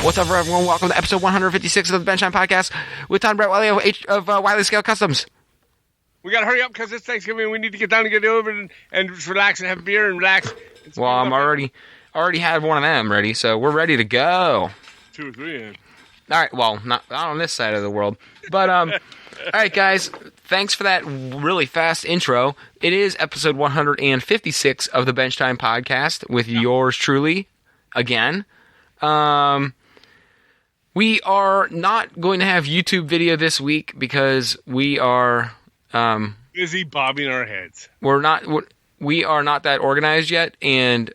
What's up, everyone? Welcome to episode 156 of the Benchtime Podcast with Todd and Brett Wiley of Wiley Scale Customs. We got to hurry up because it's Thanksgiving. We need to get down and get over and just relax and have beer and relax. Well, I'm already had one of them ready, so we're ready to go. 2 or 3 in. All right, well, not on this side of the world. But, all right, guys, thanks for that really fast intro. It is episode 156 of the Benchtime Podcast with yours truly, again. We are not going to have YouTube video this week because we are busy bobbing our heads. We are not that organized yet, and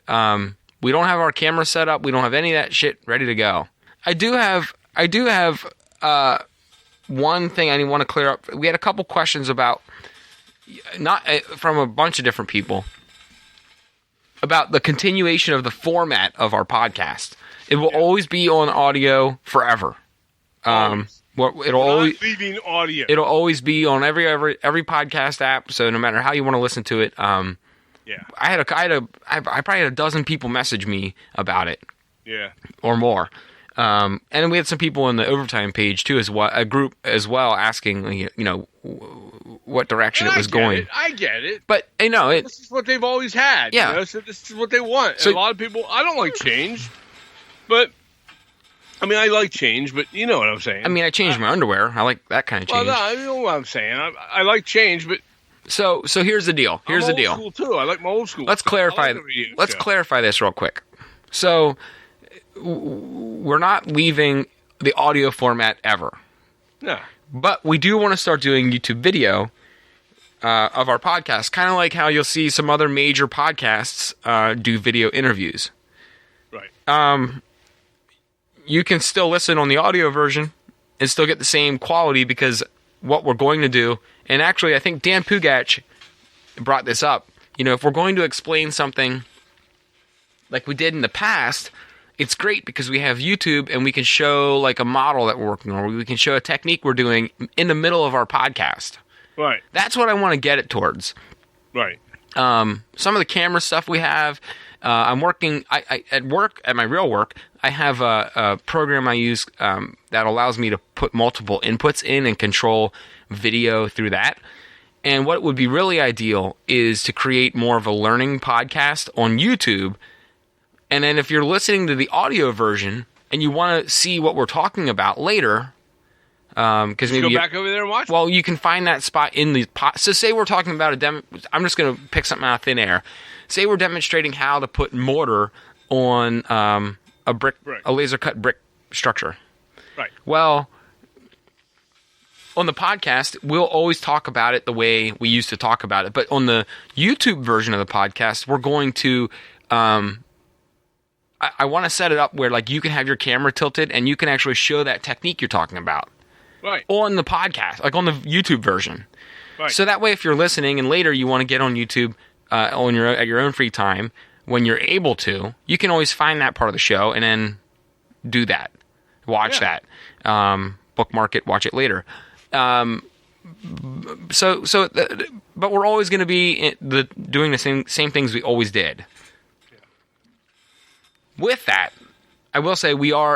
we don't have our camera set up. We don't have any of that shit ready to go. I do have one thing I want to clear up. We had a couple questions about, not from a bunch of different people, about the continuation of the format of our podcast. It will always be on audio forever. It'll always leaving audio. It'll always be on every podcast app. So no matter how you want to listen to it, I probably had a dozen people message me about it. Yeah, or more. And we had some people on the overtime page too, as well, a group as well, asking what direction it was going. I get it. But this is what they've always had. Yeah. So this is what they want. So, and a lot of people, I don't like change. But, I mean, I like change, but you know what I'm saying. I mean, I changed my underwear. I like that kind of change. Well, no, you know what I'm saying. I like change, but... So here's the deal. I'm old school, too. I like my old school. Let's clarify this real quick. So, we're not leaving the audio format ever. No. But we do want to start doing YouTube video of our podcast, kind of like how you'll see some other major podcasts do video interviews. Right. You can still listen on the audio version and still get the same quality, because what we're going to do, and actually I think Dan Pugach brought this up, if we're going to explain something like we did in the past, it's great because we have YouTube and we can show like a model that we're working on, or we can show a technique we're doing in the middle of our podcast. Right. That's what I want to get it towards. Right. Some of the camera stuff we have, I'm working at my real work. I have a program I use that allows me to put multiple inputs in and control video through that. And what would be really ideal is to create more of a learning podcast on YouTube. And then if you're listening to the audio version and you want to see what we're talking about later, because maybe go back over there and watch. Well, you can find that spot in the so say we're talking about a demo. I'm just going to pick something out of thin air. Say we're demonstrating how to put mortar on a laser cut brick structure. Right. Well, on the podcast, we'll always talk about it the way we used to talk about it. But on the YouTube version of the podcast, we're going to I want to set it up where like you can have your camera tilted and you can actually show that technique you're talking about. Right. On the podcast, like on the YouTube version. Right. So that way, if you're listening and later you want to get on YouTube at your own free time, when you're able to, you can always find that part of the show and then do that. Watch that. Bookmark it, watch it later. But we're always going to be doing the same things we always did. Yeah. With that, I will say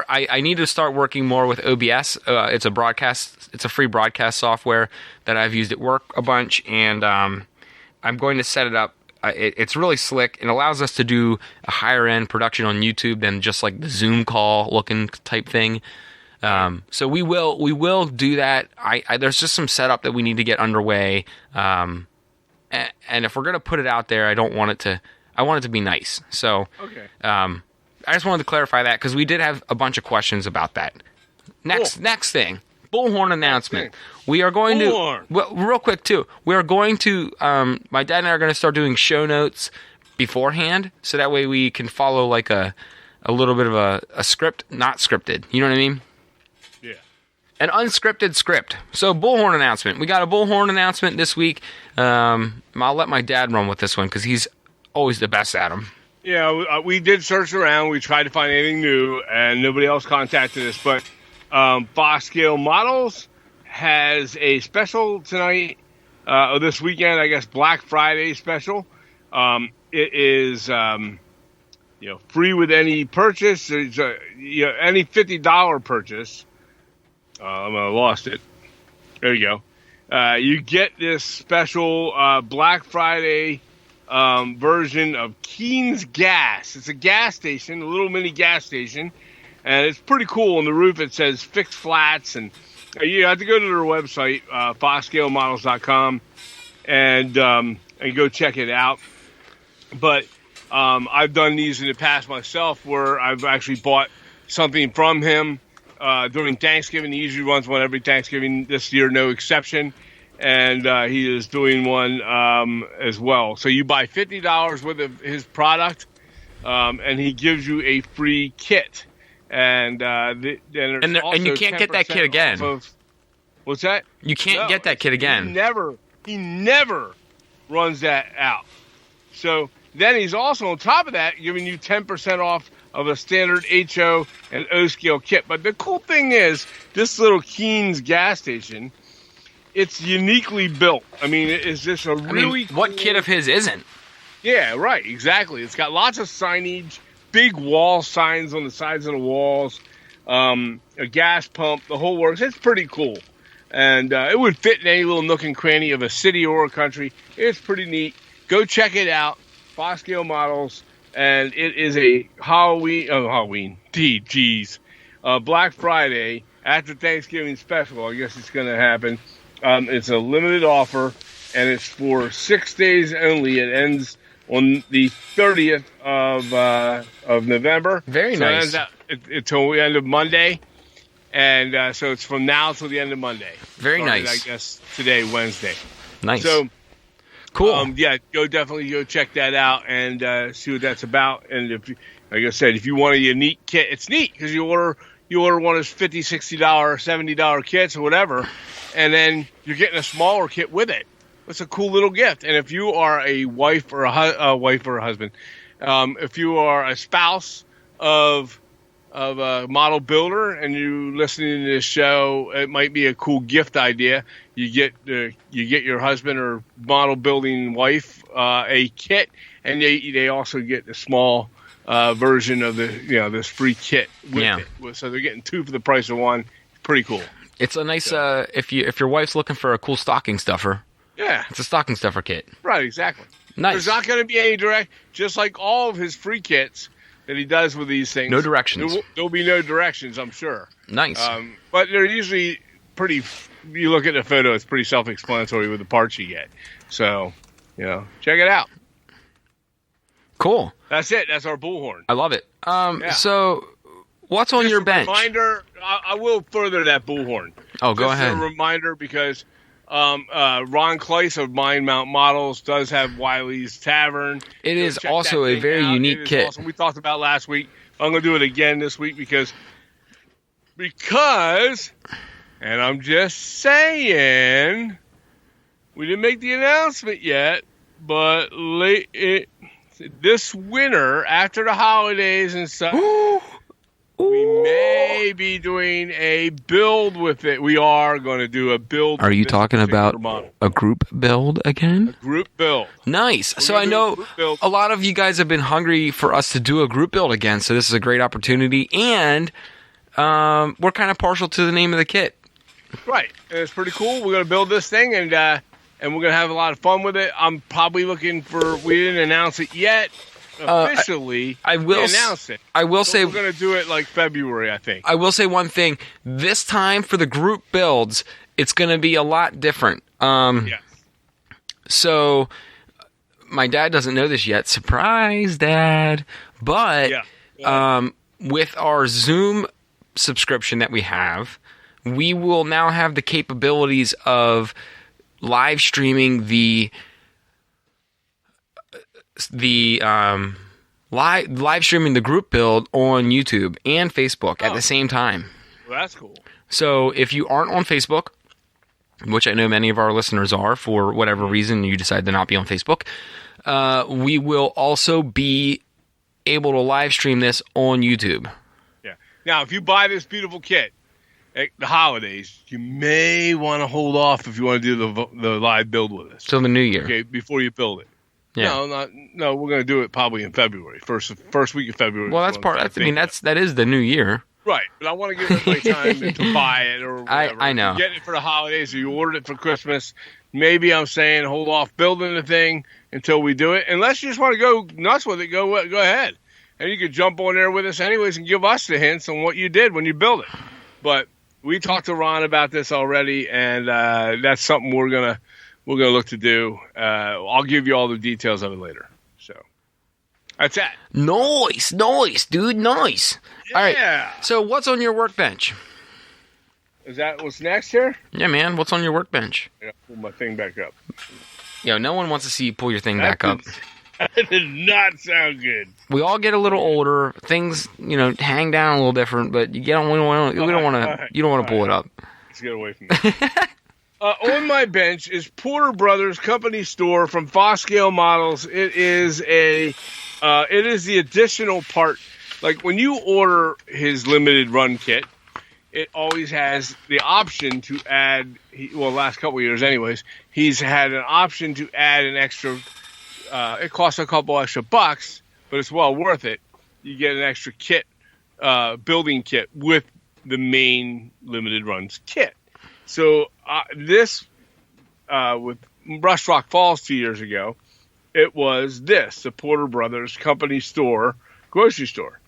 I need to start working more with OBS. It's a free broadcast software that I've used at work a bunch, and I'm going to set it up. It's really slick and allows us to do a higher end production on YouTube than just like the Zoom call looking type thing. So we will do that. There's just some setup that we need to get underway. And if we're going to put it out there, I want it to be nice. So, okay. I just wanted to clarify that because we did have a bunch of questions about that. Next thing, Bullhorn Announcement. We are going to, real quick too, we are going to, my dad and I are going to start doing show notes beforehand, so that way we can follow like a little bit of a script, not scripted. You know what I mean? Yeah. An unscripted script. So Bullhorn Announcement. We got a Bullhorn Announcement this week. I'll let my dad run with this one because he's always the best at them. Yeah, we did search around. We tried to find anything new, and nobody else contacted us. But Boss Scale Models has a special tonight, this weekend, I guess, Black Friday special. It is free with any purchase. There's any $50 purchase. I lost it. There you go. You get this special Black Friday version of Keen's Gas. It's a gas station, a little mini gas station, and it's pretty cool. On the roof, it says fixed flats, and you have to go to their website, foscalemodels.com, and go check it out. But I've done these in the past myself, where I've actually bought something from him during Thanksgiving. He usually runs one every Thanksgiving. This year, no exception. And he is doing one as well. So you buy $50 worth of his product, and he gives you a free kit. And you can't get that kit again. What's that? You can't get that kit again. He never runs that out. So then he's also, on top of that, giving you 10% off of a standard HO and O scale kit. But the cool thing is, this little Keen's gas station, it's uniquely built. I mean, it's just a really what cool... kit of his isn't? Yeah, right, exactly. It's got lots of signage, big wall signs on the sides of the walls, a gas pump, the whole works. It's pretty cool. And it would fit in any little nook and cranny of a city or a country. It's pretty neat. Go check it out, Foscale Models. And it is a Black Friday after Thanksgiving special. I guess it's going to happen. It's a limited offer, and it's for 6 days only. It ends on the 30th of November. Very nice. It ends until the end of Monday, and so it's from now till the end of Monday. Very nice. I guess today, Wednesday. Nice. So cool. Definitely go check that out and see what that's about. And like I said, if you want a unique kit, it's neat because you order one of those $50, $60, $70 kits or whatever, and then you're getting a smaller kit with it. It's a cool little gift. And if you are a wife or a husband, if you are a spouse of a model builder and you listening to this show, it might be a cool gift idea. You get your husband or model building wife a kit, and they also get the small version of this free kit with it. So they're getting two for the price of one. Pretty cool. It's a nice if your wife's looking for a cool stocking stuffer. Yeah, it's a stocking stuffer kit. Right, exactly. Nice. There's not going to be any just like all of his free kits that he does with these things. No directions. There'll be no directions, I'm sure. Nice. But they're usually pretty. You look at the photo; it's pretty self-explanatory with the parts you get. So, check it out. Cool. That's it. That's our Bullhorn. I love it. So, what's on your bench? Reminder. I will further that Bullhorn. Oh, go ahead. A reminder because Ron Kleiss of Mind Mount Models does have Wiley's Tavern. It is also a very unique kit. Awesome. We talked about last week. I'm going to do it again this week because, and I'm just saying, we didn't make the announcement yet, but this winter, after the holidays and stuff, we may be doing a build with it. We are going to do a build. Are you talking about a group build again? A group build. Nice. So I know a lot of you guys have been hungry for us to do a group build again, so this is a great opportunity. And we're kind of partial to the name of the kit. Right. And it's pretty cool. We're going to build this thing, and we're going to have a lot of fun with it. I'm probably looking for... We didn't announce it yet. Officially, I will announce it. I will say we're going to do it like February, I think. I will say one thing. This time for the group builds, it's going to be a lot different. Yes. So my dad doesn't know this yet. Surprise, Dad. But with our Zoom subscription that we have, we will now have the capabilities of live streaming the live streaming the group build on YouTube and Facebook at the same time. Well, that's cool. So if you aren't on Facebook, which I know many of our listeners are for whatever reason you decide to not be on Facebook, we will also be able to live stream this on YouTube. Yeah. Now, if you buy this beautiful kit at the holidays, you may want to hold off if you want to do the live build with us. Till the new year. Okay, before you build it. Yeah. No. We're going to do it probably in February, first week of February. Well, that is the new year. Right, but I want to give everybody time to buy it or whatever. I know. You're getting it for the holidays, or you ordered it for Christmas. Maybe I'm saying hold off building the thing until we do it. Unless you just want to go nuts with it, go ahead. And you could jump on there with us anyways and give us the hints on what you did when you built it. But we talked to Ron about this already, and that's something we're gonna look to do. I'll give you all the details of it later. So that's that. Nice, dude, nice. Yeah. All right. So what's on your workbench? Is that what's next here? Yeah, man. What's on your workbench? Yeah, pull my thing back up. Yo, no one wants to see you pull your thing back up. That did not sound good. We all get a little older. Things, hang down a little different, but you don't want to pull it up. Let's get away from me. On my bench is Porter Brothers Company Store from Foscale Models. It is the additional part. Like when you order his limited run kit, it always has the option to add. Last couple of years, anyways, he's had an option to add an extra. It costs a couple extra bucks, but it's well worth it. You get an extra kit, building kit with the main limited runs kit. So this with Rush Rock Falls 2 years ago, it was the Porter Brothers Company Store grocery store,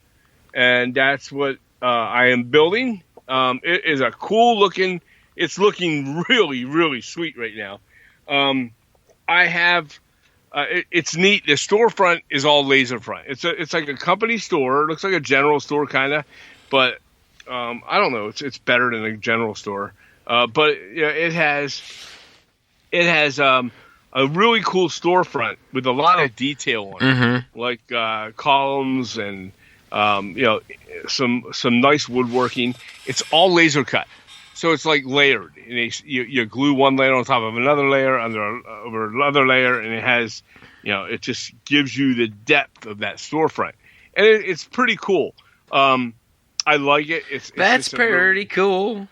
and that's what I am building. It is a cool looking. It's looking really, really sweet right now. I have. It's neat. The storefront is all laser front. It's like a company store. It looks like a general store kind of, but I don't know. It's better than a general store. But it has a really cool storefront with a lot of detail on it, like columns and some nice woodworking. It's all laser cut, so it's like layered. And you glue one layer on top of another layer over another layer, and it has, it just gives you the depth of that storefront, and it's pretty cool. I like it. That's pretty cool.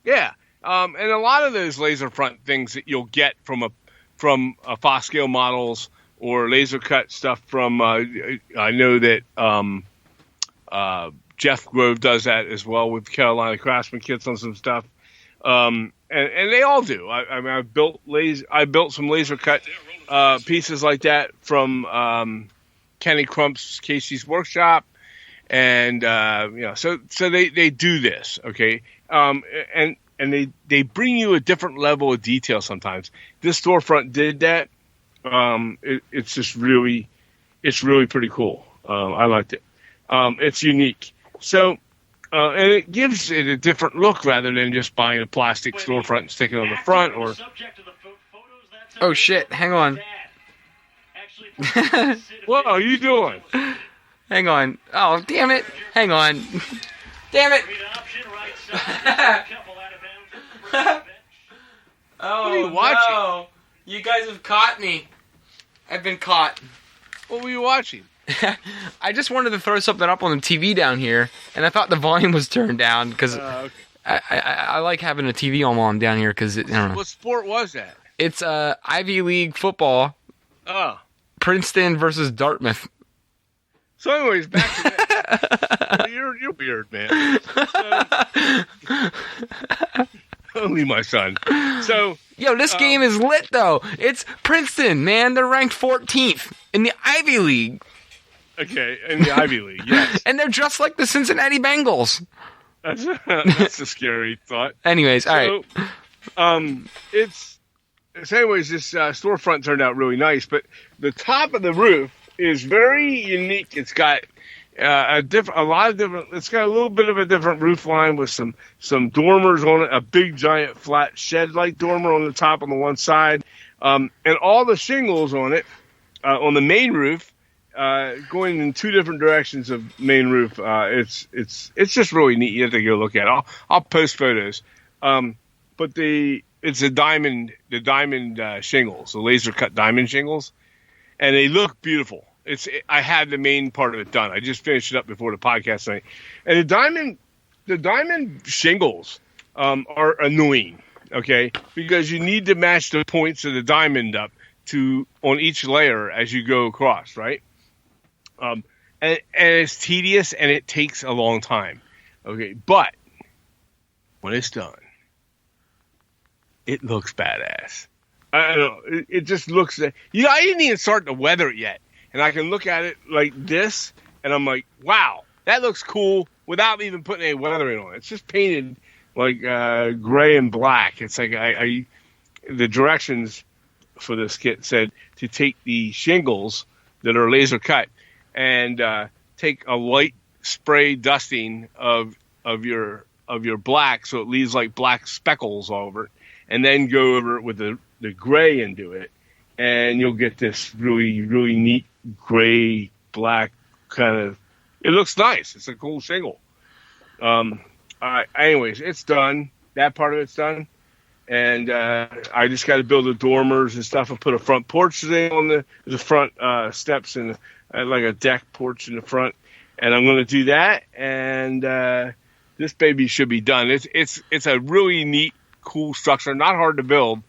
Yeah, and a lot of those laser front things that you'll get from a Foscale Models or laser cut stuff from. I know that Jeff Grove does that as well with Carolina Craftsman kits on some stuff. And they all do. I built some laser cut pieces like that from Kenny Crump's Casey's Workshop, and so they do this, okay, and they bring you a different level of detail sometimes. This storefront did that. It's really pretty cool. I liked it. It's unique. So. And it gives it a different look rather than just buying a plastic storefront and sticking it on the front. Or oh shit! Hang on. What are you doing? Hang on. Oh damn it! Hang on. Damn it! Oh, what are you watching? No. You guys have caught me. I've been caught. What were you watching? I just wanted to throw something up on the TV down here, and I thought the volume was turned down because okay. I like having a TV on down here because I don't know. What sport was that? It's Ivy League football. Oh. Princeton versus Dartmouth. So, anyways, back to that. You're weird, man. Only my son. So, yo, this game is lit though. It's Princeton, man. They're ranked 14th in the Ivy League. Okay, in the Ivy League, yes. And they're just like the Cincinnati Bengals. That's a scary thought. Anyways, all right. Anyways, this storefront turned out really nice, but the top of the roof is very unique. It's got it's got a little bit of a different roof line with some dormers on it, a big giant flat shed-like dormer on the top on the one side, and all the shingles on it on the main roof. Going in two different directions of main roof. It's just really neat. You have to go look at it. I'll post photos. But it's the diamond shingles, the laser cut diamond shingles, and they look beautiful. I had the main part of it done. I just finished it up before the podcast tonight. And the diamond shingles are annoying, okay? Because you need to match the points of the diamond up on each layer as you go across, right? And it's tedious and it takes a long time. Okay, but when it's done, it looks badass. I don't know. It just looks. I didn't even start to weather it yet, and I can look at it like this, and I'm like, wow, that looks cool without even putting any weathering on it. It's just painted like gray and black. It's like the directions for this kit said to take the shingles that are laser cut and take a light spray dusting of your black, so it leaves like black speckles all over it, and then go over it with the gray into it, and you'll get this really, really neat gray black kind of. It looks nice. It's a cool shingle. Anyways, it's done. That part of it's done. And I just got to build the dormers and stuff and put a front porch thing on the front steps and like a deck porch in the front. And I'm going to do that. And this baby should be done. It's a really neat, cool structure. Not hard to build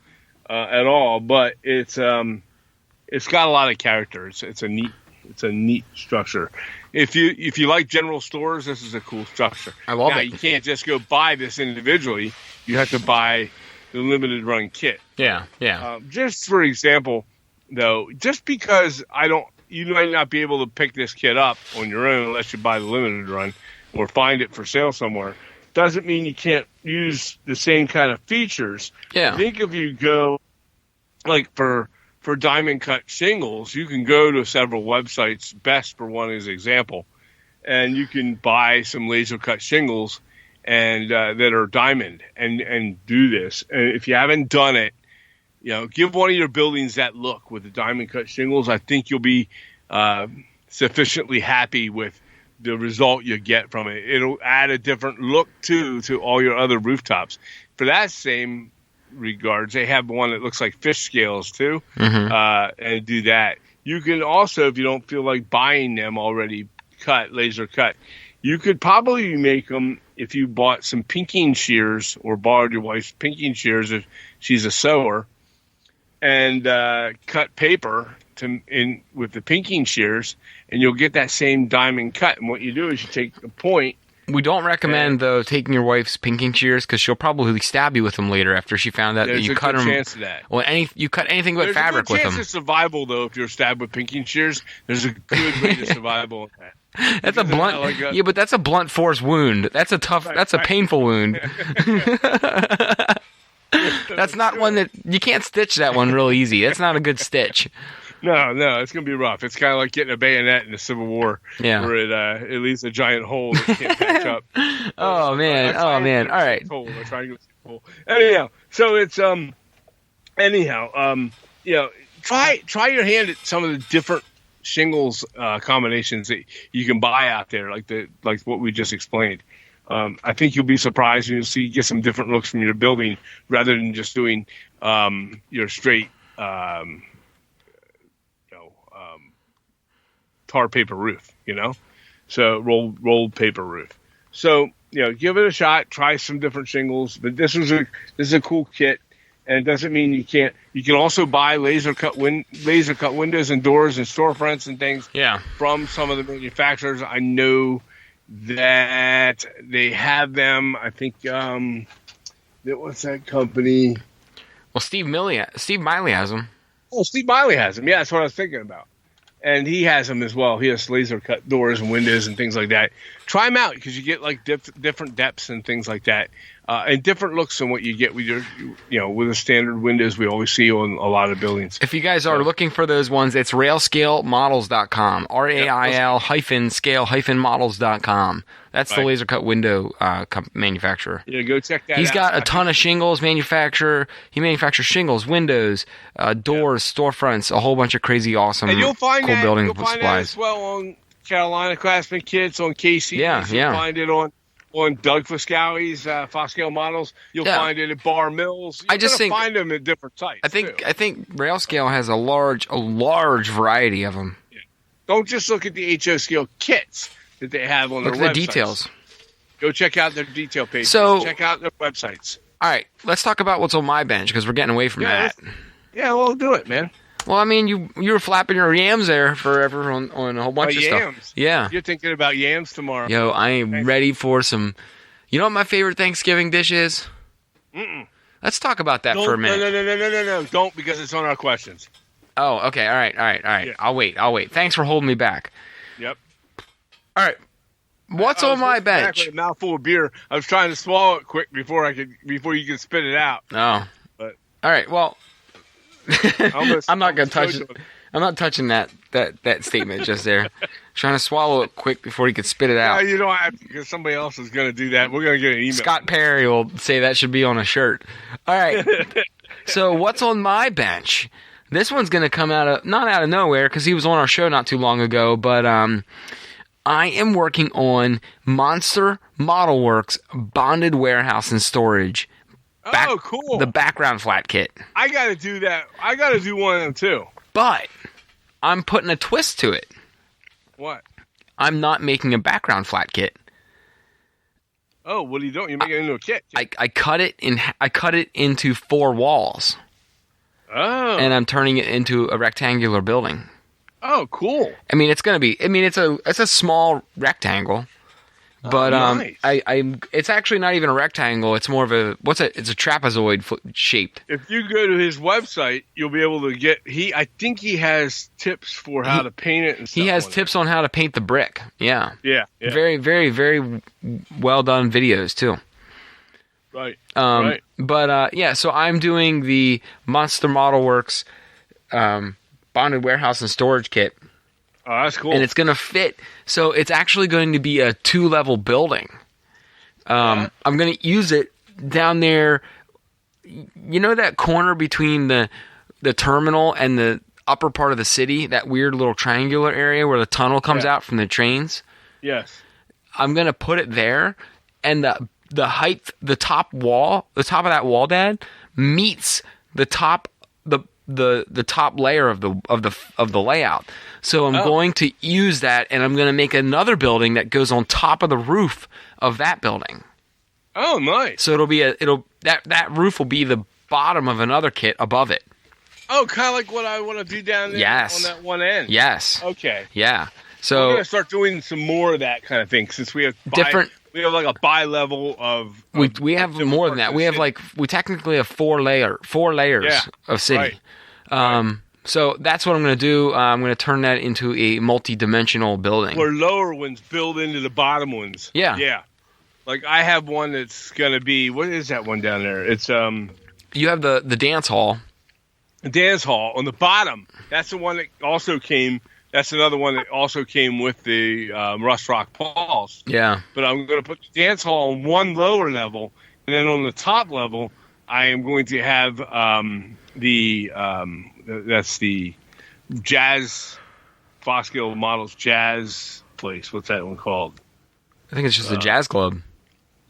at all, but it's got a lot of character. It's a neat structure. If you like general stores, this is a cool structure. I love it. You can't just go buy this individually. You have to buy the limited run kit. Yeah. Just for example, though, just because you might not be able to pick this kit up on your own unless you buy the limited run or find it for sale somewhere, doesn't mean you can't use the same kind of features. Yeah. I think if you go, like for diamond cut shingles, you can go to several websites, Best for one as example, and you can buy some laser cut shingles and that are diamond and do this. And if you haven't done it, give one of your buildings that look with the diamond cut shingles. I think you'll be sufficiently happy with the result you get from it. It'll add a different look to all your other rooftops. For that same regards, they have one that looks like fish scales too, and do that. You can also, if you don't feel like buying them already cut, laser cut, you could probably make them if you bought some pinking shears or borrowed your wife's pinking shears if she's a sewer, and cut paper with the pinking shears, and you'll get that same diamond cut. And what you do is you take a point. We don't recommend, though, taking your wife's pinking shears because she'll probably stab you with them later after she found out that you cut them. There's a good chance of that. Well, you cut anything but fabric with them. There's a good chance of survival, though, if you're stabbed with pinking shears. There's a good way to survival with that. That's a blunt. Yeah, but that's a blunt force wound. That's a tough. That's a painful wound. That's not one that you can't stitch. That one real easy. That's not a good stitch. No, it's gonna be rough. It's kind of like getting a bayonet in the Civil War, where it leaves a giant hole that you can't patch up. Oh man! All right. I try to get a hole. Anyhow, so it's try your hand at some of the different shingles combinations that you can buy out there, like what we just explained. I think you'll be surprised and you'll get some different looks from your building rather than just doing your straight tar paper roof, so rolled paper roof. So give it a shot, try some different shingles. But this is a cool kit, and it doesn't mean you can't. You can also buy laser cut windows and doors and storefronts and things from some of the manufacturers. I know that they have them. I think what's that company? Well, Steve Miley has them. Oh, Steve Miley has them. Yeah, that's what I was thinking about. And he has them as well. He has laser cut doors and windows and things like that. Try them out because you get like different depths and things like that, and different looks than what you get with your, with the standard windows we always see on a lot of buildings. If you guys are looking for those ones, it's railscalemodels.com. RAIL-scale-models.com. That's the laser cut window manufacturer. Yeah, go check that out. He's got a ton of shingles manufacturer. He manufactures shingles, windows, doors, storefronts, a whole bunch of crazy, awesome, and you'll find cool building you'll supplies. Find that as well on Carolina Craftsman Kits, on KC. You'll find it on Doug Foscali's Foscale Models. You'll find it at Bar Mills. You're going to find them at different sites. I think Railscale has a large variety of them. Yeah. Don't just look at the HO Scale kits that they have on their websites. Look at the details. Go check out their detail pages. So, check out their websites. All right, let's talk about what's on my bench because we're getting away from that. Yeah, we'll do it, man. Well, I mean, you were flapping your yams there forever on a whole bunch of yams. stuff. Yeah. You're thinking about yams tomorrow. Yo, I am ready for some. You know what my favorite Thanksgiving dish is? Let's talk about that for a minute. No. Don't, because it's on our questions. Oh, okay. All right. Yeah. I'll wait. Thanks for holding me back. Yep. All right. What's on my bench? Like a mouthful of beer. I was trying to swallow it quick before you could spit it out. Oh. But all right. Well, I'm not gonna touch it. I'm not touching that statement just there. Trying to swallow it quick before he could spit it out. No, you don't have to, because somebody else is going to do that. We're going to get an email. Scott Perry will say that should be on a shirt. All right. So what's on my bench? This one's going to come not out of nowhere, because he was on our show not too long ago, but I am working on Monster Model Works Bonded Warehouse and Storage. Cool. The background flat kit. I got to do that. I got to do one of them too. But I'm putting a twist to it. What? I'm not making a background flat kit. Oh, what are you doing? You're making it into a kit. I cut it into 4 walls. Oh. And I'm turning it into a rectangular building. Oh, cool. I mean, it's a small rectangle, but nice. it's actually not even a rectangle. It's more of it's a trapezoid shaped. If you go to his website, you'll be able to get. I think he has tips for how to paint it. And stuff. He has tips on how to paint the brick. Yeah. Yeah. Very, very, very well done videos too. Right. Right. But yeah, so I'm doing the Monster Model Works Bonded Warehouse and Storage Kit. Oh, that's cool. And it's going to fit. So it's actually going to be a 2-level building. I'm going to use it down there. You know that corner between the terminal and the upper part of the city? That weird little triangular area where the tunnel comes out from the trains? Yes. I'm going to put it there. And the height, the top of that wall, Dad, meets the top the top layer of the layout. So I'm going to use that, and I'm going to make another building that goes on top of the roof of that building. Oh, nice. So that roof will be the bottom of another kit above it. Oh, kind of like what I want to do down there on that one end. Yes. Okay. Yeah. So we're going to start doing some more of that kind of thing, since we have different. We have like a bi-level of we have more than that. We have we technically have 4 layers of city. Right. So that's what I'm going to do. I'm going to turn that into a multi-dimensional building. Where lower ones build into the bottom ones. Yeah. Yeah. Like I have one that's going to be, what is that one down there? It's you have the dance hall. The dance hall on the bottom. That's the one that also came. That's another one that also came with the Rust Rock Paws. Yeah. But I'm going to put the dance hall on one lower level, and then on the top level, I am going to have that's the Jazz Foxgill Models Jazz place. What's that one called? I think it's just a jazz club.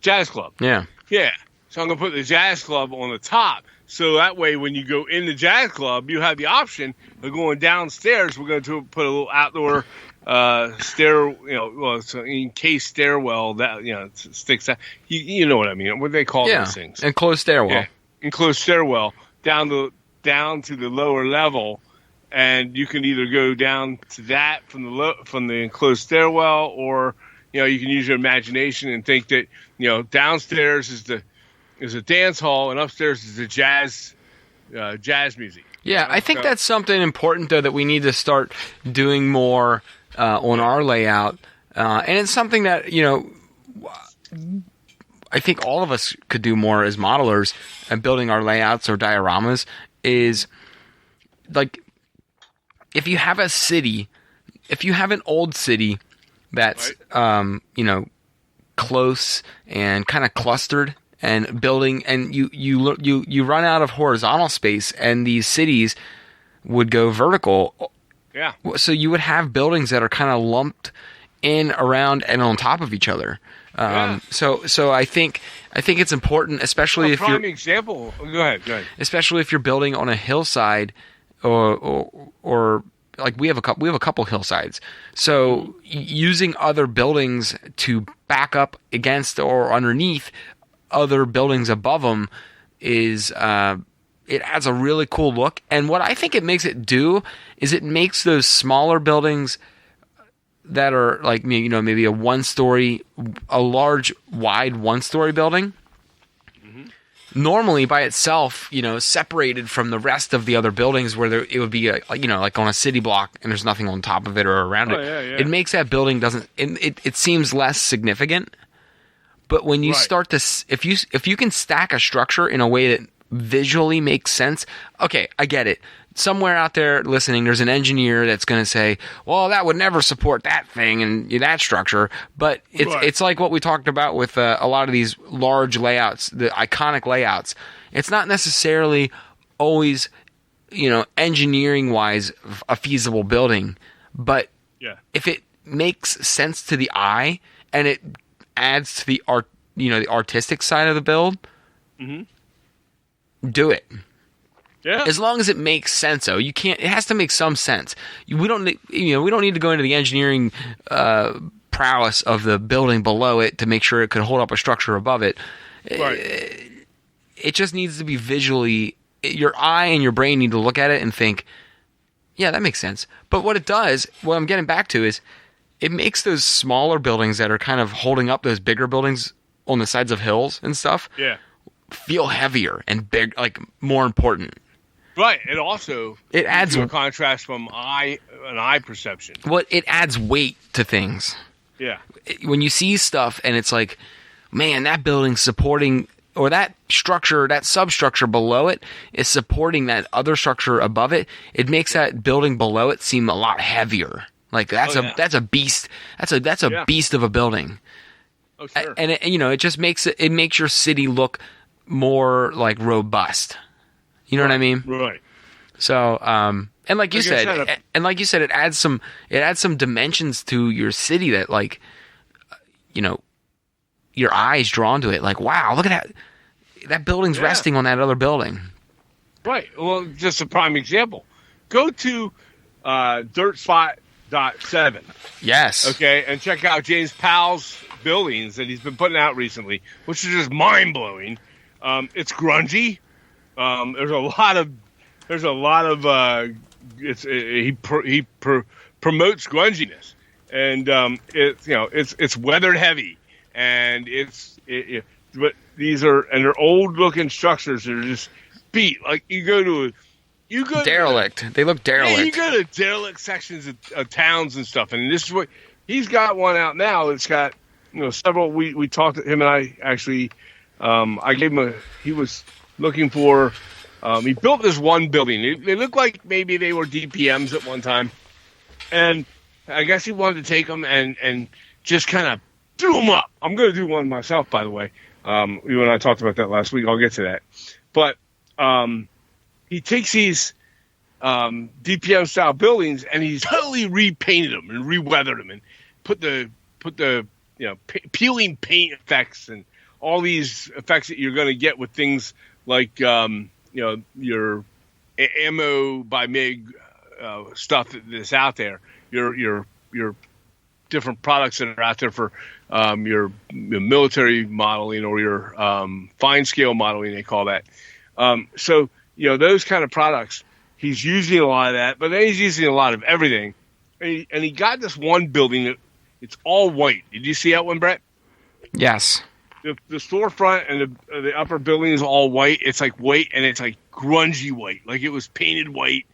Jazz club. Yeah. Yeah. So I'm going to put the jazz club on the top. So that way, when you go in the jazz club, you have the option of going downstairs. We're going to put a little outdoor it's an encased stairwell that it sticks out. You know what I mean? What do they call those things? Enclosed stairwell. Yeah. Enclosed stairwell down to the lower level, and you can either go down to that from the enclosed stairwell, or you can use your imagination and think that downstairs is a dance hall, and upstairs is the jazz music. Yeah, I think that's something important, though, that we need to start doing more on our layout. And it's something that, I think all of us could do more as modelers and building our layouts or dioramas is, like, if you have an old city that's, close and kind of clustered, and building, and you run out of horizontal space, and these cities would go vertical. Yeah. So you would have buildings that are kind of lumped in, around, and on top of each other. So I think it's important, especially if you're. Prime example. Go ahead. Especially if you're building on a hillside, or like we have a couple hillsides. So using other buildings to back up against or underneath other buildings above them is it adds a really cool look. And what I think it makes it do is it makes those smaller buildings that are like, you know, maybe a large, wide one-story building, normally by itself, you know, separated from the rest of the other buildings where it would be, you know, like on a city block and there's nothing on top of it or around it. Yeah. It makes that building it seems less significant. But when you start to, if you can stack a structure in a way that visually makes sense, okay, I get it. Somewhere out there listening, there's an engineer that's going to say, well, that would never support that thing and that structure. But it's like what we talked about with a lot of these large layouts, the iconic layouts. It's not necessarily always, you know, engineering-wise a feasible building. But if it makes sense to the eye and it adds to the the artistic side of the build, do it. Yeah. As long as it makes sense, though, you can't. It has to make some sense. We don't need to go into the engineering prowess of the building below it to make sure it can hold up a structure above it. Right. It just needs to be visually. Your eye and your brain need to look at it and think, yeah, that makes sense. But what it does, what I'm getting back to, is it makes those smaller buildings that are kind of holding up those bigger buildings on the sides of hills and stuff, feel heavier and big, like more important. Right. It also adds a contrast from an eye perception. Well, it adds weight to things. Yeah. When you see stuff and it's like, man, that building's supporting, or that structure, that substructure below it is supporting that other structure above it. It makes that building below it seem a lot heavier. Like that's a beast. That's a beast of a building. Oh, sure. And it just makes it makes your city look more like robust. You know what I mean? Right. So, and like you said, it adds some dimensions to your city that, like, you know, your eye's drawn to it. Like, wow, look at that building's resting on that other building. Right. Well, just a prime example. Go to dirtspot.7. Yes. Okay, and check out James Powell's buildings that he's been putting out recently, which is just mind blowing. It's grungy. There's a lot of he promotes grunginess, and it's weathered heavy, and but they're old looking structures that are just beat. Like you go derelict. They look derelict. Yeah, you go to derelict sections of towns and stuff, and this is what he's got one out now. It's got several. We talked to him, and I actually I gave him he was looking for. He built this one building. They looked like maybe they were DPMs at one time, and I guess he wanted to take them and just kind of do them up. I'm going to do one myself, by the way. You and I talked about that last week. I'll get to that, but he takes these DPM style buildings and he's totally repainted them and reweathered them and put the peeling paint effects and all these effects that you're going to get with things like your ammo by MiG stuff that's out there, your different products that are out there for your military modeling or your fine scale modeling, they call that. So those kind of products, he's using a lot of that, but then he's using a lot of everything. And he got this one building that it's all white. Did you see that one, Brett? Yes. The storefront and the upper building is all white. It's like white, and it's like grungy white, like it was painted white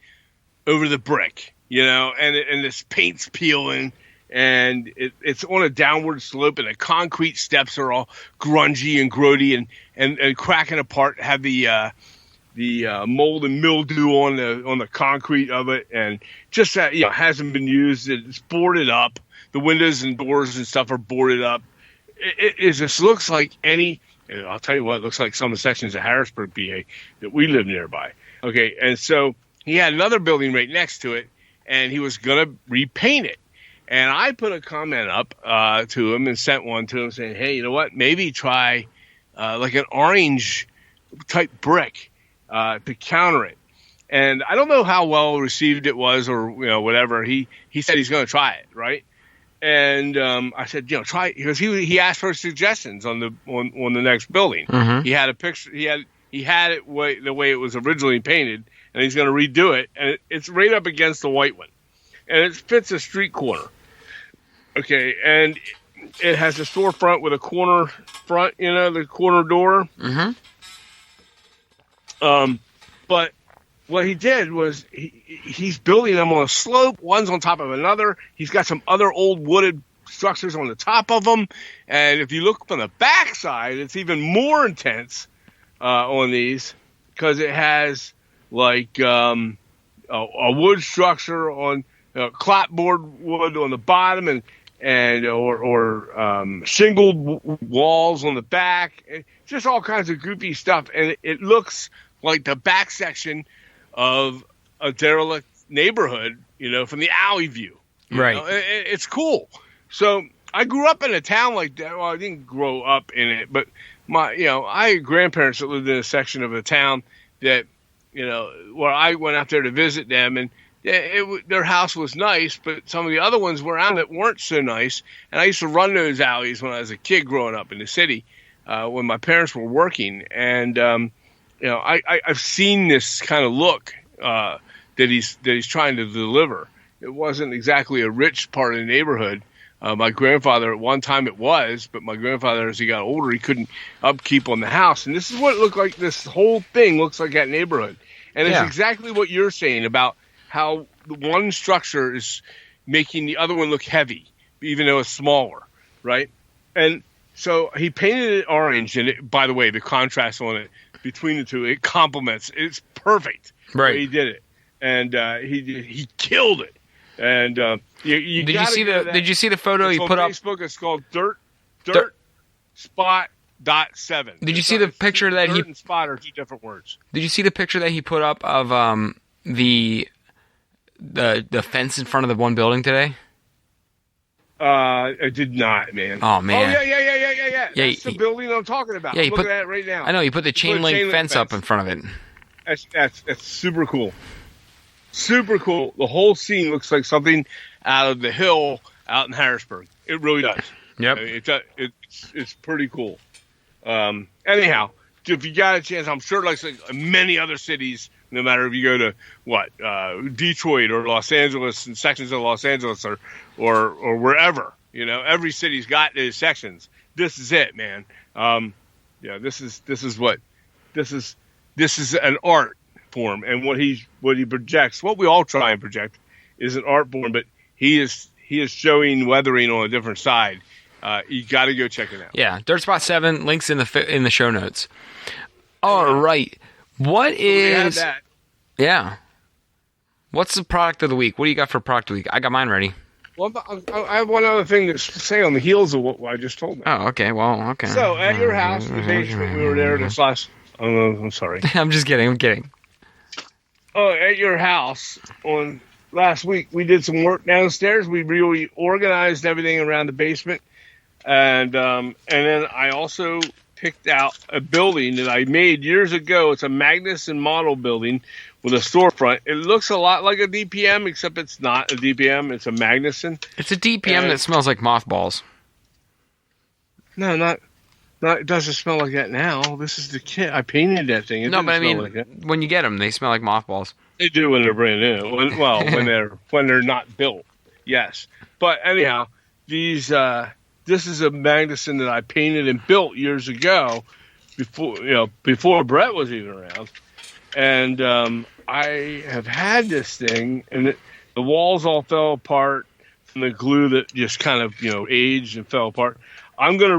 over the brick, and this paint's peeling, and it's on a downward slope, and the concrete steps are all grungy and grody and cracking apart. Have the mold and mildew on the concrete of it, and just that hasn't been used. It's boarded up. The windows and doors and stuff are boarded up. It just looks like I'll tell you what, it looks like some of the sections of Harrisburg, PA, that we live nearby. Okay, and so he had another building right next to it, and he was going to repaint it. And I put a comment up to him and sent one to him saying, hey, you know what, maybe try like an orange type brick to counter it. And I don't know how well received it was or whatever. He said he's going to try it, right? And I said, try it, because he asked for suggestions on the next building. Mm-hmm. He had a picture. He had He had it the way it was originally painted, and he's going to redo it. And it's right up against the white one, and it fits a street corner. Okay, and it has a storefront with a corner front, the corner door. Mm-hmm. But what he did was he's building them on a slope. One's on top of another. He's got some other old wooded structures on the top of them. And if you look from the back side, it's even more intense on these because it has like a wood structure on clapboard wood on the bottom or shingled walls on the back. Just all kinds of goofy stuff. And it looks like the back section of a derelict neighborhood, from the alley view. Right. It's cool. So I grew up in a town like that. Well, I didn't grow up in it, but I had grandparents that lived in a section of a town that, where I went out there to visit them, and their house was nice, but some of the other ones around it weren't so nice. And I used to run those alleys when I was a kid growing up in the city when my parents were working. And, I've seen this kind of look that he's trying to deliver. It wasn't exactly a rich part of the neighborhood. My grandfather, at one time it was, but my grandfather, as he got older, he couldn't upkeep on the house. And this is what it looked like. This whole thing looks like that neighborhood. And it's exactly what you're saying about how the one structure is making the other one look heavy, even though it's smaller, right? And so he painted it orange, and by the way, the contrast on it between the two, it complements. It's perfect. Right. He did it, and he killed it. And did you see the photo he put up? Facebook, it's called Dirt Spot .7. Did you see the picture that Dirt and spot are two different words. Did you see the picture that he put up of the fence in front of the one building today? I did not, man. Oh man. Oh yeah. That's the building I'm talking about. Yeah, I'm looking at it right now. I know, he put the chain link fence up in front of it. That's super cool. Super cool. The whole scene looks like something out of The Hill out in Harrisburg. It really does. Yep. It's pretty cool. Anyhow, if you got a chance, I'm sure like many other cities, no matter if you go to Detroit or Los Angeles and sections of Los Angeles or wherever, every city's got these sections. This is it, man. This is an art form, and what he projects, what we all try and project, is an art form, but he is showing weathering on a different side. You got to go check it out. Yeah, Dirt Spot 7 links in the show notes. All right, what is that? Yeah, what's the product of the week? What do you got for product of the week? I got mine ready. Well, I have one other thing to say on the heels of what I just told you. Oh, okay. Well, okay. So at your house, the basement, we were there this last. I'm sorry. I'm just kidding. I'm kidding. Oh, at your house on last week, we did some work downstairs. We really organized everything around the basement, and then I also picked out a building that I made years ago. It's a Magnuson model building with a storefront. It looks a lot like a DPM, except it's not a DPM. It's a Magnuson. It's a DPM that smells like mothballs. No, not. It doesn't smell like that now. This is the kit. I painted that thing. It no, but I mean, like when you get them, they smell like mothballs. They do when they're brand new. When they're not built. Yes, but anyhow, these. This is a Magnuson that I painted and built years ago, before Brett was even around, and I have had this thing, and the walls all fell apart from the glue that just kind of aged and fell apart. I'm gonna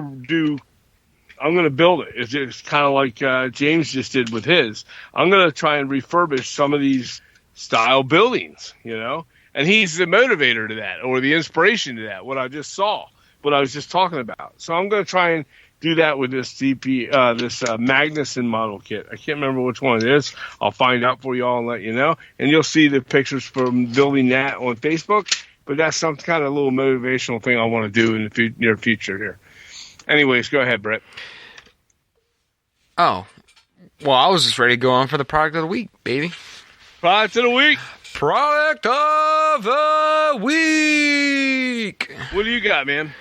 build it. It's just kind of like James just did with his. I'm going to try and refurbish some of these style buildings, and he's the motivator to that, or the inspiration to that, what I just saw, what I was just talking about. So I'm going to try and do that with this Magnuson model kit. I can't remember which one it is. I'll find out for you all and let you know. And you'll see the pictures from building that on Facebook, but that's some kind of little motivational thing I want to do in the near future here. Anyways, go ahead, Brett. Oh, well, I was just ready to go on for the product of the week, baby. Product of the week. Product of the week. What do you got, man?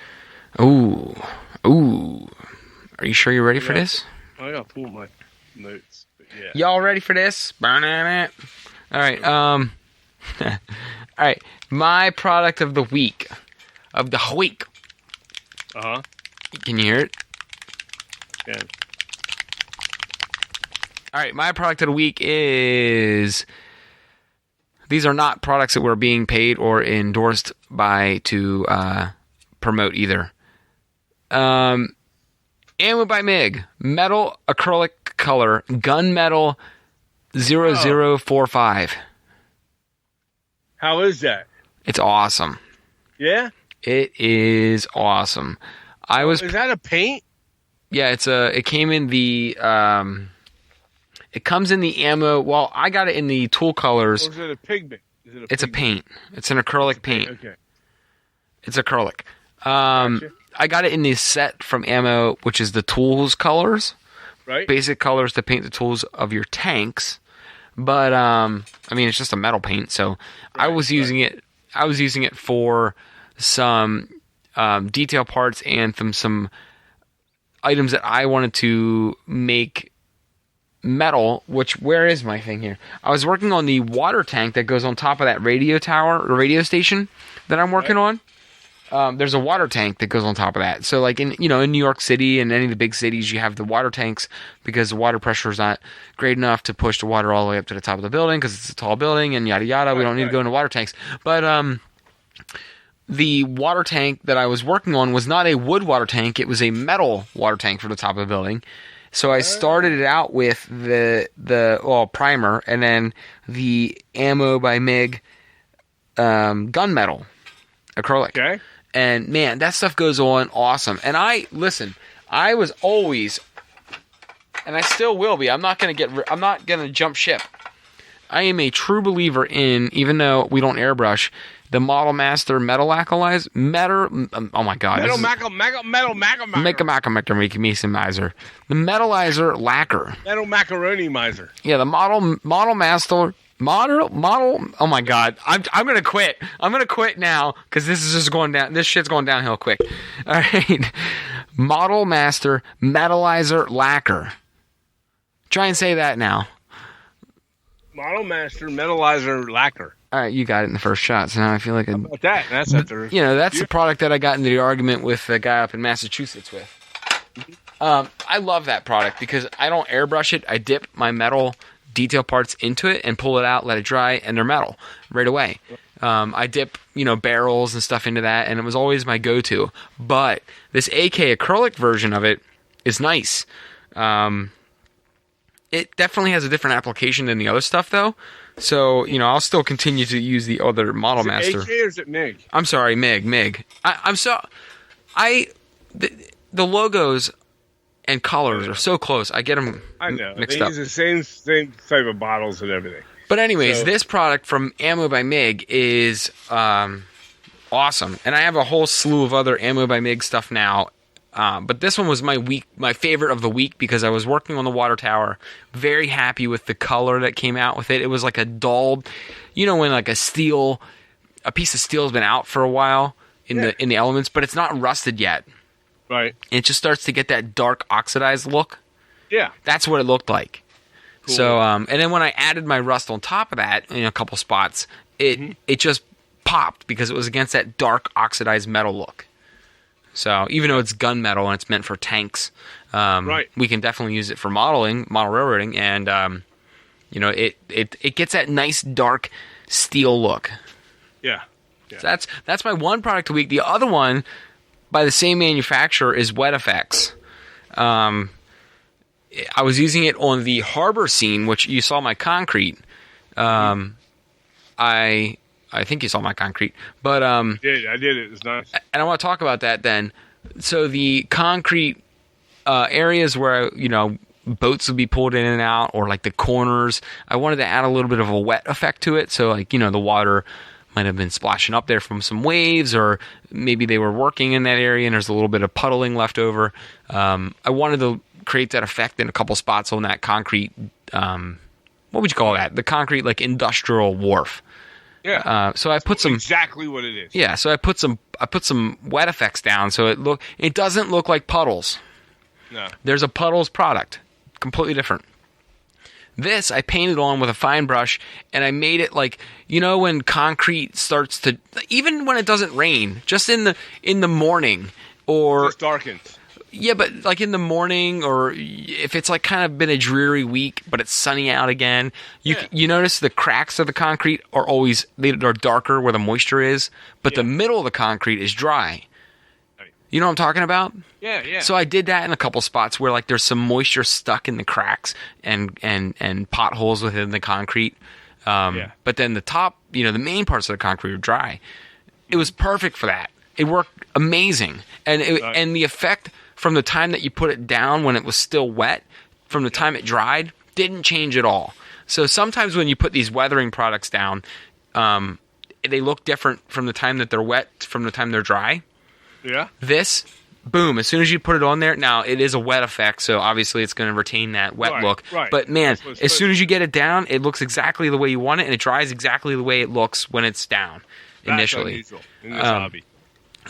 Ooh. Are you sure you're ready for this? I got to pull my notes. But yeah. Y'all ready for this? All right. All right. My product of the week. Uh-huh. Can you hear it? Yeah. All right. My product of the week is... These are not products that we're being paid or endorsed by to promote either. Ammo by MiG. Metal acrylic color. Gunmetal 0045. How is that? It's awesome. Yeah? It is awesome. Is that a paint? Yeah, it came in the it comes in the ammo. Well, I got it in the tool colors. Or is it a pigment? It's a paint. It's an acrylic paint. Okay. It's acrylic. I got it in the set from ammo, which is the tools colors. Right. Basic colors to paint the tools of your tanks. But I mean, it's just a metal paint. So I was using it. I was using it for some detail parts and some items that I wanted to make metal. Where is my thing here? I was working on the water tank that goes on top of that radio tower or radio station that I'm working on. There's a water tank that goes on top of that. So like in New York City and any of the big cities, you have the water tanks because the water pressure is not great enough to push the water all the way up to the top of the building because it's a tall building and yada yada. We don't need to go into water tanks. But the water tank that I was working on was not a wood water tank. It was a metal water tank for the top of the building. So I started it out with the primer and then the ammo by MiG gunmetal acrylic. Okay. And man, that stuff goes on awesome. And I was always, and I still will be. I'm not gonna jump ship. I am a true believer in, even though we don't airbrush, the Model Master Metal Acolyze. Oh my God. Metal Macamizer. The Metalizer Lacquer. Metal Macaroni Miser. Yeah, the Model Master. Oh my God. I'm gonna quit. I'm gonna quit now because this is just going down. This shit's going downhill quick. All right. Model Master Metalizer Lacquer. Try and say that now. Model Master Metalizer Lacquer. All right, you got it in the first shot. So now I feel like how about that? That's after. That's the product that I got into the argument with the guy up in Massachusetts with. I love that product because I don't airbrush it. I dip my metal detail parts into it and pull it out, let it dry, and they're metal right away. I dip, barrels and stuff into that, and it was always my go-to. But this AK acrylic version of it is nice. It definitely has a different application than the other stuff, though. So, I'll still continue to use the other Model Master. AK or is it MiG? I'm sorry, MiG. The logos and colors are so close. I get them mixed up. They use the same type of bottles and everything. But anyways, this product from Ammo by MiG is awesome. And I have a whole slew of other Ammo by MiG stuff now. But this one was my favorite of the week because I was working on the water tower. Very happy with the color that came out with it. It was like a dulled, when like a piece of steel has been out for a while in the elements, but it's not rusted yet. Right. And it just starts to get that dark oxidized look. Yeah. That's what it looked like. Cool. So, and then when I added my rust on top of that in a couple spots, it just popped because it was against that dark oxidized metal look. So even though it's gunmetal and it's meant for tanks, we can definitely use it for model railroading, and it gets that nice dark steel look. Yeah. So that's my one product a week. The other one, by the same manufacturer, is Wet Effects. I was using it on the harbor scene, which you saw my concrete. I think you saw my concrete, but I did. It was nice. And I want to talk about that then. So the concrete areas where boats would be pulled in and out, or like the corners, I wanted to add a little bit of a wet effect to it. So like the water might have been splashing up there from some waves, or maybe they were working in that area and there's a little bit of puddling left over. I wanted to create that effect in a couple spots on that concrete. What would you call that? The concrete like industrial wharf. Yeah. So I put some exactly what it is. Yeah. So I put some wet effects down, so it doesn't look like puddles. No. There's a puddles product, completely different. This I painted on with a fine brush, and I made it like, when concrete starts to, even when it doesn't rain, just in the morning, or Just darkens. yeah, but like in the morning, or if it's like kind of been a dreary week, but it's sunny out again, you notice the cracks of the concrete are always, they're darker where the moisture is, but the middle of the concrete is dry. You know what I'm talking about? Yeah, yeah. So I did that in a couple spots where like there's some moisture stuck in the cracks and potholes within the concrete. But then the top, the main parts of the concrete are dry. It was perfect for that. It worked amazing. And and the effect from the time that you put it down when it was still wet, from the time it dried, didn't change at all. So sometimes when you put these weathering products down, they look different from the time that they're wet from the time they're dry. Yeah. This, boom, as soon as you put it on there, now it is a wet effect, so obviously it's going to retain that wet look. Right. But man, as soon as you get it down, it looks exactly the way you want it, and it dries exactly the way it looks when it's down initially. That's unusual in this hobby.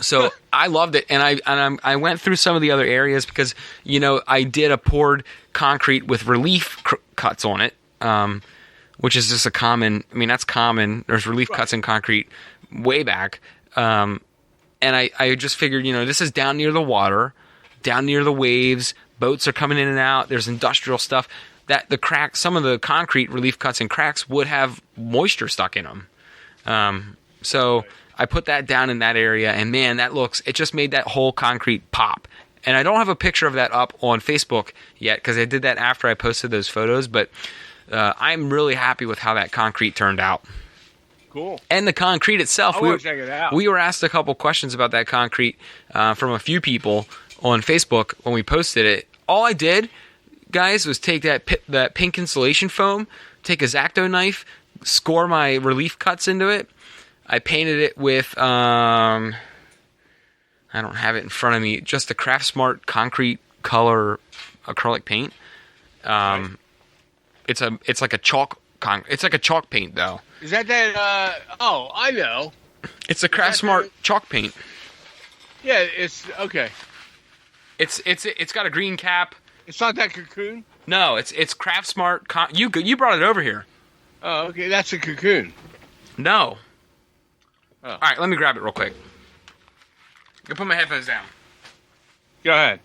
So I loved it, and I went through some of the other areas because I did a poured concrete with relief cuts on it, which is just a common. I mean, that's common. There's relief cuts in concrete way back. And I just figured, this is down near the water, down near the waves. Boats are coming in and out. There's industrial stuff. That the cracks, some of the concrete relief cuts and cracks would have moisture stuck in them. So I put that down in that area, and man, it just made that whole concrete pop. And I don't have a picture of that up on Facebook yet because I did that after I posted those photos. But I'm really happy with how that concrete turned out. Cool. And the concrete itself. I want to check it out. We were asked a couple questions about that concrete from a few people on Facebook when we posted it. All I did, guys, was take that pink insulation foam, take a X-Acto knife, score my relief cuts into it. I painted it with, I don't have it in front of me, just the Craft Smart concrete color acrylic paint. It's like a chalk. It's like a chalk paint, though. Is that? Oh, I know. It's a Craft Smart chalk paint. Yeah, it's okay. It's got a green cap. It's not that Cocoon. No, it's Craft Smart. You brought it over here. Oh, okay. That's a Cocoon. No. Oh. All right, let me grab it real quick. I put my headphones down. Go ahead.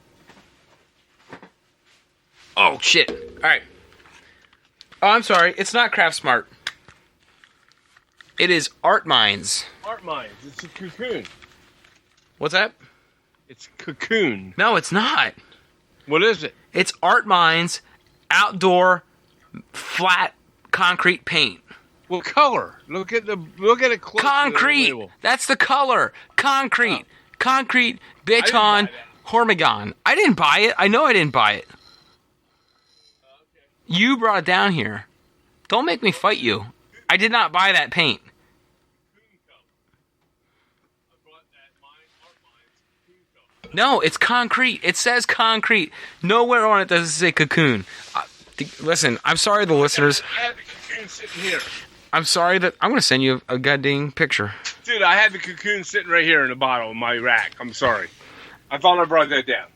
Oh shit! All right. Oh, I'm sorry. It's not Craft Smart. It is Art Minds. Art Minds. It's a Cocoon. What's that? It's Cocoon. No, it's not. What is it? It's Art Minds outdoor flat concrete paint. What color? Look at it close. Concrete. That's the color. Concrete. Oh. Concrete. Beton. Hormigon. I didn't buy it. I know I didn't buy it. Okay. You brought it down here. Don't make me fight you. I did not buy that paint. No, it's concrete. It says concrete. Nowhere on it does it say Cocoon. Listen, I'm sorry, the listeners. I have the Cocoon sitting here. I'm sorry that I'm going to send you a goddamn picture. Dude, I had the Cocoon sitting right here in the bottom of my rack. I'm sorry. I thought I brought that down.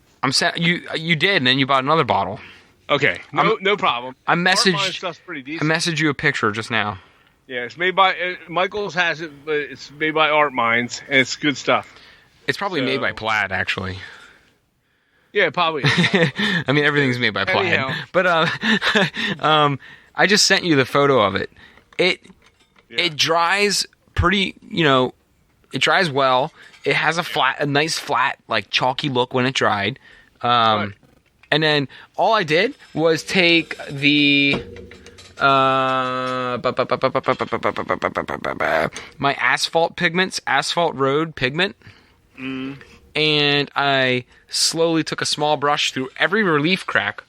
You did, and then you bought another bottle. Okay, no problem. I messaged you a picture just now. Yeah, it's made by Michaels has it, but it's made by Art Minds, and it's good stuff. It's probably made by Plaid, actually. Yeah, probably. I mean, everything's made by Plaid. Anyhow. But I just sent you the photo of it. It dries pretty, it dries well. It has a nice flat, like chalky look when it dried. Right. And then all I did was take the my asphalt pigments, asphalt road pigment, and I slowly took a small brush through every relief crack,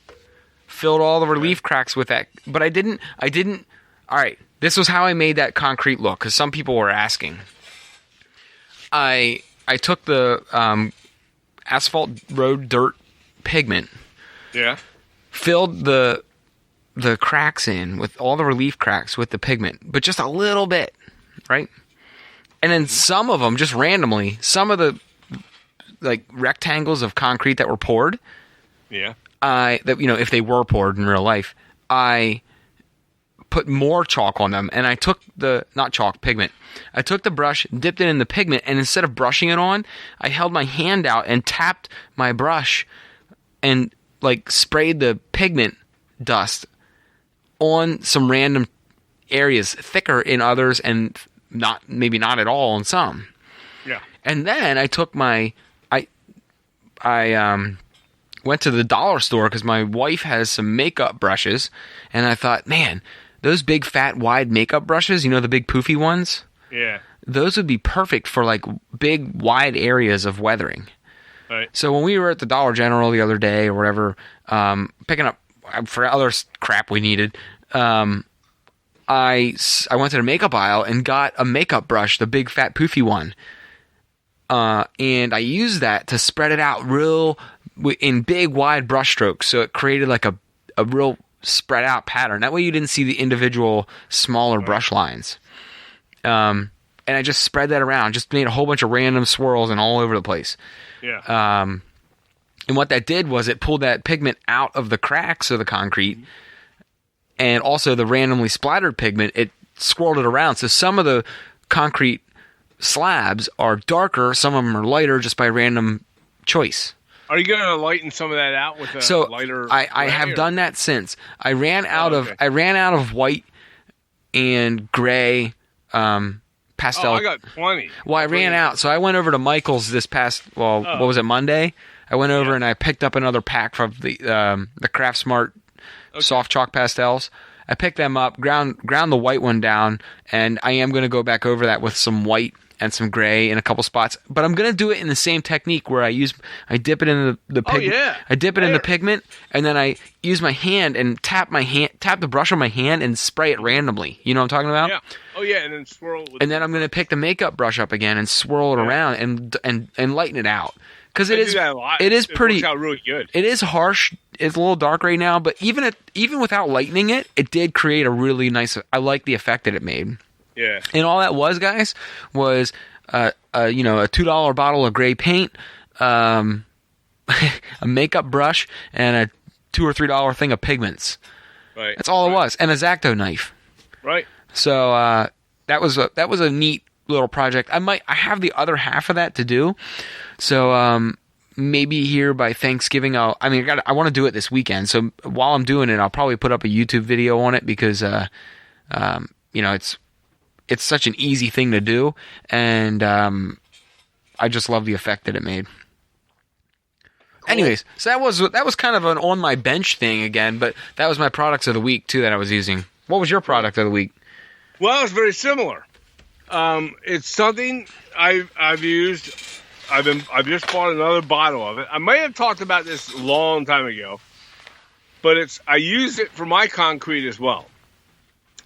filled all the relief cracks with that. But I didn't. All right, this was how I made that concrete look because some people were asking. I took the asphalt road dirt pigment. Yeah. Filled the cracks in with all the relief cracks with the pigment, but just a little bit, right? And then some of them, just randomly, some of the like rectangles of concrete that were poured. Yeah. If they were poured in real life, I put more chalk on them, and I took pigment. I took the brush, dipped it in the pigment, and instead of brushing it on, I held my hand out and tapped my brush and like sprayed the pigment dust on some random areas, thicker in others and maybe not at all on some. Yeah. And then I took I went to the dollar store because my wife has some makeup brushes, and I thought, man, those big fat wide makeup brushes, the big poofy ones? Yeah. Those would be perfect for like big wide areas of weathering. Right. So when we were at the Dollar General the other day or whatever, picking up for other crap we needed, I went to the makeup aisle and got a makeup brush, the big fat poofy one. And I used that to spread it out in big wide brush strokes. So it created like a real spread out pattern. That way you didn't see the individual smaller brush lines. And I just spread that around, just made a whole bunch of random swirls and all over the place. Yeah. And what that did was it pulled that pigment out of the cracks of the concrete, and also the randomly splattered pigment, it swirled it around. So some of the concrete slabs are darker, some of them are lighter just by random choice. Are you going to lighten some of that out with a lighter? I have done that since. I ran out of white and gray pastel. Oh, I got plenty. Well, I ran out, so I went over to Michael's this past, what was it, Monday? I went over and I picked up another pack from the Craft Smart soft chalk pastels. I picked them up, ground the white one down, and I am going to go back over that with some white and some gray in a couple spots. But I'm going to do it in the same technique where I dip it in the pigment. Oh, yeah. I dip it in the pigment, and then I use my hand and tap the brush on my hand and spray it randomly. You know what I'm talking about? Yeah. Oh yeah, and then swirl it with and then I'm going to pick the makeup brush up again and swirl it around and lighten it out. Because it is pretty. It works out really good. It is harsh. It's a little dark right now, but even without lightening it, it did create a really nice. I like the effect that it made. Yeah. And all that was, guys, was a $2 bottle of gray paint, a makeup brush, and a $2 or $3 thing of pigments. Right. That's all it was, and a X-Acto knife. Right. So that was a neat little project. I have the other half of that to do. So maybe here by Thanksgiving, I want to do it this weekend. So while I'm doing it, I'll probably put up a YouTube video on it because it's such an easy thing to do, and I just love the effect that it made. Cool. Anyways, so that was kind of an on my bench thing again, but that was my products of the week too that I was using. What was your product of the week? Well, it's very similar. It's something I've used. I've just bought another bottle of it. I may have talked about this a long time ago, but I use it for my concrete as well.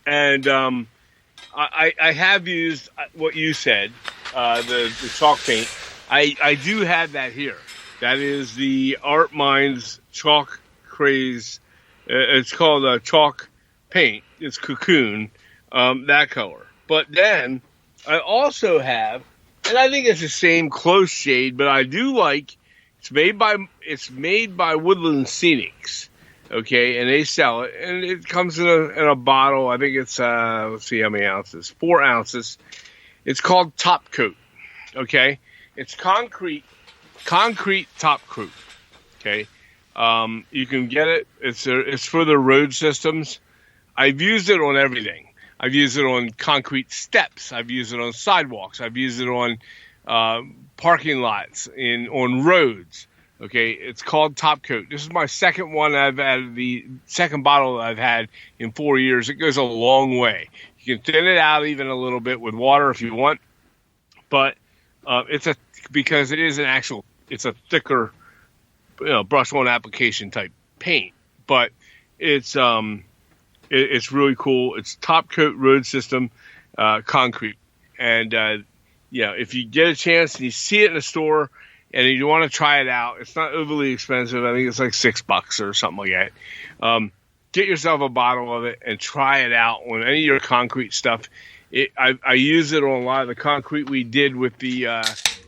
And I have used what you said, the chalk paint. I do have that here. That is the Art Minds Chalk Craze. It's called chalk paint. It's Cocoon, that color. But then I also have, and I think it's the same close shade, but I do like. It's made by Woodland Scenics, okay, and they sell it, and it comes in a bottle. I think it's let's see how many ounces, 4 ounces. It's called Top Coat, okay. It's concrete top coat, okay. You can get it. It's for the road systems. I've used it on everything. I've used it on concrete steps. I've used it on sidewalks. I've used it on parking lots, on roads. Okay, it's called Top Coat. This is my second one I've had, the second bottle I've had in 4 years. It goes a long way. You can thin it out even a little bit with water if you want, but because it is it's a thicker, brush on application type paint, but it's really cool. It's Top Coat Road System concrete. And, if you get a chance and you see it in a store and you want to try it out, it's not overly expensive. I think it's like $6 or something like that. Get yourself a bottle of it and try it out on any of your concrete stuff. I use it on a lot of the concrete we did with the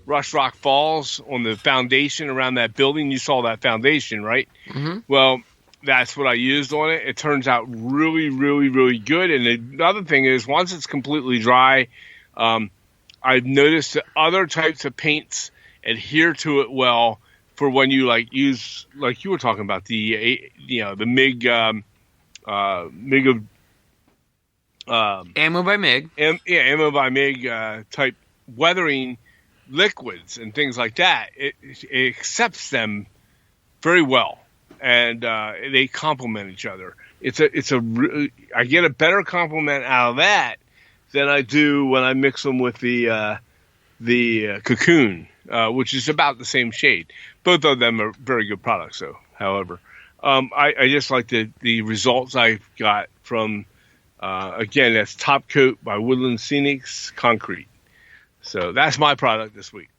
Rush Rock Falls on the foundation around that building. You saw that foundation, right? Mm-hmm. Well, that's what I used on it. It turns out really, really, really good. And the other thing is, once it's completely dry, I've noticed that other types of paints adhere to it well for when you use, like you were talking about, the MIG, MIG of Ammo by MIG. Ammo by MIG type weathering liquids and things like that. It accepts them very well, and they complement each other. I get a better compliment out of that than I do when I mix them with the Cocoon, which is about the same shade. Both of them are very good products, though. However, I just like the results I got from again, that's Top Coat by Woodland Scenics Concrete. So that's my product this week.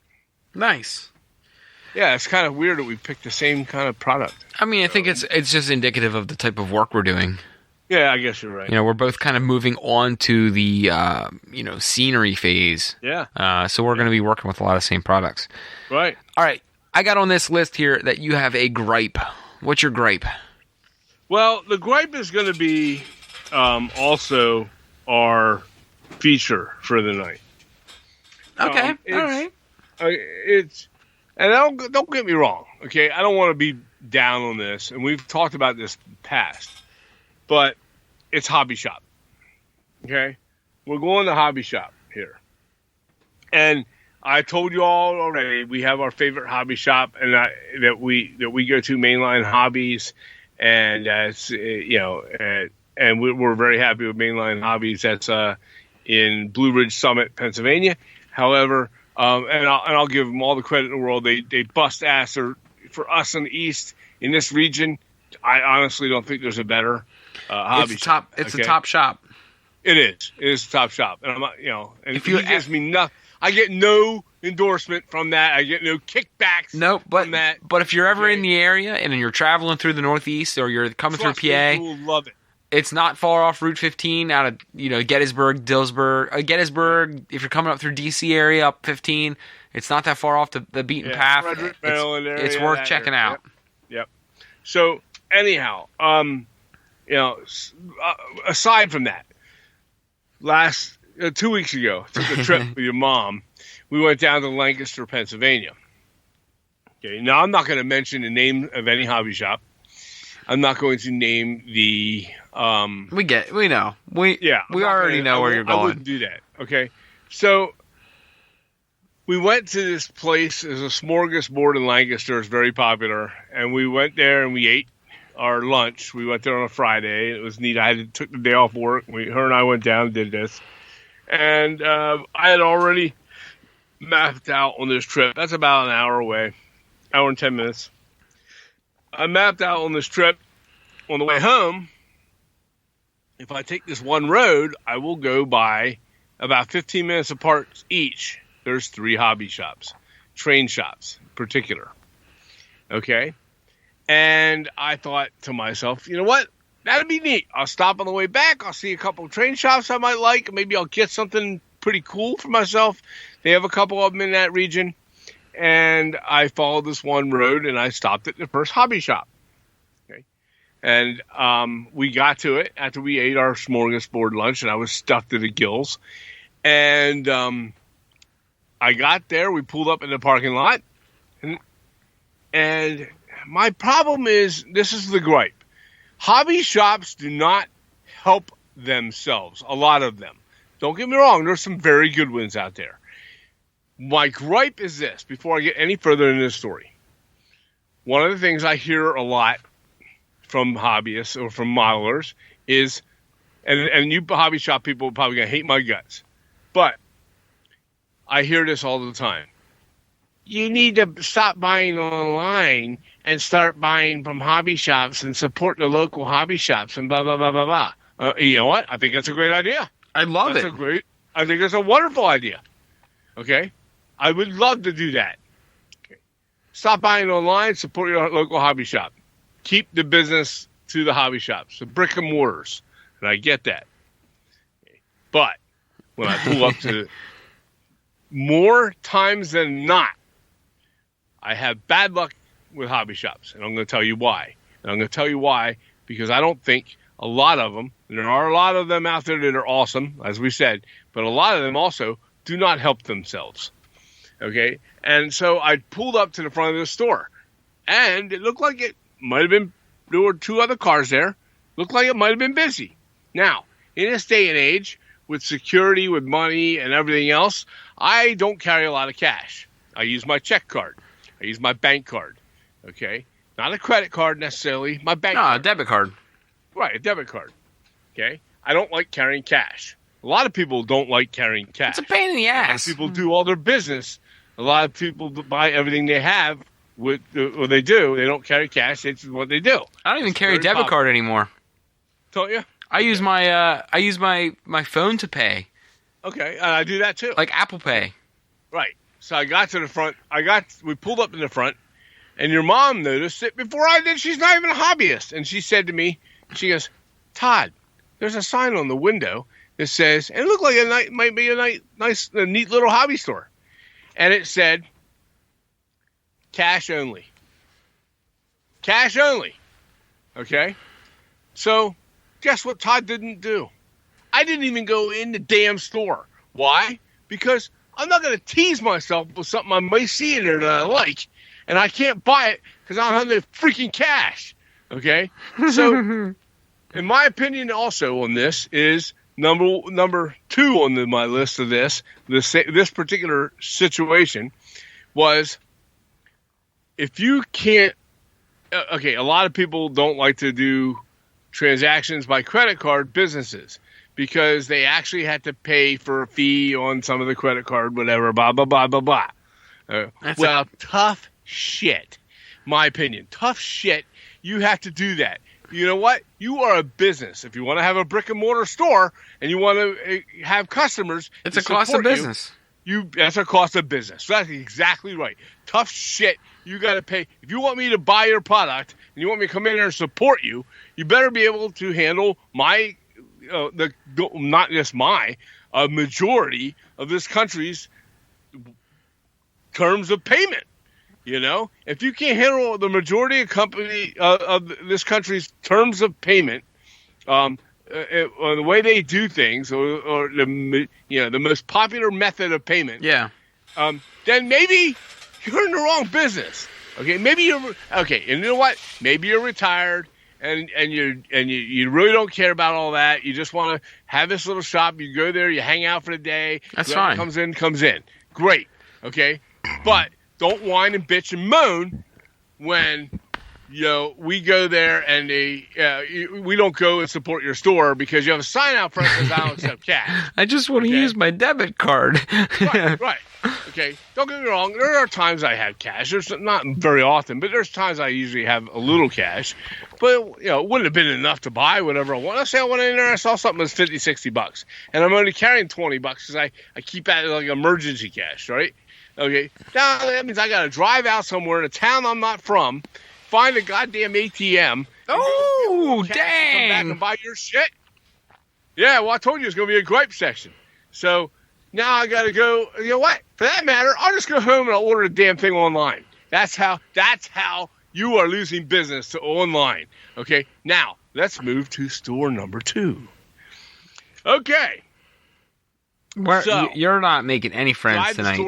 Nice. Yeah, it's kind of weird that we picked the same kind of product. I mean, I think it's just indicative of the type of work we're doing. Yeah, I guess you're right. We're both kind of moving on to the scenery phase. Yeah. So we're going to be working with a lot of same products. Right. All right. I got on this list here that you have a gripe. What's your gripe? Well, the gripe is going to be also our feature for the night. Okay. All right. And don't get me wrong. Okay, I don't want to be down on this, and we've talked about this in the past, but it's Hobby Shop. Okay, we're going to Hobby Shop here, and I told you all already we have our favorite hobby shop, and that we go to, Mainline Hobbies, and and we're very happy with Mainline Hobbies. That's in Blue Ridge Summit, Pennsylvania. However, and I'll give them all the credit in the world. They bust ass. For us in the East, in this region, I honestly don't think there's a better hobby shop. It's a top shop. It is. It is a top shop, and I'm not, and if he gives me nothing, I get no endorsement from that. I get no kickbacks. No, from that. But if you're ever in the area and you're traveling through the Northeast or you're coming through PA, you will love it. It's not far off Route 15 out of Gettysburg, Dillsburg, Gettysburg. If you're coming up through DC area up 15, it's not that far off the beaten path. Frederick, Maryland area, it's worth checking out. Yep. So anyhow, aside from that, last 2 weeks ago, took a trip with your mom. We went down to Lancaster, Pennsylvania. Okay. Now I'm not going to mention the name of any hobby shop. I'm not going to name the. We know. We already know where you're going. I wouldn't do that. Okay. So we went to this place. There's a smorgasbord in Lancaster. It's very popular. And we went there and we ate our lunch. We went there on a Friday. It was neat. I took the day off work. Her and I went down and did this. And I had already mapped out on this trip. That's about an hour away. Hour and 10 minutes. I mapped out on this trip on the way home. If I take this one road, I will go by about 15 minutes apart each. There's 3 hobby shops, train shops in particular. Okay. And I thought to myself, you know what? That'd be neat. I'll stop on the way back. I'll see a couple of train shops I might like. Maybe I'll get something pretty cool for myself. They have a couple of them in that region. And I followed this one road, and I stopped at the first hobby shop. Okay, and we got to it after we ate our smorgasbord lunch, and I was stuffed to the gills. And I got there. We pulled up in the parking lot, and my problem is, this is the gripe. Hobby shops do not help themselves, a lot of them. Don't get me wrong. There's some very good ones out there. My gripe is this, before I get any further in this story. One of the things I hear a lot from hobbyists or from modelers is, and you hobby shop people are probably going to hate my guts, but I hear this all the time. You need to stop buying online and start buying from hobby shops and support the local hobby shops and blah, blah, blah, blah, blah. You know what? I think that's a great idea. I love it. I think it's a wonderful idea. Okay? I would love to do that. Okay. Stop buying online, support your local hobby shop. Keep the business to the hobby shops, the brick and mortars. And I get that. Okay. But when I pull up to more times than not, I have bad luck with hobby shops. And I'm going to tell you why. And I'm going to tell you why, because I don't think a lot of them, there are a lot of them out there that are awesome, as we said, but a lot of them also do not help themselves. Okay? And so I pulled up to the front of the store, and it looked like it might have been, there were 2 other cars there, looked like it might have been busy. Now, in this day and age, with security, with money, and everything else, I don't carry a lot of cash. I use my check card. I use my bank card. Okay? Not a credit card necessarily, my bank card. A debit card. Right, a debit card. Okay? I don't like carrying cash. A lot of people don't like carrying cash. It's a pain in the ass. A lot of people do all their business. A lot of people buy everything they have with, or they do. They don't carry cash. It's what they do. I don't even carry a debit card anymore. Don't you? I use my phone to pay. Okay, and I do that too. Like Apple Pay. Right. So I got to the front. We pulled up in the front, and your mom noticed it before I did. She's not even a hobbyist, and she said to me, she goes, "Todd, there's a sign on the window that says, and it looked like might be a neat little hobby store, and it said, cash only. Cash only. Okay. So guess what Todd didn't do? I didn't even go in the damn store. Why? Because I'm not going to tease myself with something I may see in there that I like, and I can't buy it because I don't have the freaking cash. Okay? So, in my opinion also on this is number 2 on my list of this particular situation was if you can't, okay, a lot of people don't like to do transactions by credit card, businesses, because they actually had to pay for a fee on some of the credit card, whatever, blah, blah, blah, blah, blah. Tough shit. My opinion. Tough shit. You have to do that. You know what? You are a business. If you want to have a brick and mortar store and you want to have customers, it's a cost of business. That's a cost of business. So that's exactly right. Tough shit. You got to pay. If you want me to buy your product and you want me to come in here and support you, you better be able to handle my, not just my, a majority of this country's terms of payment. You know, if you can't handle the majority of this country's terms of payment, or the way they do things, or the most popular method of payment, then maybe you're in the wrong business. Okay, maybe you're okay. And you know what? Maybe you're retired, and you really don't care about all that. You just want to have this little shop. You go there, you hang out for the day. That's fine. Comes in. Great. Okay, but don't whine and bitch and moan when we go there and we don't go and support your store because you have a sign out front that says I don't accept cash. I just want to use my debit card. Right. Okay. Don't get me wrong. There are times I have cash. There's not very often, but there's times I usually have a little cash. But it wouldn't have been enough to buy whatever I want. Let's say I went in there and I saw something that's $50, $60, and I'm only carrying $20 because I keep that like emergency cash, right? Okay, now that means I got to drive out somewhere in a town I'm not from, find a goddamn ATM. Oh, dang! Come back and buy your shit. Yeah, well, I told you it's going to be a gripe session. So now I got to go. You know what? For that matter, I'll just go home and I'll order the damn thing online. That's how you are losing business to online. Okay, now let's move to store number 2. Okay. So, you're not making any friends tonight.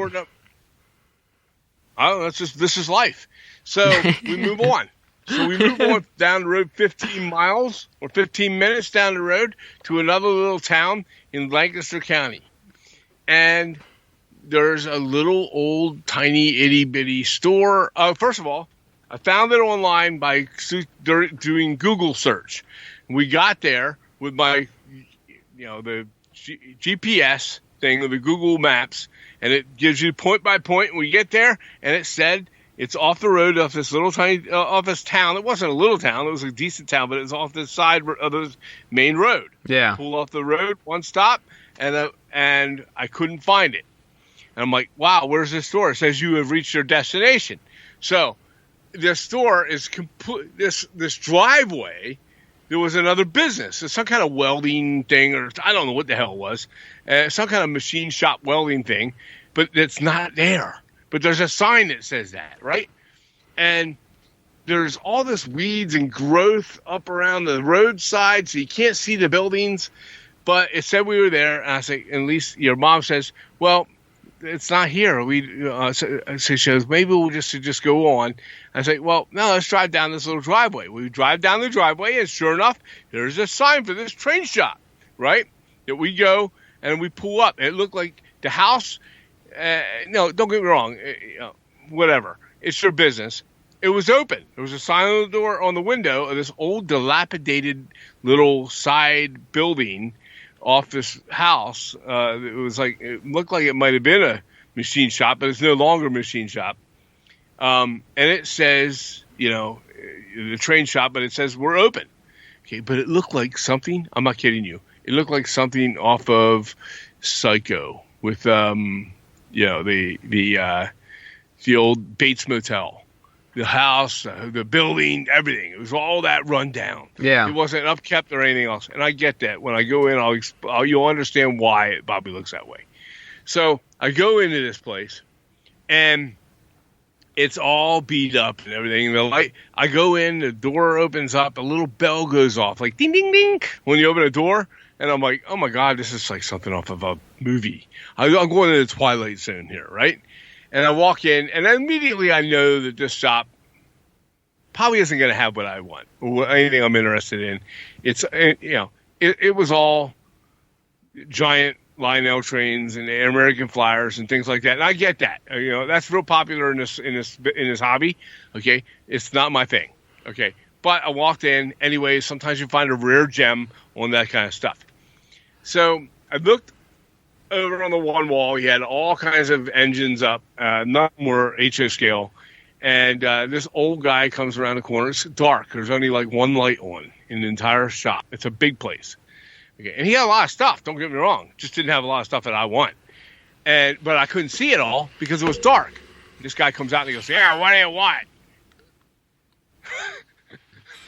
Oh, this is life. So we move on. So we move on down the road 15 miles or 15 minutes down the road to another little town in Lancaster County. And there's a little old tiny itty bitty store. First of all, I found it online by doing Google search. We got there with my, the GPS thing of the Google Maps, and it gives you point by point. And we get there, and it said it's off the road of this little tiny off this town. It wasn't a little town; it was a decent town, but it was off the side of the main road. Yeah, pull off the road, one stop, and I couldn't find it. And I'm like, "Wow, where's this store?" It says you have reached your destination. So this store is complete. This driveway. There was another business. It's some kind of welding thing, or I don't know what the hell it was. Some kind of machine shop welding thing, but it's not there. But there's a sign that says that, right? And there's all this weeds and growth up around the roadside, so you can't see the buildings. But it said we were there, and I say, at least your mom says, well, it's not here. So she goes, maybe we'll just go on. I say, well, no, let's drive down this little driveway. We drive down the driveway, and sure enough, there's a sign for this train shop, right? That we go, and we pull up. It looked like the house, no, don't get me wrong, whatever. It's your business. It was open. There was a sign on the door, on the window of this old dilapidated little side building off this house. It looked like it might have been a machine shop, but it's no longer a machine shop. And it says, the train shop, but it says we're open. Okay, but it looked like something. I'm not kidding you. It looked like something off of Psycho with the old Bates Motel. The house, the building, everything. It was all that run down. Yeah. It wasn't upkept or anything else. And I get that. When I go in, you'll understand why it probably looks that way. So I go into this place, and it's all beat up and everything. The light. I go in, the door opens up, a little bell goes off, like ding, ding, ding, when you open a door. And I'm like, oh, my God, this is like something off of a movie. I'm going into the Twilight Zone here, right? And I walk in, and immediately I know that this shop probably isn't going to have what I want or anything I'm interested in. It was all giant Lionel trains and American Flyers and things like that. And I get that. That's real popular in this hobby. Okay, it's not my thing. Okay, but I walked in anyway. Sometimes you find a rare gem on that kind of stuff. So I looked over on the one wall. He had all kinds of engines up. None were HO scale. And this old guy comes around the corner. It's dark. There's only like one light on in the entire shop. It's a big place. Okay, and he had a lot of stuff. Don't get me wrong. Just didn't have a lot of stuff that I want. But I couldn't see it all because it was dark. This guy comes out and he goes, "Yeah, what do you want?"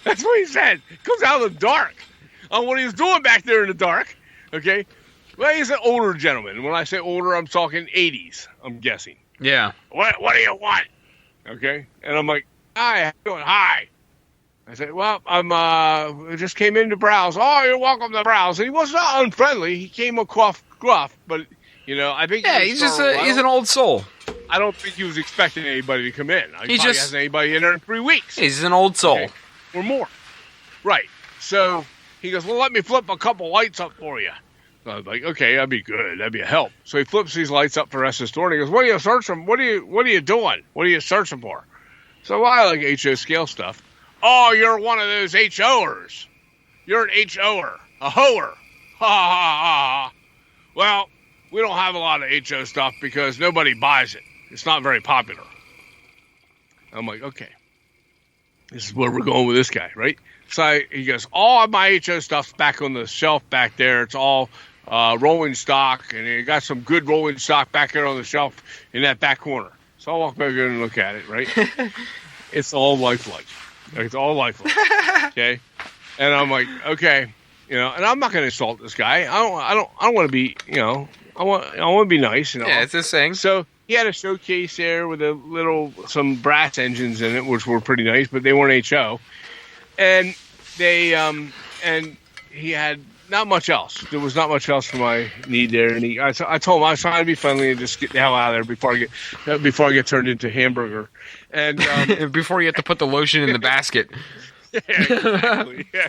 That's what he said. He comes out of the dark. On what he was doing back there in the dark. Okay. Well, he's an older gentleman. When I say older, I'm talking 80s, I'm guessing. Yeah. What do you want? Okay. And I'm like, hi, how you doing? Hi. I said, well, I just came in to browse. Oh, you're welcome to browse. And he was not unfriendly. He came across gruff, but, I think... Yeah, he's an old soul. I don't think he was expecting anybody to come in. He probably hasn't anybody in there in 3 weeks. He's an old soul. Okay. Or more. Right. So he goes, well, let me flip a couple lights up for you. I was like, okay, that'd be good. That'd be a help. So he flips these lights up for the rest of the store, and he goes, what are you searching? What are you doing? What are you searching for? So well, I like HO scale stuff. Oh, you're one of those HOers. You're an HOer. A hoer. Ha, ha, ha. Well, we don't have a lot of HO stuff because nobody buys it. It's not very popular. I'm like, okay. This is where we're going with this guy, right? So he goes, all of my HO stuff's back on the shelf back there. It's all rolling stock, and he got some good rolling stock back there on the shelf in that back corner. So I walk back in and look at it, right? It's all lifelike. It's all lifelike. Okay? And I'm like, okay, and I'm not going to insult this guy. I don't want to be, I want to be nice, Yeah, it's this thing. So he had a showcase there with some brass engines in it, which were pretty nice, but they weren't HO. And and he had not much else. There was not much else for my need there. And I told him I was trying to be friendly and just get the hell out of there before I get turned into hamburger. And before you have to put the lotion in the basket. Yeah, exactly. Yeah.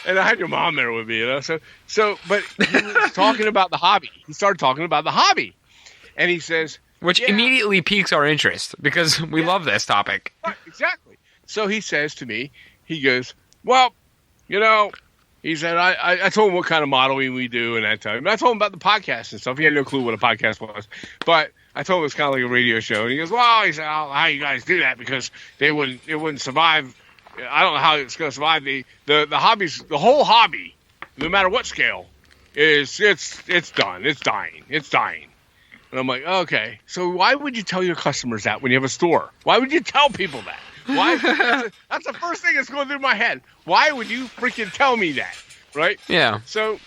And I had your mom there with me, So, but he was talking about the hobby. He started talking about the hobby, and he says, which immediately piques our interest because we love this topic. Right, exactly. So he says to me, he goes, well, he said, I told him what kind of modeling we do and that time. And I told him about the podcast and stuff. He had no clue what a podcast was. But I told him it was kind of like a radio show. And he goes, well, he said, how you guys do that? Because it wouldn't survive. I don't know how it's going to survive. The hobbies, the whole hobby, no matter what scale, it's done. It's dying. It's dying. And I'm like, okay. So why would you tell your customers that when you have a store? Why would you tell people that? Why? That's the first thing that's going through my head. Why would you freaking tell me that? Right? Yeah. So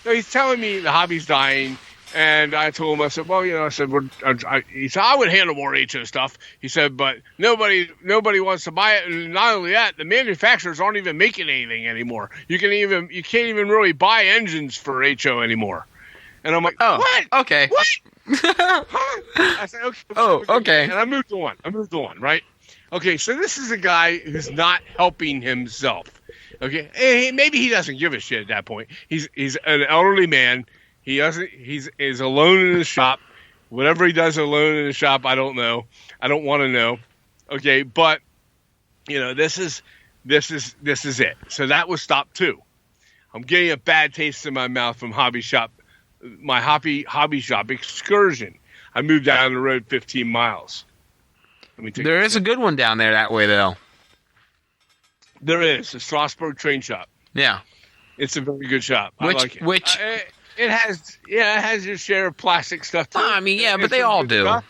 he's telling me the hobby's dying. And I told him, I said, well, I said, he said, I would handle more HO stuff. He said, but nobody wants to buy it. And not only that, the manufacturers aren't even making anything anymore. You can't even really buy engines for HO anymore. And I'm like, what? Okay. What? Huh? I said, okay. Okay. And I moved on, right? Okay, so this is a guy who's not helping himself. Okay, and maybe he doesn't give a shit at that point. He's an elderly man. He's alone in the shop. Whatever he does alone in the shop, I don't know. I don't want to know. Okay, but this is it. So that was stop 2. I'm getting a bad taste in my mouth from my hobby shop excursion. I moved down the road 15 miles. There is a good one down there that way, though. There is a Strasbourg train shop. Yeah, it's a very good shop. I like it. Which it has your share of plastic stuff too. I mean, yeah, but they all do. Stuff.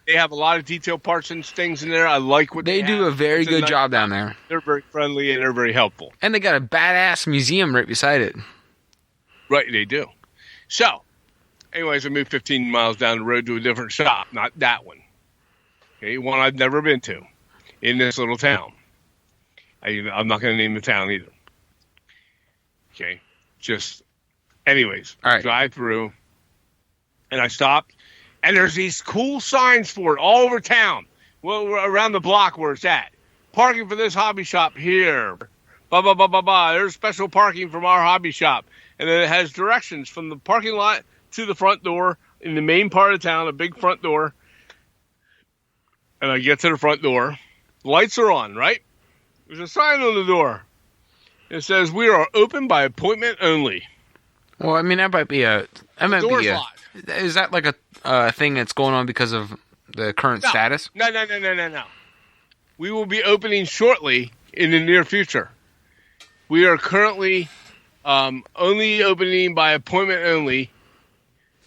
They have a lot of detail parts and things in there. I like what they do. A very good job down there. They're very friendly and they're very helpful. And they got a badass museum right beside it. Right, they do. So, anyways, I moved 15 miles down the road to a different shop, not that one. Okay, one I've never been to in this little town. I'm not going to name the town either. Okay, anyways, all right. Drive through, and I stopped, and there's these cool signs for it all over town. Well, around the block where it's at. Parking for this hobby shop here. Blah, blah, blah, blah, blah. There's special parking from our hobby shop. And then it has directions from the parking lot to the front door in the main part of town, a big front door. And I get to the front door. The lights are on, right? There's a sign on the door. It says, we are open by appointment only. Well, I mean, that might be The door's locked. Is that like a thing that's going on because of the current status? No. We will be opening shortly in the near future. We are currently only opening by appointment only,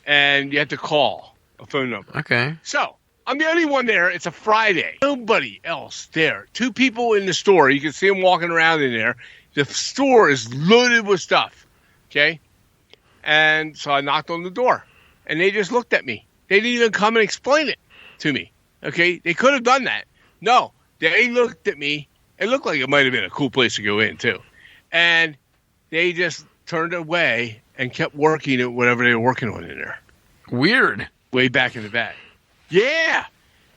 and you have to call a phone number. Okay. So, I'm the only one there. It's a Friday. Nobody else there. 2 people in the store. You can see them walking around in there. The store is loaded with stuff. Okay? And so I knocked on the door. And they just looked at me. They didn't even come and explain it to me. Okay? They could have done that. No. They looked at me. It looked like it might have been a cool place to go in, too. And they just turned away and kept working at whatever they were working on in there. Weird. Way back in the back. Yeah.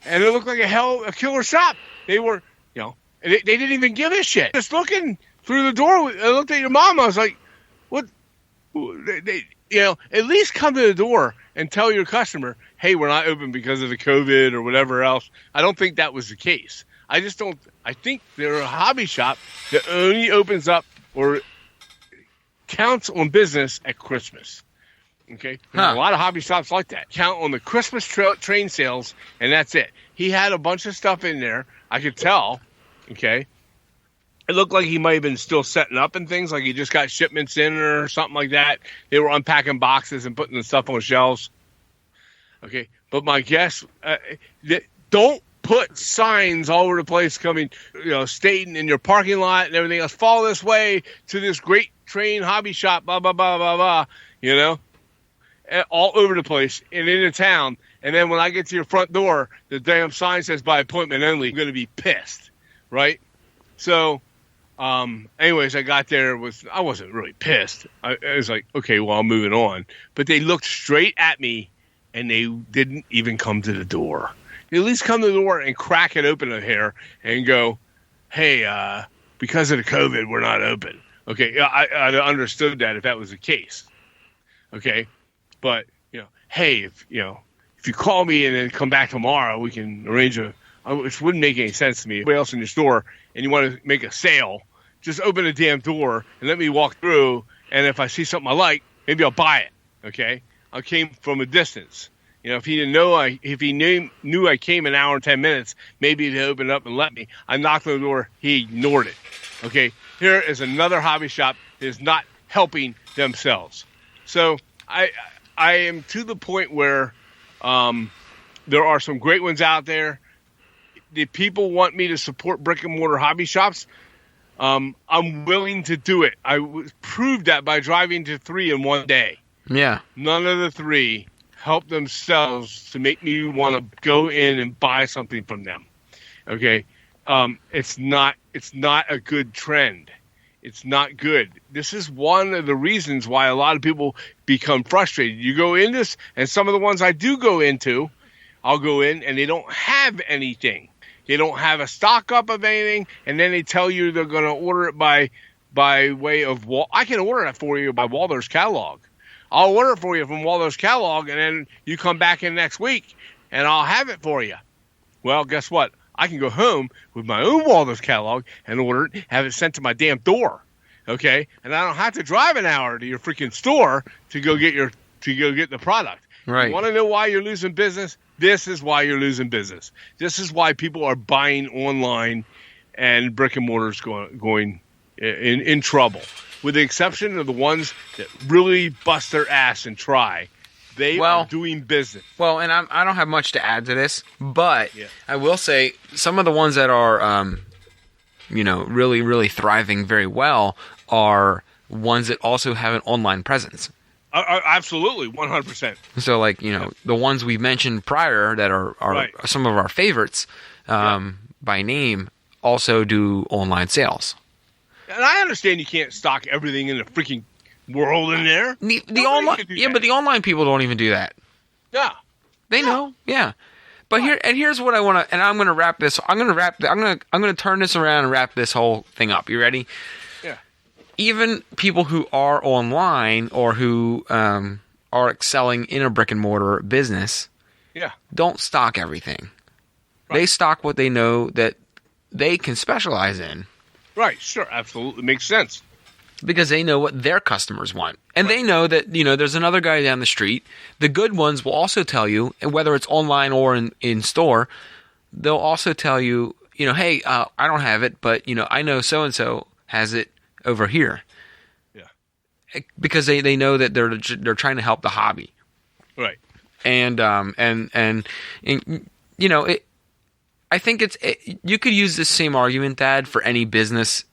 And it looked like a killer shop. They were, they didn't even give a shit. Just looking through the door, I looked at your mom. I was like, what? At least come to the door and tell your customer, hey, we're not open because of the COVID or whatever else. I don't think that was the case. I think they're a hobby shop that only opens up or counts on business at Christmas. Okay? There's a lot of hobby shops like that. Count on the Christmas train sales, and that's it. He had a bunch of stuff in there. I could tell. Okay? It looked like he might have been still setting up and things, like he just got shipments in or something like that. They were unpacking boxes and putting the stuff on shelves. Okay? But my guess, don't put signs all over the place coming, stating in your parking lot and everything else, follow this way to this great train hobby shop, blah, blah, blah, blah, blah, all over the place and in the town. And then when I get to your front door, the damn sign says by appointment only. I'm going to be pissed, right? So, anyways, I got there. I wasn't really pissed. I was like, okay, well, I'm moving on. But they looked straight at me, and they didn't even come to the door. They at least come to the door and crack it open a hair and go, hey, because of the COVID, we're not open. Okay, I understood that if that was the case. Okay, but hey, if you call me and then come back tomorrow, we can arrange which wouldn't make any sense to me. Anybody else in your store and you want to make a sale, just open the damn door and let me walk through. And if I see something I like, maybe I'll buy it. Okay, I came from a distance. If he didn't know, if he knew I came an hour and 10 minutes, maybe he'd open up and let me. I knocked on the door. He ignored it. Okay, here is another hobby shop that is not helping themselves. So I am to the point where there are some great ones out there. The people want me to support brick and mortar hobby shops. I'm willing to do it. I proved that by driving to 3 in one day. Yeah. None of the 3 help themselves to make me want to go in and buy something from them. Okay, it's not a good trend. It's not good. This is one of the reasons why a lot of people become frustrated. You go in this, and some of the ones I do go into, I'll go in and they don't have anything. They don't have a stock up of anything, and then they tell you they're going to order it by way of I can order it for you by Waldo's catalog. I'll order it for you from Waldo's catalog, and then you come back in next week, and I'll have it for you. Well, guess what? I can go home with my own Waldo's catalog and order it, have it sent to my damn door, okay? And I don't have to drive an hour to your freaking store to go get the product. Right. You want to know why you're losing business? This is why you're losing business. This is why people are buying online, and brick and mortar's going in trouble. With the exception of the ones that really bust their ass and try. They are doing business. Well, and I don't have much to add to this, but I will say some of the ones that are, really, really thriving very well are ones that also have an online presence. Absolutely, 100%. So, like, the ones we mentioned prior that are some of our favorites by name also do online sales. And I understand you can't stock everything in the freaking world in there. The online, but the online people don't even do that. Yeah, they know. Yeah, but here's what I want to, and I'm going to wrap this. I'm going to turn this around and wrap this whole thing up. You ready? Yeah. Even people who are online or who are excelling in a brick and mortar business, don't stock everything. Right. They stock what they know that they can specialize in. Right. Sure. Absolutely makes sense. Because they know what their customers want. And they know that, there's another guy down the street. The good ones will also tell you, whether it's online or in store, they'll also tell you, hey, I don't have it, but, I know so-and-so has it over here. Yeah. Because they know that they're trying to help the hobby. Right. And I think you could use this same argument, Dad, for any business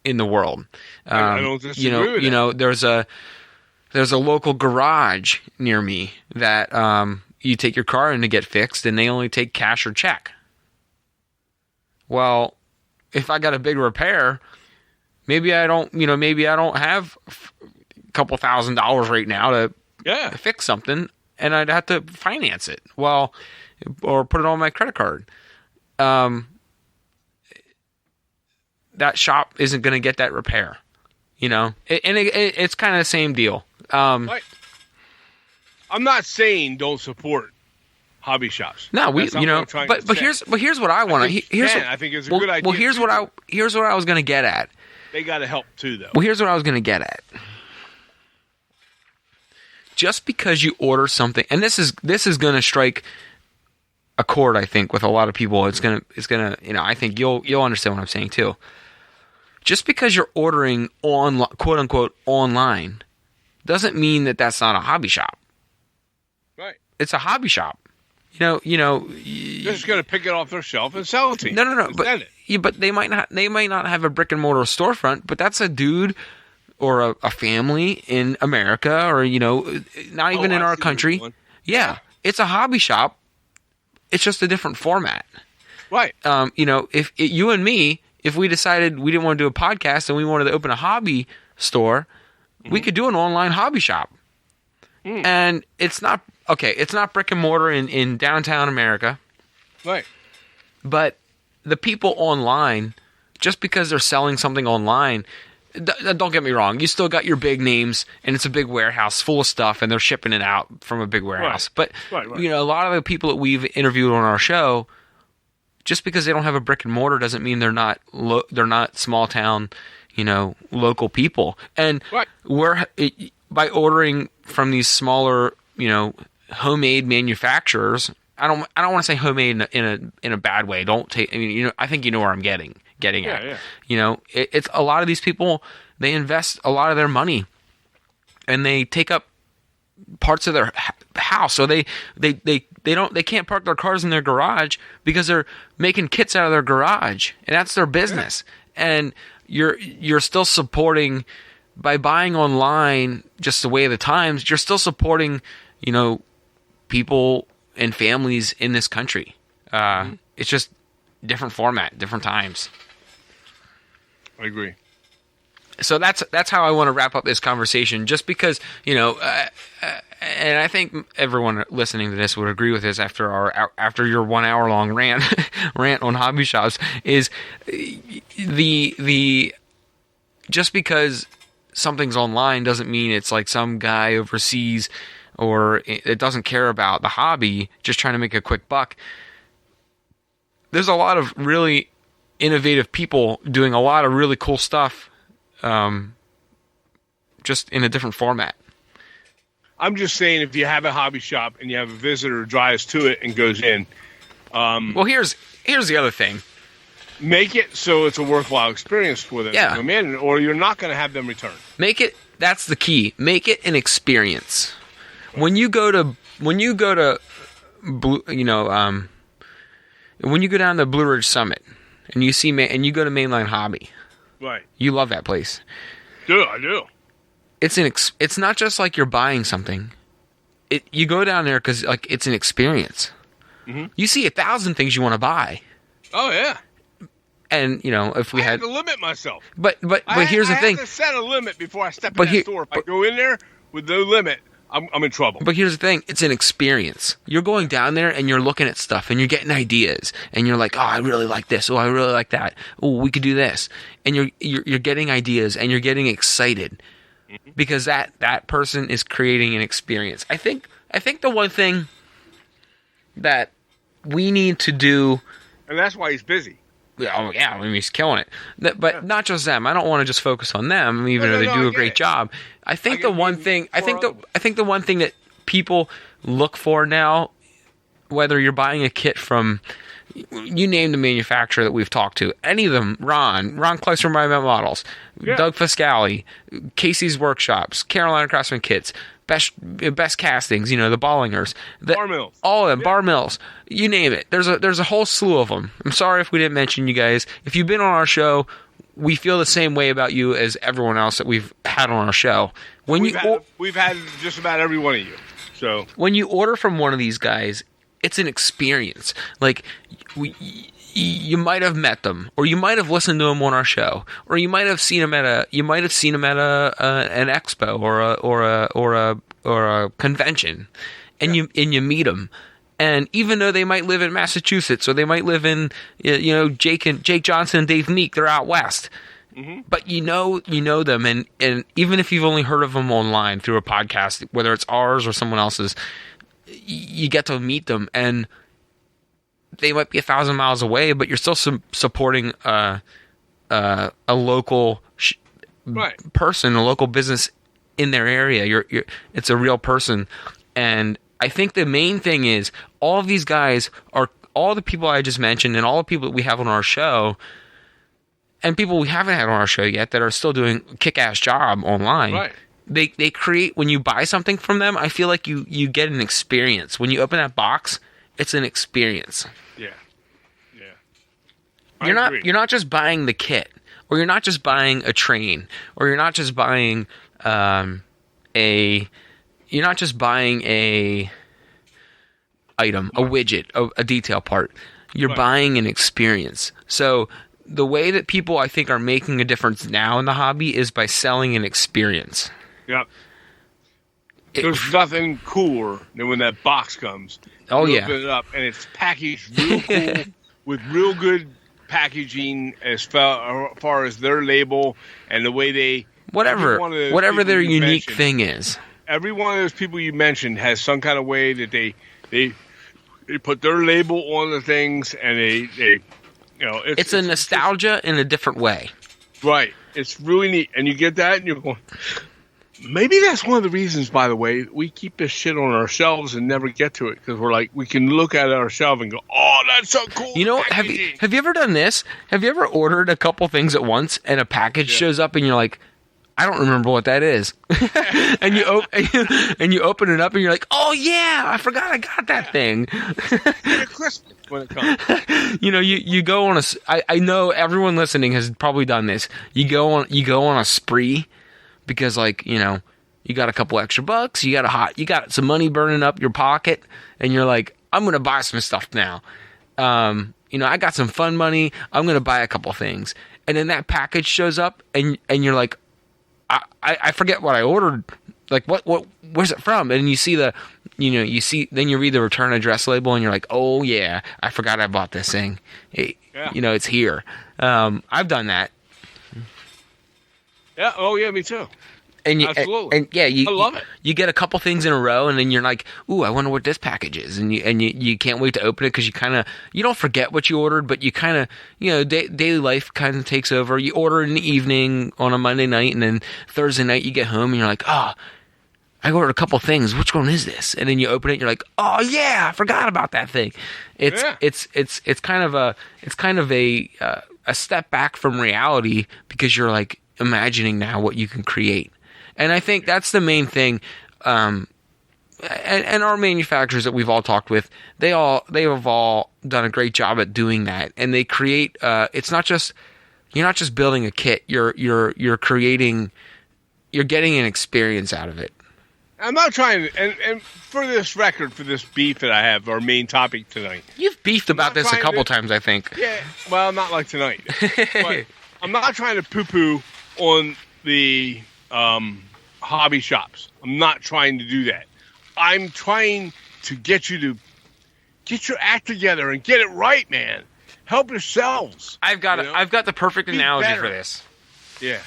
in the world. I don't disagree with that. There's a local garage near me that you take your car in to get fixed, and they only take cash or check. Well, if I got a big repair, maybe I don't have a couple $1,000s right now to fix something, and I'd have to finance it. Well, or put it on my credit card. That shop isn't going to get that repair, it's kind of the same deal. Right. I'm not saying don't support hobby shops. No, but here's what I want to. I think it's a good idea. Well, here's what I was going to get at. They got to help too, though. Well, here's what I was going to get at. Just because you order something, and this is going to strike a chord, I think, with a lot of people. It's gonna. I think you'll understand what I'm saying too. Just because you're ordering on quote unquote online, doesn't mean that that's not a hobby shop. Right. It's a hobby shop. They're just gonna pick it off their shelf and sell it to you. No. But they might not. They might not have a brick and mortar storefront, but that's a dude or a family in America, or not even in our country. Yeah, it's a hobby shop. It's just a different format. Right. If you and me, if we decided we didn't want to do a podcast and we wanted to open a hobby store, we could do an online hobby shop. And it's not brick and mortar in downtown America. Right. But the people online, just because they're selling something online, don't get me wrong, you still got your big names, and it's a big warehouse full of stuff, and they're shipping it out from a big warehouse. Right. But a lot of the people that we've interviewed on our show, just because they don't have a brick and mortar doesn't mean they're not small town, local people. And by ordering from these smaller, homemade manufacturers, I don't want to say homemade in a bad way. Don't take. I think you know where I'm getting at. Yeah. It's a lot of these people, they invest a lot of their money, and they take up parts of their house. So they can't park their cars in their garage because they're making kits out of their garage, and that's their business. Yeah. And you're still supporting by buying online, just the way of the times. You're still supporting, people and families in this country. It's just different format, different times. I agree. So that's how I want to wrap up this conversation, just because, you know, and I think everyone listening to this would agree with this after your 1 hour long rant on hobby shops, is the just because something's online doesn't mean it's like some guy overseas or it doesn't care about the hobby, just trying to make a quick buck. There's a lot of really innovative people doing a lot of really cool stuff, just in a different format. I'm just saying, if you have a hobby shop and you have a visitor who drives to it and goes in, well, here's the other thing. Make it so it's a worthwhile experience for them to come in, or you're not going to have them return. That's the key. Make it an experience. When you go to when you go down to Blue Ridge Summit and you go to Mainline Hobby, right? You love that place. I do. It's not just like you're buying something. You go down there because like it's an experience. Mm-hmm. You see 1,000 things you want to buy. Oh yeah. And, you know, if we I had to limit myself. But here's the thing. I have to set a limit before I step in that store. If I go in there with no limit, I'm in trouble. But here's the thing. It's an experience. You're going down there and you're looking at stuff and you're getting ideas. And you're like, oh, I really like this. Oh, I really like that. Oh, we could do this. And you're getting ideas and you're getting excited. Mm-hmm. Because that person is creating an experience. I think the one thing that we need to do... And that's why he's busy. Oh yeah, I mean, he's killing it. But not just them. I don't want to just focus on them, even though they do a great job. I think the one thing that people look for now, whether you're buying a kit from, you name the manufacturer that we've talked to, any of them, Ron Kleisser Models, Doug Fiscali, Casey's Workshops, Carolina Craftsman Kits, Best Castings, you know, the Ballingers, Bar Mills, all of them, Bar Mills, you name it. There's a whole slew of them. I'm sorry if we didn't mention you guys. If you've been on our show, we feel the same way about you as everyone else that we've had on our show. We've had just about every one of you. So when you order from one of these guys, it's an experience. Like you might have met them, or you might have listened to them on our show, or you might have seen them at an expo or a convention, and you meet them. And even though they might live in Massachusetts, or they might live in, you know, Jake Johnson and Dave Meek, they're out west. Mm-hmm. But you know them, and even if you've only heard of them online through a podcast, whether it's ours or someone else's, you get to meet them, and they might be 1,000 miles away, but you're still supporting a local person, a local business in their area. It's a real person, and I think the main thing is all of these guys are all the people I just mentioned, and all the people that we have on our show, and people we haven't had on our show yet that are still doing a kick-ass job online. Right. They create, when you buy something from them, I feel like you get an experience. When you open that box, it's an experience. Yeah. You're not just buying the kit, or you're not just buying a train, or you're not just buying a item, a widget, a detail part. You're buying an experience. So the way that people, I think, are making a difference now in the hobby is by selling an experience. Yep. There's nothing cooler than when that box comes. Oh, yeah. Open it up, and it's packaged real cool with real good packaging as far as their label and the way they... Whatever their unique thing is. Every one of those people you mentioned has some kind of way that they put their label on the things, and they you know... It's a nostalgia in a different way. Right. It's really neat. And you get that, and you're going... Maybe that's one of the reasons, by the way, we keep this shit on our shelves and never get to it, because we're like, we can look at our shelf and go, oh, that's so cool. You know, have you ever done this? Have you ever ordered a couple things at once and a package shows up and you're like, I don't remember what that is. and you open it up and you're like, oh yeah, I forgot I got that thing. It's Christmas when it comes. You know, you go on I know everyone listening has probably done this. You go on a spree. Because, like, you know, You got a couple extra bucks. You got some money burning up your pocket, and you're like, I'm gonna buy some stuff now. I got some fun money. I'm gonna buy a couple things, and then that package shows up, and you're like, I forget what I ordered. Like where's it from? And you see then you read the return address label, and you're like, oh yeah, I forgot I bought this thing. It's here. I've done that. Yeah. Oh yeah, me too. Absolutely. I love it. You get a couple things in a row, and then you're like, "Ooh, I wonder what this package is," and you can't wait to open it because you don't forget what you ordered, but you kind of daily life kind of takes over. You order in the evening on a Monday night, and then Thursday night you get home and you're like, "Oh, I ordered a couple things. Which one is this?" And then you open it, and you're like, "Oh yeah, I forgot about that thing." It's kind of a step back from reality because you're like imagining now what you can create. And I think that's the main thing. And our manufacturers that we've all talked with, they have all done a great job at doing that. And they create. It's not just you're not just building a kit. You're creating. You're getting an experience out of it. I'm not trying to. And for this record, for this beef that I have, our main topic tonight. You've beefed about this a couple times, I think. Yeah. Well, not like tonight. But I'm not trying to poo-poo on the hobby shops. I'm not trying to do that. I'm trying to get you to get your act together and get it right, man. Help yourselves. I've got the perfect analogy for this. Yeah.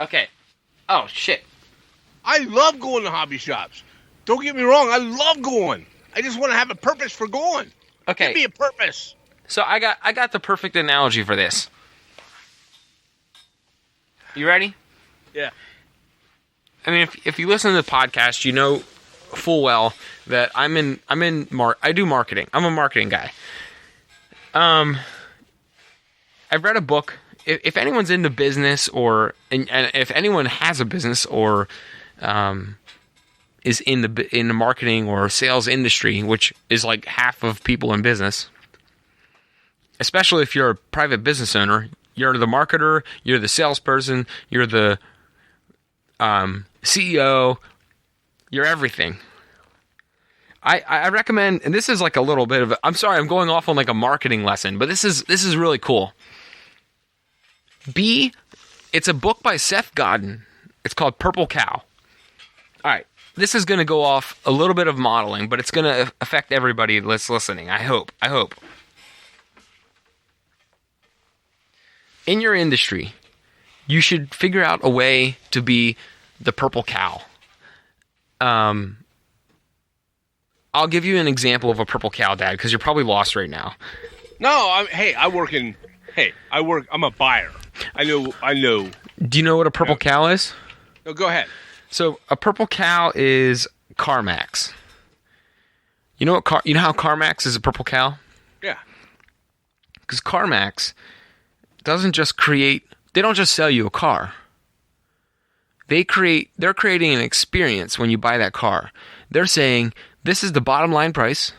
Okay. Oh shit. I love going to hobby shops. Don't get me wrong. I love going. I just want to have a purpose for going. Okay. Give me a purpose. So I got the perfect analogy for this. You ready? Yeah. I mean, if you listen to the podcast, you know full well that I do marketing. I'm a marketing guy. I've read a book. If anyone's into business and if anyone has a business or is in the marketing or sales industry, which is like half of people in business, especially if you're a private business owner, you're the marketer, you're the salesperson, you're the CEO, you're everything. I recommend, and this is like a little bit of I'm sorry, I'm going off on like a marketing lesson, but this is really cool. It's a book by Seth Godin. It's called Purple Cow. All right, this is going to go off a little bit of modeling, but it's going to affect everybody that's listening. I hope. In your industry, you should figure out a way to be the purple cow. I'll give you an example of a purple cow, Dad, because you're probably lost right now. No, I'm a buyer. I know. Do you know what a purple cow is? No, go ahead. So a purple cow is CarMax. You know how CarMax is a purple cow? Yeah. Because CarMax doesn't just they don't just sell you a car. They're creating an experience when you buy that car. They're saying, this is the bottom line price.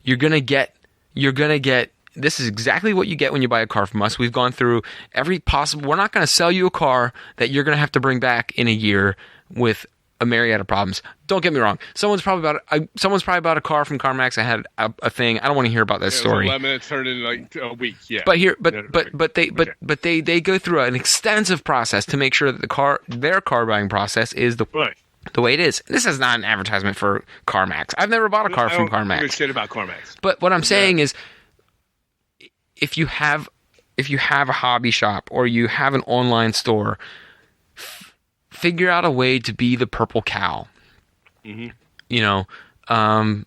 You're going to get, this is exactly what you get when you buy a car from us. We've gone through every possible, we're not going to sell you a car that you're going to have to bring back in a year with a myriad of problems. Don't get me wrong. Someone's probably bought a car from CarMax. I had a thing. I don't want to hear about this story. 11 minutes turned in like a week. Yeah. But they go through an extensive process to make sure that their car buying process is the way it is. This is not an advertisement for CarMax. I've never bought a car from CarMax. I don't give a shit about CarMax. But what I'm saying is, if you have a hobby shop or you have an online store, figure out a way to be the purple cow. Mm-hmm.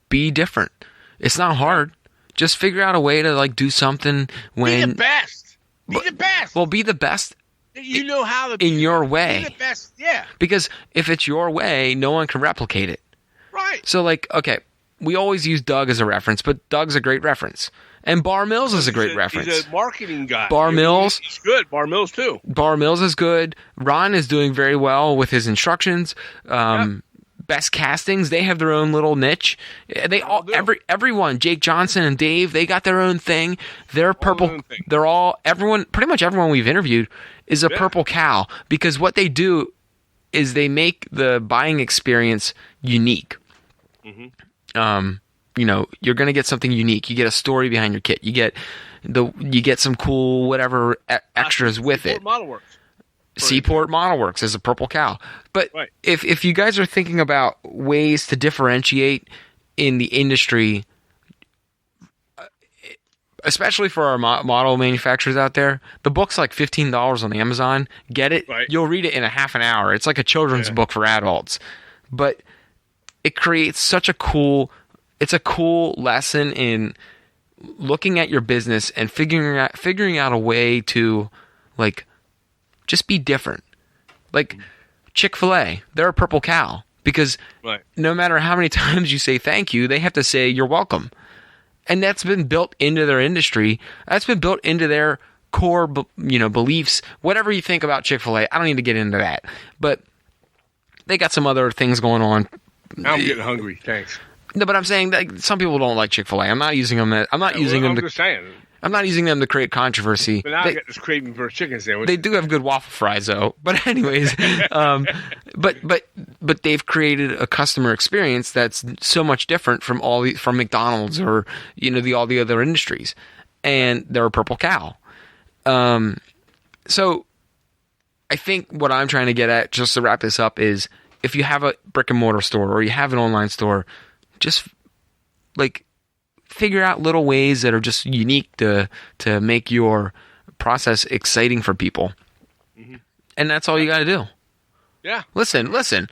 Be different. It's not hard. Just figure out a way to do something when be the best. Well, be the best. You know how to in your way. Be the best. Yeah. Because if it's your way, no one can replicate it. Right. So okay, we always use Doug as a reference, but Doug's a great reference. And Bar Mills is a great reference. He's a marketing guy. Bar Mills. He's good. Bar Mills, too. Bar Mills is good. Ron is doing very well with his instructions. Best Castings, they have their own little niche. Everyone, Jake Johnson and Dave, they got their own thing. They're purple. They're all, pretty much everyone we've interviewed is a purple cow, because what they do is they make the buying experience unique. Mm-hmm. You're going to get something unique. You get a story behind your kit. You get some cool whatever extras with it. Seaport Model Works is a purple cow. But right. if you guys are thinking about ways to differentiate in the industry, especially for our model manufacturers out there, the book's like $15 on Amazon. Get it? Right. You'll read it in a half an hour. It's like a children's book for adults. But it creates such a cool lesson in looking at your business and figuring out a way to like just be different. Like Chick-fil-A, they're a purple cow because no matter how many times you say thank you, they have to say you're welcome. And that's been built into their industry. That's been built into their core, beliefs. Whatever you think about Chick-fil-A, I don't need to get into that. But they got some other things going on. Now I'm getting hungry. Thanks. No, but I'm saying that some people don't like Chick-fil-A. I'm not using them. I'm not using them to create controversy. But now I get this craving for a chicken sandwich. They do have good waffle fries, though. But anyways, but they've created a customer experience that's so much different from from McDonald's or all the other industries, and they're a purple cow. So I think what I'm trying to get at, just to wrap this up, is if you have a brick and mortar store or you have an online store, just like figure out little ways that are just unique to make your process exciting for people. Mm-hmm. And that's all you got to do. Yeah. Listen,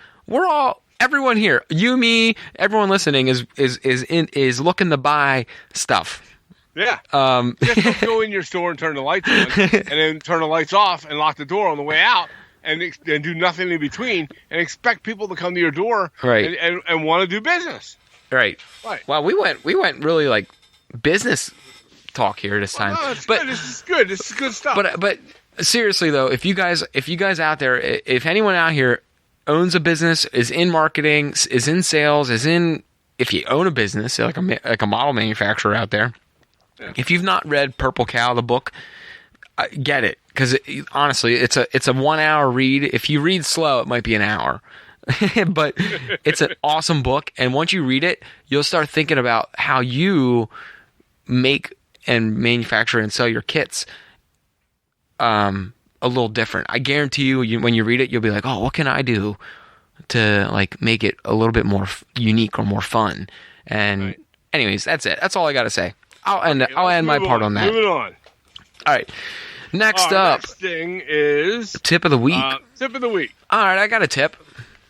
everyone here, you, me, everyone listening is looking to buy stuff. Yeah. Just don't go in your store and turn the lights on and then turn the lights off and lock the door on the way out. And do nothing in between, and expect people to come to your door, right? And want to do business, right? Right. Well, we went really like business talk here this time. No, but this is good. This is good stuff. But seriously though, if you guys out there, if anyone out here owns a business, is in marketing, is in sales, if you own a business, like a model manufacturer out there, if you've not read Purple Cow, the book, get it. Because honestly, it's a 1 hour read. If you read slow, it might be an hour. But it's an awesome book. And once you read it, you'll start thinking about how you make and manufacture and sell your kits a little different. I guarantee you, when you read it, you'll be like, oh, what can I do to like make it a little bit more unique or more fun? And anyways, that's it. That's all I got to say. I'll end my part on that. Moving on. All right. Next up. Next thing is tip of the week. Tip of the week. All right, I got a tip.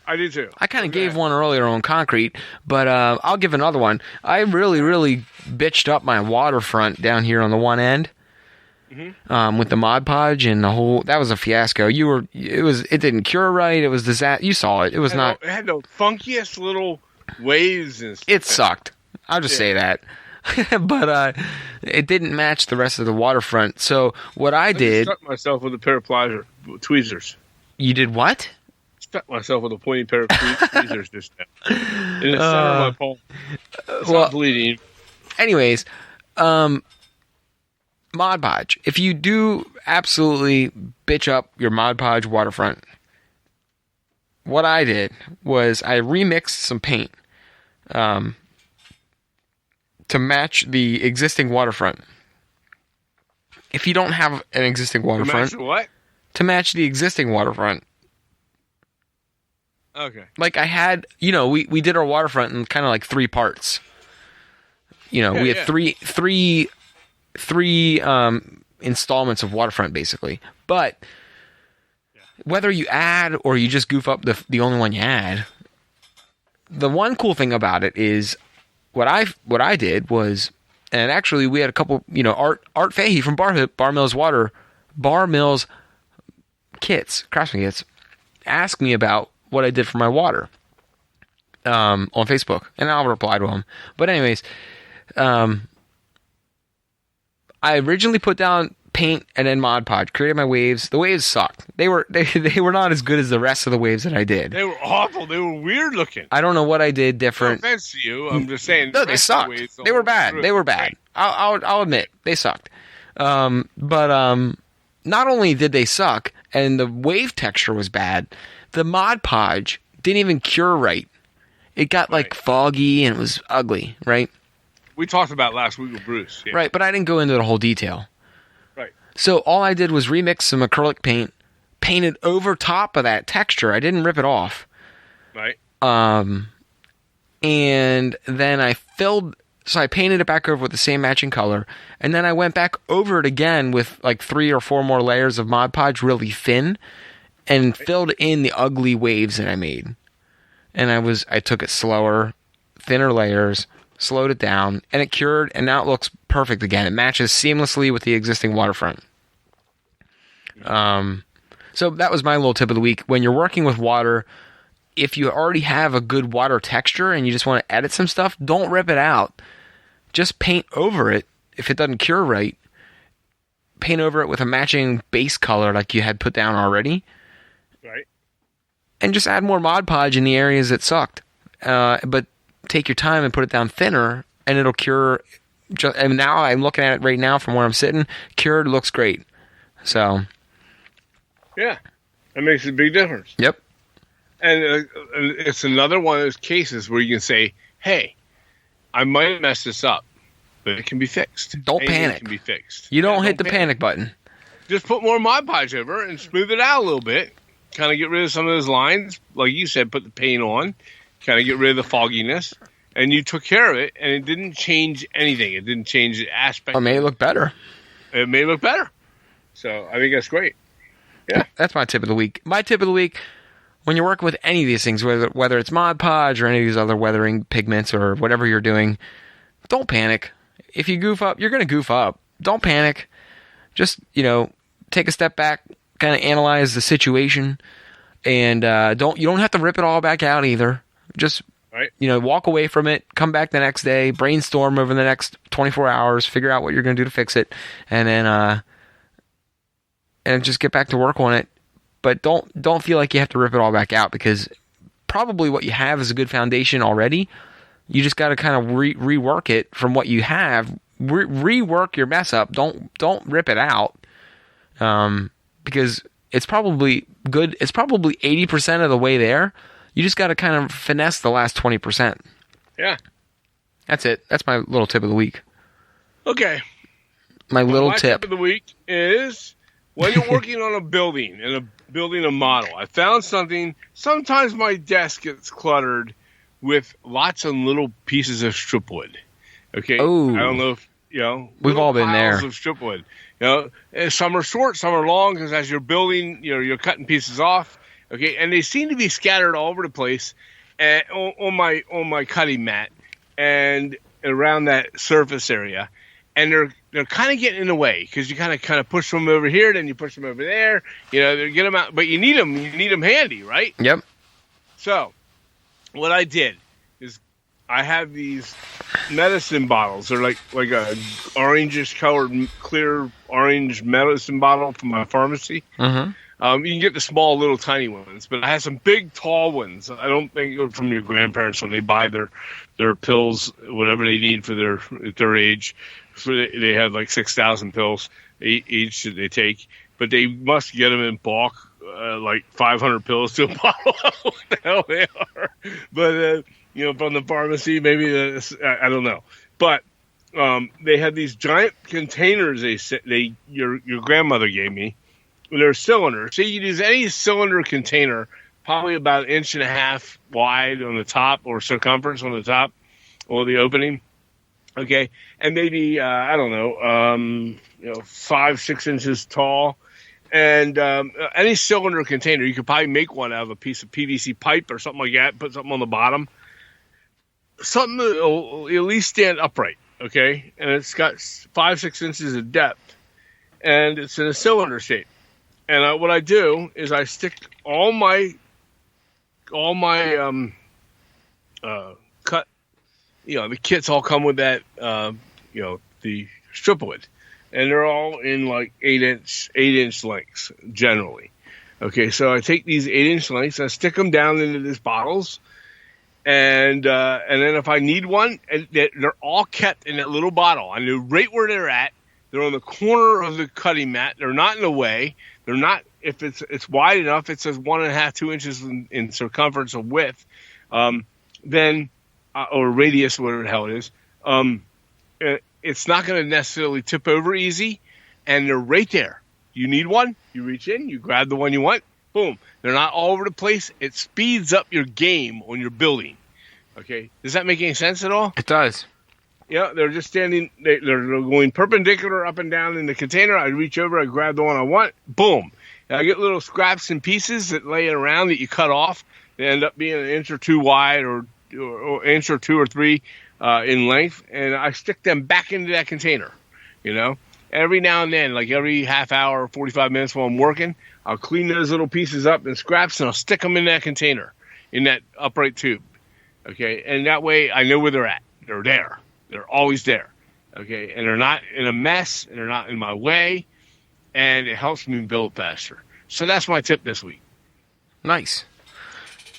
I do too. I kind of gave one earlier on concrete, but I'll give another one. I really, really bitched up my waterfront down here on the one end with the Mod Podge and the whole. That was a fiasco. It didn't cure right. It was disaster. You saw it. It was not. It had the funkiest little waves and stuff. It sucked. I'll just say that. But it didn't match the rest of the waterfront. So what I did, stuck myself with a pair of tweezers. You did what? Stuck myself with a pointy pair of tweezers just now in the center of my palm. It's not bleeding. Anyways, Mod Podge. If you do absolutely bitch up your Mod Podge waterfront, what I did was I remixed some paint. To match the existing waterfront. If you don't have an existing waterfront... To match what? To match the existing waterfront. Okay. Like I had... we did our waterfront in kind of like 3 parts. We had three installments of waterfront, basically. But whether you add or you just goof up the only one you add, the one cool thing about it is... What I did was, and actually we had a couple, Art Fahey from Bar Mills Kits, Craftsman Kits, asked me about what I did for my water on Facebook, and I'll reply to him. But anyways, I originally put down paint and then Mod Podge, created my waves. The waves sucked. They were not as good as the rest of the waves that I did. They were awful. They were weird looking. I don't know what I did different. No offense to you. I'm just saying. No, they sucked. They were bad. They were bad. I'll admit they sucked. But not only did they suck, and the wave texture was bad. The Mod Podge didn't even cure right. It got like foggy and it was ugly, right? We talked about last week with Bruce. Yeah. Right, but I didn't go into the whole detail. Right. So all I did was remix some acrylic paint, painted over top of that texture. I didn't rip it off. Right. And then I painted it back over with the same matching color, and then I went back over it again with like 3 or 4 more layers of Mod Podge, really thin, and filled in the ugly waves that I made. And I took it slower, thinner layers, slowed it down, and it cured, and now it looks perfect again. It matches seamlessly with the existing waterfront. So that was my little tip of the week. When you're working with water, if you already have a good water texture and you just want to edit some stuff, don't rip it out. Just paint over it. If it doesn't cure right, paint over it with a matching base color like you had put down already. Right. And just add more Mod Podge in the areas that sucked. But take your time and put it down thinner, and it'll cure. And now I'm looking at it right now from where I'm sitting. Cured, looks great. So. Yeah. That makes a big difference. Yep. And it's another one of those cases where you can say, hey, I might have messed this up, but it can be fixed. Don't panic. It can be fixed. You don't hit the panic button. Just put more Mod Podge over and smooth it out a little bit. Kind of get rid of some of those lines. Like you said, put the paint on. Kind of get rid of the fogginess. And you took care of it, and it didn't change anything. It didn't change the aspect. Or made it look better. It made it look better. So I think that's great. Yeah. That's my tip of the week. My tip of the week, when you're working with any of these things, whether it's Mod Podge or any of these other weathering pigments or whatever you're doing, don't panic. If you goof up, you're going to goof up. Don't panic. Just, take a step back, kind of analyze the situation, and you don't have to rip it all back out either. Just, walk away from it, come back the next day, brainstorm over the next 24 hours, figure out what you're going to do to fix it, and then and just get back to work on it. But don't feel like you have to rip it all back out, because probably what you have is a good foundation already. You just got to kind of rework it from what you have. Rework your mess up. Don't rip it out, because it's probably good. It's probably 80% of the way there. You just got to kind of finesse the last 20%. Yeah, that's it. That's my little tip of the week. Okay, my tip of the week is, when you're working on a building and building a model, I found something. Sometimes my desk gets cluttered with lots of little pieces of strip wood. Okay. Oh. I don't know if, we've all been there. Of strip wood. Some are short, some are long, because as you're building, you're cutting pieces off. Okay. And they seem to be scattered all over the place on my cutting mat and around that surface area. And they're kind of getting in the way, because you kind of push them over here, then you push them over there. They get them out, but you need them. You need them handy, right? Yep. So, what I did is I have these medicine bottles. They're like a orangish colored, clear orange medicine bottle from my pharmacy. Mm-hmm. You can get the small, little, tiny ones, but I have some big, tall ones. I don't think they're from your grandparents when they buy their pills, whatever they need for their age. So they have like 6,000 pills each that they take, but they must get them in bulk, like 500 pills to a bottle. What the hell they are? But from the pharmacy, maybe I don't know. But they have these giant containers. Your grandmother gave me. They're cylinders. So you can use any cylinder container, probably about 1.5 inches wide on the top, or circumference on the top, or the opening. Okay, and maybe 5-6 inches tall, and any cylinder container, you could probably make one out of a piece of PVC pipe or something like that. Put something on the bottom, something that will at least stand upright. Okay, and it's got 5-6 inches of depth, and it's in a cylinder shape. And what I do is I stick all my cut. The kits all come with that, the strip wood, and they're all in like 8-inch lengths generally. Okay, so I take these 8-inch lengths, I stick them down into these bottles, and then if I need one, and they're all kept in that little bottle. I know right where they're at. They're on the corner of the cutting mat. They're not in the way. They're not. If it's wide enough, it says 1.5, 2 inches in circumference or width, then or radius, whatever the hell it is. It's not going to necessarily tip over easy, and they're right there. You need one, you reach in, you grab the one you want, boom. They're not all over the place. It speeds up your game on your building. Okay, does that make any sense at all? It does. Yeah, they're just standing. They're going perpendicular up and down in the container. I reach over, I grab the one I want, boom. And I get little scraps and pieces that lay around that you cut off. They end up being an inch or two wide, or inch or 2 or 3 in length, and I stick them back into that container. You know, every now and then, like every half hour, 45 minutes while I'm working, I'll clean those little pieces up and scraps, and I'll stick them in that container, in that upright tube. Okay, and that way I know where they're at. They're there. They're always there. Okay, and they're not in a mess, and they're not in my way, and it helps me build faster. So that's my tip this week. Nice.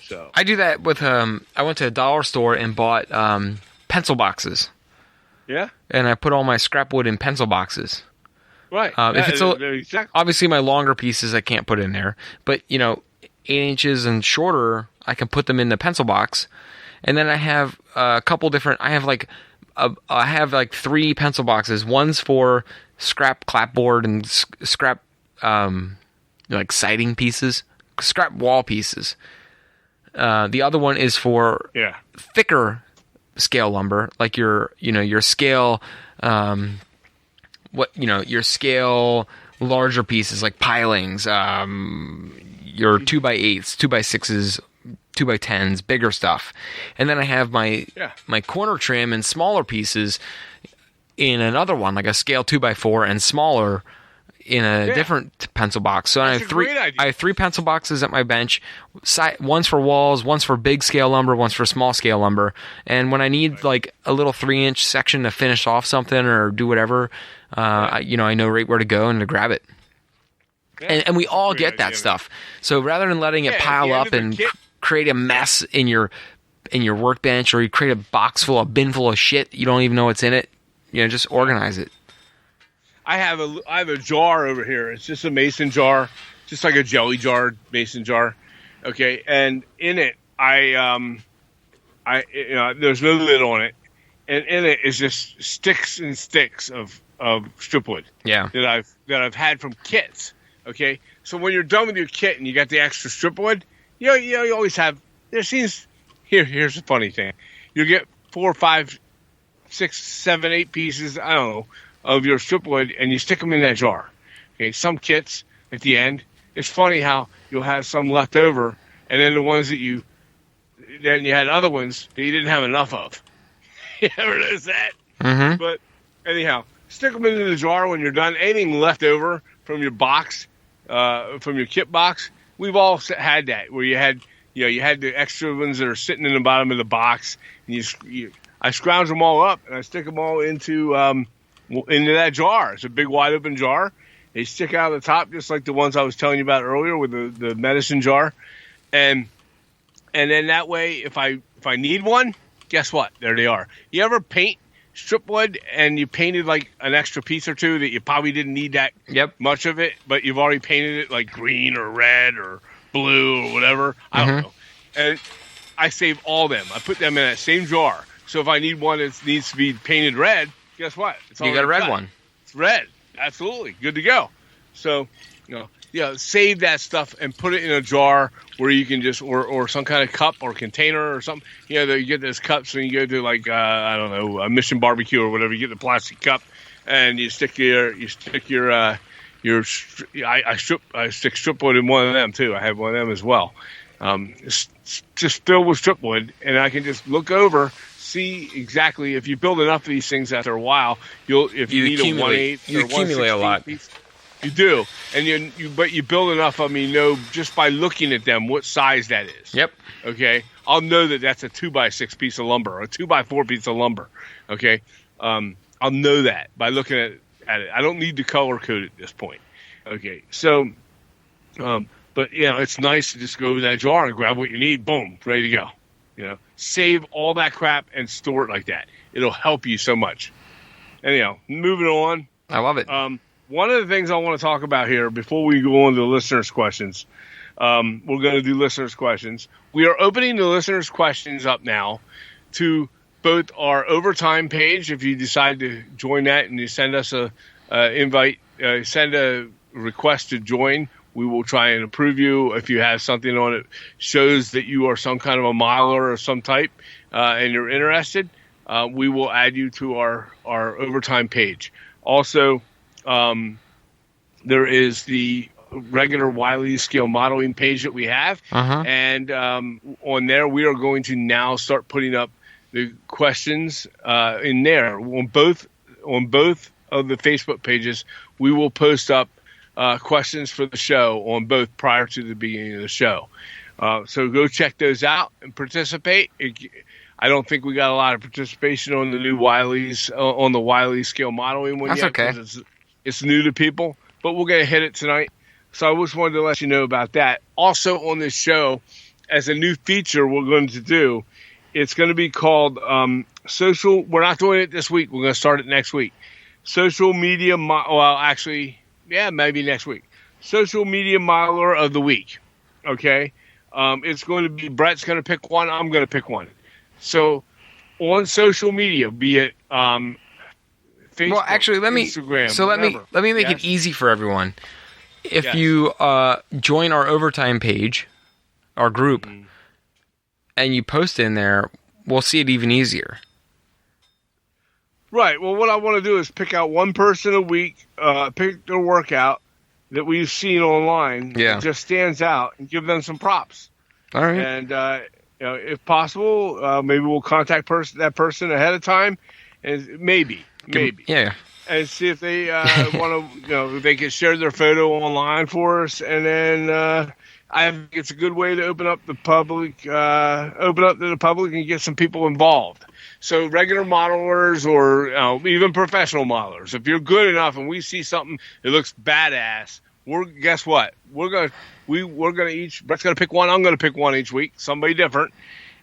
So I do that with I went to a dollar store and bought pencil boxes. Yeah. And I put all my scrap wood in pencil boxes. Right. If it's exactly. Obviously my longer pieces I can't put in there, but 8 inches and shorter I can put them in the pencil box. And then I have a couple different. I have like 3 pencil boxes. One's for scrap clapboard and scrap like siding pieces, scrap wall pieces. The other one is for thicker scale lumber, like your scale, your scale larger pieces like pilings, your 2x8s, 2x6s, 2x10s, bigger stuff. And then I have my corner trim and smaller pieces in another one, like a scale 2x4 and smaller in a different pencil box. So I have 3 pencil boxes at my bench. One's for walls, one's for big scale lumber, one's for small scale lumber. And when I need like a little 3-inch section to finish off something or do whatever, I know right where to go and to grab it. And we all get that stuff. So rather than letting it pile up and create a mess in your workbench, or you create a bin full of shit, you don't even know what's in it, just organize it. I have a jar over here. It's just a mason jar, just like a jelly jar, mason jar. Okay, and in it, there's no lid on it, and in it is just sticks and sticks of stripwood. Yeah. That I've had from kits. Okay, so when you're done with your kit and you got the extra stripwood, you always have. Here's the funny thing: you get 4, 5, 6, 7, 8 pieces. I don't know. Of your stripwood, and you stick them in that jar. Okay, some kits at the end. It's funny how you'll have some left over, and then the ones then you had other ones that you didn't have enough of. You ever notice that? Mm-hmm. But anyhow, stick them into the jar when you're done. Anything left over from your box, from your kit box, we've all had that, where you had the extra ones that are sitting in the bottom of the box, and I scrounge them all up and I stick them all into that jar. It's a big wide open jar. They stick out of the top just like the ones I was telling you about earlier with the medicine jar. And then that way, if I need one, guess what? There they are. You ever paint stripwood and you painted like an extra piece or two that you probably didn't need that much of it, but you've already painted it like green or red or blue or whatever? I don't know. And I save all them. I put them in that same jar. So if I need one that needs to be painted red, guess what? You got a red one. It's red. Absolutely. Good to go. So, save that stuff and put it in a jar where you can just, or some kind of cup or container or something. You get those cups and you go to like, I don't know, a Mission Barbecue or whatever. You get the plastic cup and you stick I stick stripwood in one of them too. I have one of them as well. It's just filled with stripwood, and I can just look over, see exactly if you build enough of these things after a while, if you need a 1/8 you accumulate a lot. Piece, you do, and but you build enough of them, just by looking at them what size that is. Yep. Okay, I'll know that that's a 2x6 piece of lumber or a 2x4 piece of lumber. Okay, I'll know that by looking at it. I don't need to color code at this point. Okay, so, but it's nice to just go to that jar and grab what you need. Boom, ready to go. Save all that crap and store it like that. It'll help you so much. Anyhow, moving on. I love it. one of the things I want to talk about here before we go on to the listeners' questions, we're going to do listeners' questions. We are opening the listeners' questions up now to both our overtime page. If you decide to join that and you send us a invite, send a request to join, we will try and approve you. If you have something on it shows that you are some kind of a miler or some type and you're interested, we will add you to our overtime page. Also, there is the regular Wiley scale modeling page that we have. And on there, we are going to now start putting up the questions in there. On both of the Facebook pages, we will post up questions for the show on both prior to the beginning of the show. So go check those out and participate. I don't think we got a lot of participation on the new Wiley's on the Wiley scale modeling one yet. That's okay. It's new to people, but we're going to hit it tonight. So I just wanted to let you know about that. Also on this show, as a new feature we're going to do, it's going to be called social. We're not doing it this week. We're going to start it next week. Social media. Maybe next week. Social media modeler of the week. Okay. It's going to be Brett's going to pick one. I'm going to pick one. So on social media, be it Facebook, well, actually, Instagram. Let me make it easy for everyone. If you join our overtime page, our group, and you post in there, we'll see it even easier. Right. Well, what I want to do is pick out one person a week, pick their workout that we've seen online that just stands out, and give them some props. All right. And if possible, maybe we'll contact that person ahead of time, and maybe, and see if they want to, they can share their photo online for us, and then I think it's a good way to open up to the public and get some people involved. So regular modelers or even professional modelers, if you're good enough and we see something that looks badass, guess what? We're gonna each. Brett's gonna pick one. I'm gonna pick one each week, somebody different,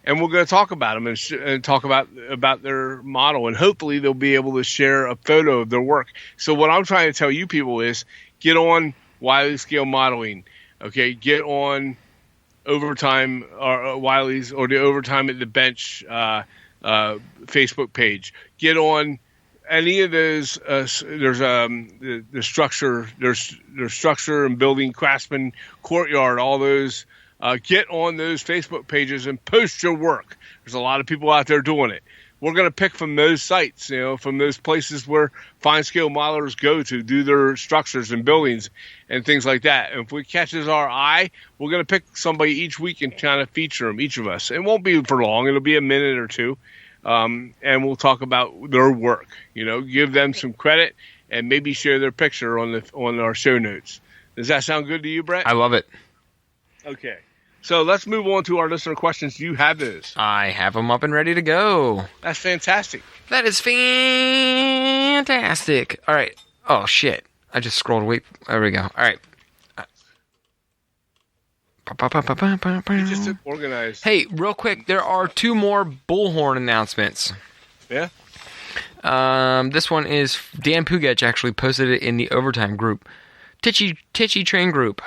and we're gonna talk about them and talk about their model, and hopefully they'll be able to share a photo of their work. So what I'm trying to tell you people is get on Wiley Scale Modeling. Okay, get on Overtime or Wiley's or the Overtime at the Bench Facebook page. Get on any of those. There's the structure. There's structure and building, Craftsman, Courtyard. All those. Get on those Facebook pages and post your work. There's a lot of people out there doing it. We're going to pick from those sites, from those places where fine scale modelers go to do their structures and buildings and things like that. And if it catches our eye, we're going to pick somebody each week and kind of feature them, each of us. It won't be for long. It'll be a minute or two. And we'll talk about their work, give them some credit and maybe share their picture on our show notes. Does that sound good to you, Brett? I love it. Okay. So let's move on to our listener questions. Do you have those? I have them up and ready to go. That's fantastic. That is fantastic. All right. Oh, shit. I just scrolled away. There we go. All right. You just organized. Hey, real quick, there are 2 more Bullhorn announcements. Yeah? This one is Dan Pugach actually posted it in the Overtime group. Titchy Train group.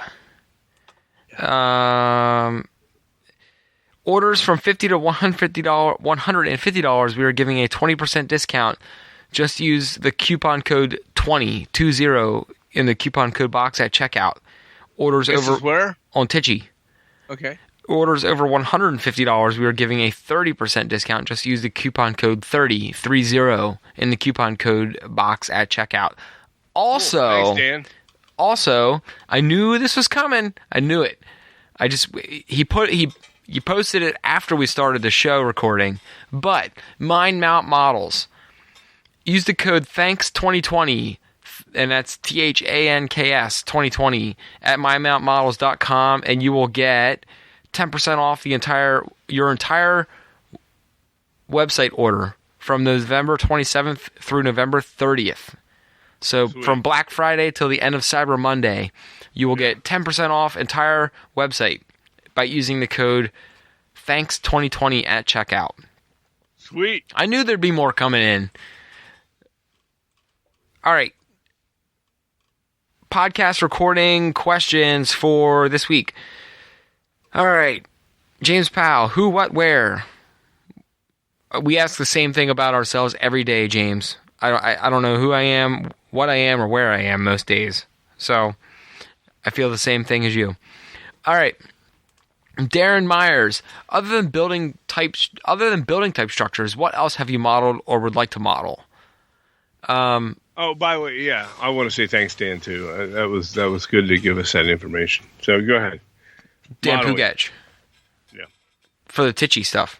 Orders from $50 to $150, we are giving a 20% discount. Just use the coupon code 20 in the coupon code box at checkout. Orders this over is where? On Titchy. Okay. Orders over $150, we are giving a 30% discount. Just use the coupon code 30 in the coupon code box at checkout. Also, cool. Thanks, Dan. Also, I knew this was coming. I knew it. He posted it after we started the show recording. But Mind Mount Models, use the code THANKS2020, and that's THANKS 2020 at mindmountmodels.com, and you will get 10% off your entire website order from November 27th through November 30th. So sweet. From Black Friday till the end of Cyber Monday, you will get 10% off entire website by using the code THANKS2020 at checkout. Sweet. I knew there'd be more coming in. All right. podcast recording questions for this week. All right. James Powell, who, what, where? We ask the same thing about ourselves every day, James. I don't know who I am, what I am, or where I am most days. So I feel the same thing as you. All right. Darren Myers, other than building type structures, what else have you modeled or would like to model? Oh, by the way, yeah, I want to say thanks, Dan, too. That was good to give us that information. So go ahead. Dan Modeling. Pugetch. Yeah. For the Titchy stuff.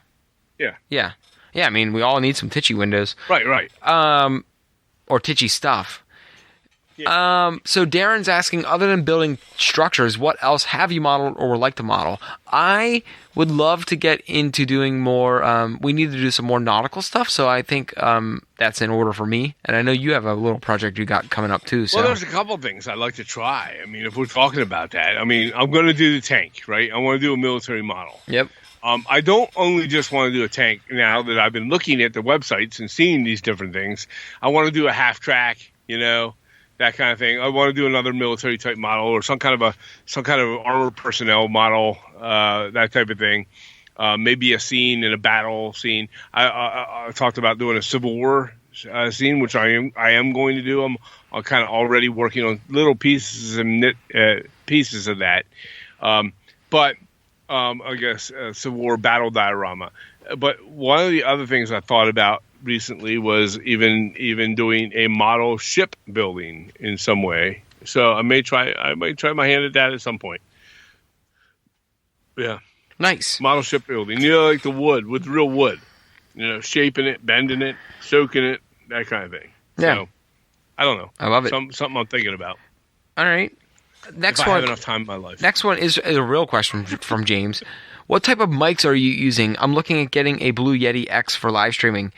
Yeah. Yeah. Yeah, I mean, we all need some Titchy windows. Right. Or Titchy stuff. Yeah. So Darren's asking, other than building structures, what else have you modeled or would like to model? I would love to get into doing more. We need to do some more nautical stuff, so I think that's in order for me. And I know you have a little project you got coming up too. So. Well, there's a couple of things I'd like to try. I mean, if we're talking about that, I mean, I'm going to do the tank, right? I want to do a military model. Yep. I don't only just want to do a tank now that I've been looking at the websites and seeing these different things. I want to do a half track, that kind of thing. I want to do another military type model or some kind of armored personnel model, that type of thing. Maybe a scene in a battle scene. I talked about doing a Civil War scene, which I am going to do. I'm kind of already working on little pieces and pieces of that. But I guess Civil War battle diorama. But one of the other things I thought about recently was even doing a model ship building in some way. So I might try my hand at that at some point. Yeah. Nice. Model ship building. Like the wood with real wood. Shaping it, bending it, soaking it, that kind of thing. Yeah. So, I don't know. I love it. Something I'm thinking about. All right. Next if one. I have enough time in my life. Next one is a real question from James. What type of mics are you using? I'm looking at getting a Blue Yeti X for live streaming.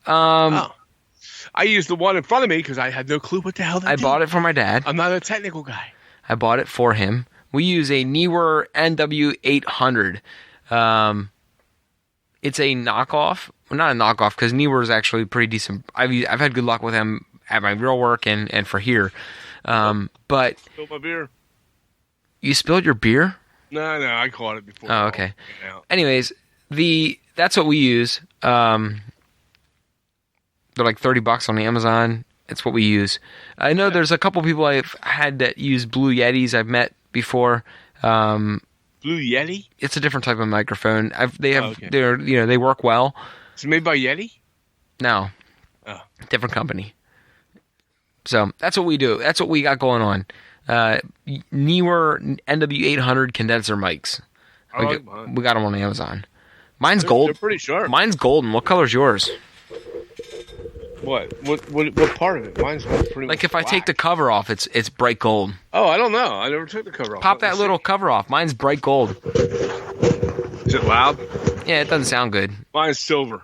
I used the one in front of me because I had no clue what the hell that did. Bought it for my dad. I'm not a technical guy. I bought it for him. We use a Neewer NW800. It's a knockoff. Well, not a knockoff because Neewer is actually pretty decent. I've had good luck with them at my real work and for here. But Spilled my beer. You spilled your beer? No, I caught it before. Oh, okay. Anyways, that's what we use. They're like $30 on Amazon. It's what we use. I know there's a couple people I've had that use Blue Yetis I've met before. Blue Yeti? It's a different type of microphone. They work well. Is it made by Yeti? No. Oh. Different company. So that's what we do. That's what we got going on. Neewer NW800 condenser mics. We got them on Amazon. Mine's gold. They're pretty sharp. Mine's golden. What color's yours? What part of it? Mine's pretty much if I black. take the cover off, it's bright gold. Oh, I don't know. I never took the cover off. Pop that little cover off. Mine's bright gold. Is it loud? Yeah, it doesn't sound good. Mine's silver.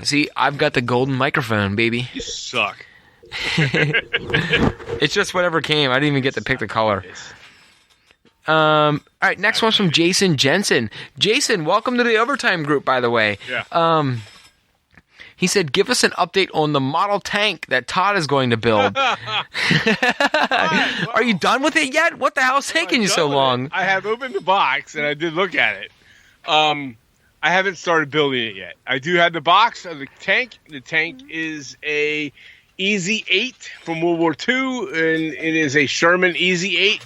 See, I've got the golden microphone, baby. You suck. It's just whatever came. I didn't even get to pick the color. All right, next one's from Jason Jensen. Jason, welcome to the Overtime group, by the way. Yeah. He said, give us an update on the model tank that Todd is going to build. Are you done with it yet? What the hell's taking you so long? I have opened the box, and I did look at it. I haven't started building it yet. I do have the box of the tank. The tank is a Easy 8 from World War II, and it is a Sherman Easy 8.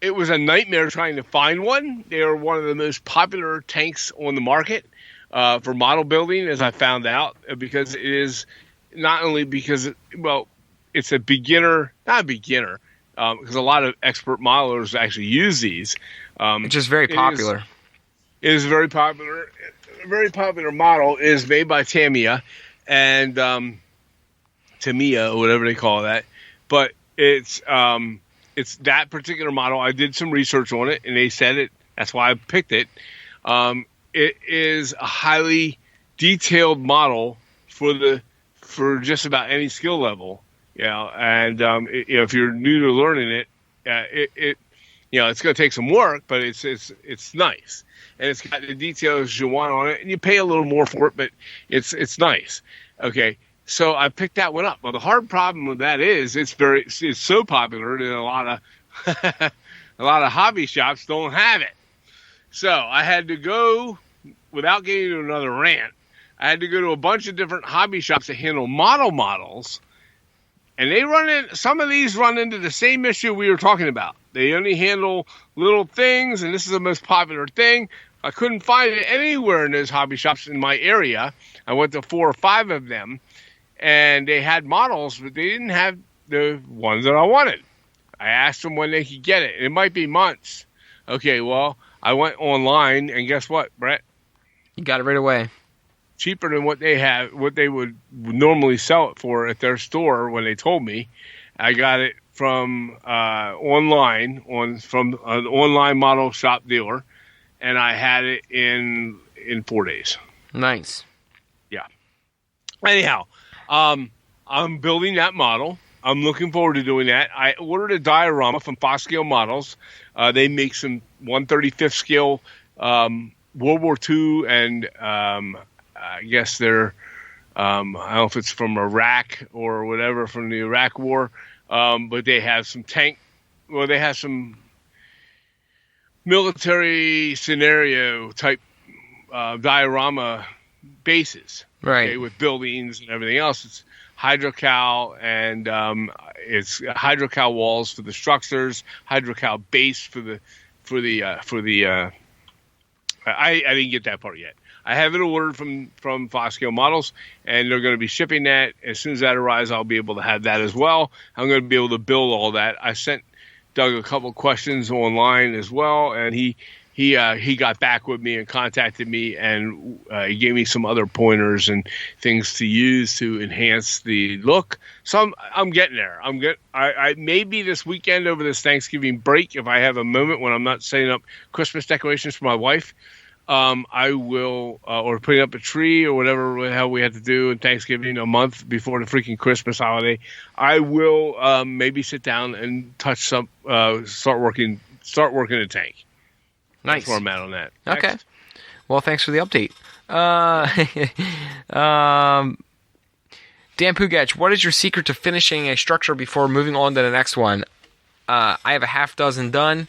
It was a nightmare trying to find one. They are one of the most popular tanks on the market for model building, as I found out, because it is not only because, it's a beginner, not a beginner, because a lot of expert modelers actually use these. It's just very popular. It is very popular. A very popular model is made by Tamiya and Tamiya, or whatever they call that. But it's that particular model. I did some research on it, and they said it. That's why I picked it. It is a highly detailed model for just about any skill level. And if you're new to learning it, it's going to take some work, but it's nice, and it's got the details you want on it, and you pay a little more for it, but it's nice. Okay, So I picked that one up. Well, the hard problem with that is it's so popular that a lot of hobby shops don't have it. So I had to go, without getting to another rant, I had to go to a bunch of different hobby shops that handle models, and some of these run into the same issue we were talking about. They only handle little things, and this is the most popular thing. I couldn't find it anywhere in those hobby shops in my area. I went to 4 or 5 of them, and they had models, but they didn't have the ones that I wanted. I asked them when they could get it. It might be months. Okay, well, I went online, and guess what, Brett? You got it right away. Cheaper than what they would normally sell it for at their store when they told me. I got it from online, from an online model shop dealer, and I had it in 4 days. Nice. Yeah. Anyhow, I'm building that model. I'm looking forward to doing that. I ordered a diorama from Foscale Models. They make some 1/35th scale World War II, and I guess they're I don't know if it's from Iraq or whatever, from the Iraq War, but they have some they have some military scenario type diorama bases, right? Okay, with buildings and everything else. It's hydrocal, and it's hydrocal walls for the structures, hydrocal base for the I didn't get that part yet. I have it ordered from Foscale Models, and they're going to be shipping that. As soon as that arrives, I'll be able to have that as well. I'm going to be able to build all that. I sent Doug a couple questions online as well, and he got back with me and contacted me, and he gave me some other pointers and things to use to enhance the look. So I'm getting there. I maybe this weekend over this Thanksgiving break, if I have a moment when I'm not setting up Christmas decorations for my wife, I will, or putting up a tree or whatever the hell we had to do in Thanksgiving a month before the freaking Christmas holiday. I will maybe sit down and start working the tank. Nice. That's where I'm at on that. Okay. Next. Well, thanks for the update. Dan Pugach, what is your secret to finishing a structure before moving on to the next one? I have a half dozen done,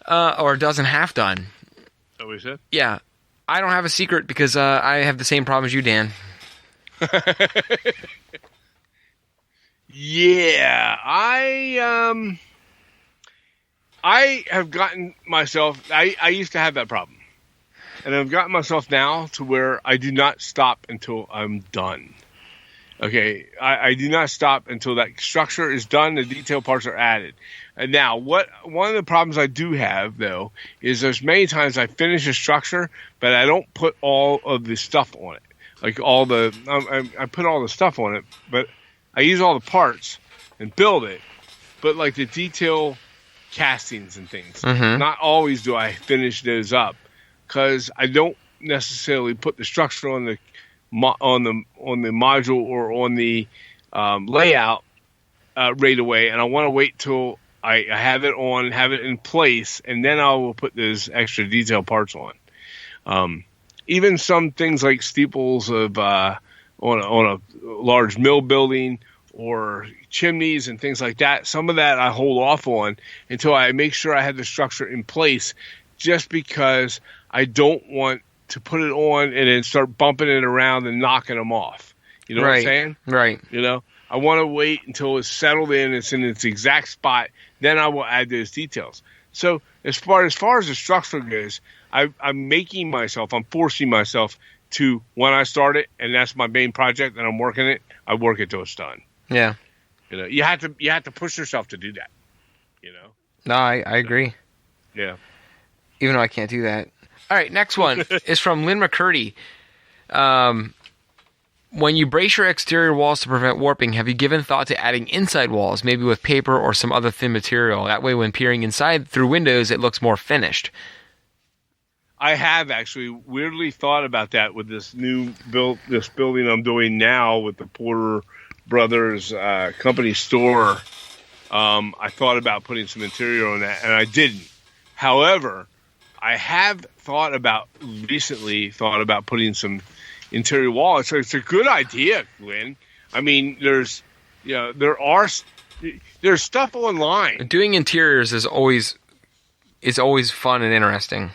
or a dozen half done. That what you said? Yeah. I don't have a secret because I have the same problem as you, Dan. Yeah, I have gotten myself. I used to have that problem, and I've gotten myself now to where I do not stop until I'm done. Okay, I do not stop until that structure is done. The detail parts are added. And now, one of the problems I do have though is there's many times I finish a structure, but I don't put all of the stuff on it. Like I put all the stuff on it, but I use all the parts and build it. But like the detail castings and things, not always do I finish those up because I don't necessarily put the structure on the module or on the layout right away, and I want to wait till I have it in place, and then I will put those extra detail parts on. Even some things like steeples of on a large mill building or chimneys and things like that, some of that I hold off on until I make sure I have the structure in place, just because I don't want to put it on and then start bumping it around and knocking them off. You know what I'm saying? Right. You know, I want to wait until it's settled in, it's in its exact spot, then I will add those details. So as far as the structure goes, I'm forcing myself to, when I start it, and that's my main project and I'm working it, I work it till it's done. Yeah. You know, you have to push yourself to do that. You know? No, I agree. Yeah. Even though I can't do that. All right, next one is from Lynn McCurdy. When you brace your exterior walls to prevent warping, have you given thought to adding inside walls, maybe with paper or some other thin material? That way, when peering inside through windows, it looks more finished. I have actually weirdly thought about that with this building I'm doing now with the Porter Brothers company store. I thought about putting some interior on that, and I didn't. However, I have recently thought about putting some interior wall. It's a good idea, Glenn. I mean, there's stuff online. Doing interiors is always fun and interesting.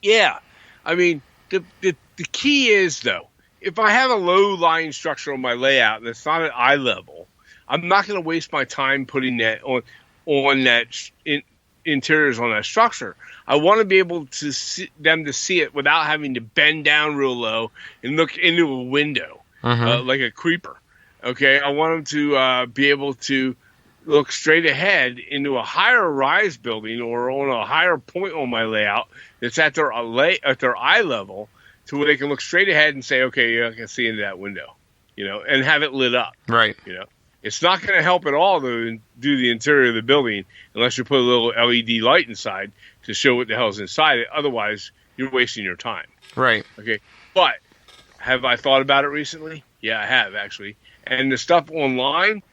Yeah, I mean, the key is though, if I have a low-lying structure on my layout and it's not at eye level, I'm not going to waste my time putting that on that interiors on that structure. I want to be able to see it without having to bend down real low and look into a window like a creeper. Okay, I want them to be able to look straight ahead into a higher rise building or on a higher point on my layout that's at their eye level, to where they can look straight ahead and say, okay, yeah, I can see into that window, and have it lit up. Right. It's not going to help at all to do the interior of the building unless you put a little LED light inside to show what the hell's inside it. Otherwise, you're wasting your time. Right. Okay. But have I thought about it recently? Yeah, I have, actually. And the stuff online,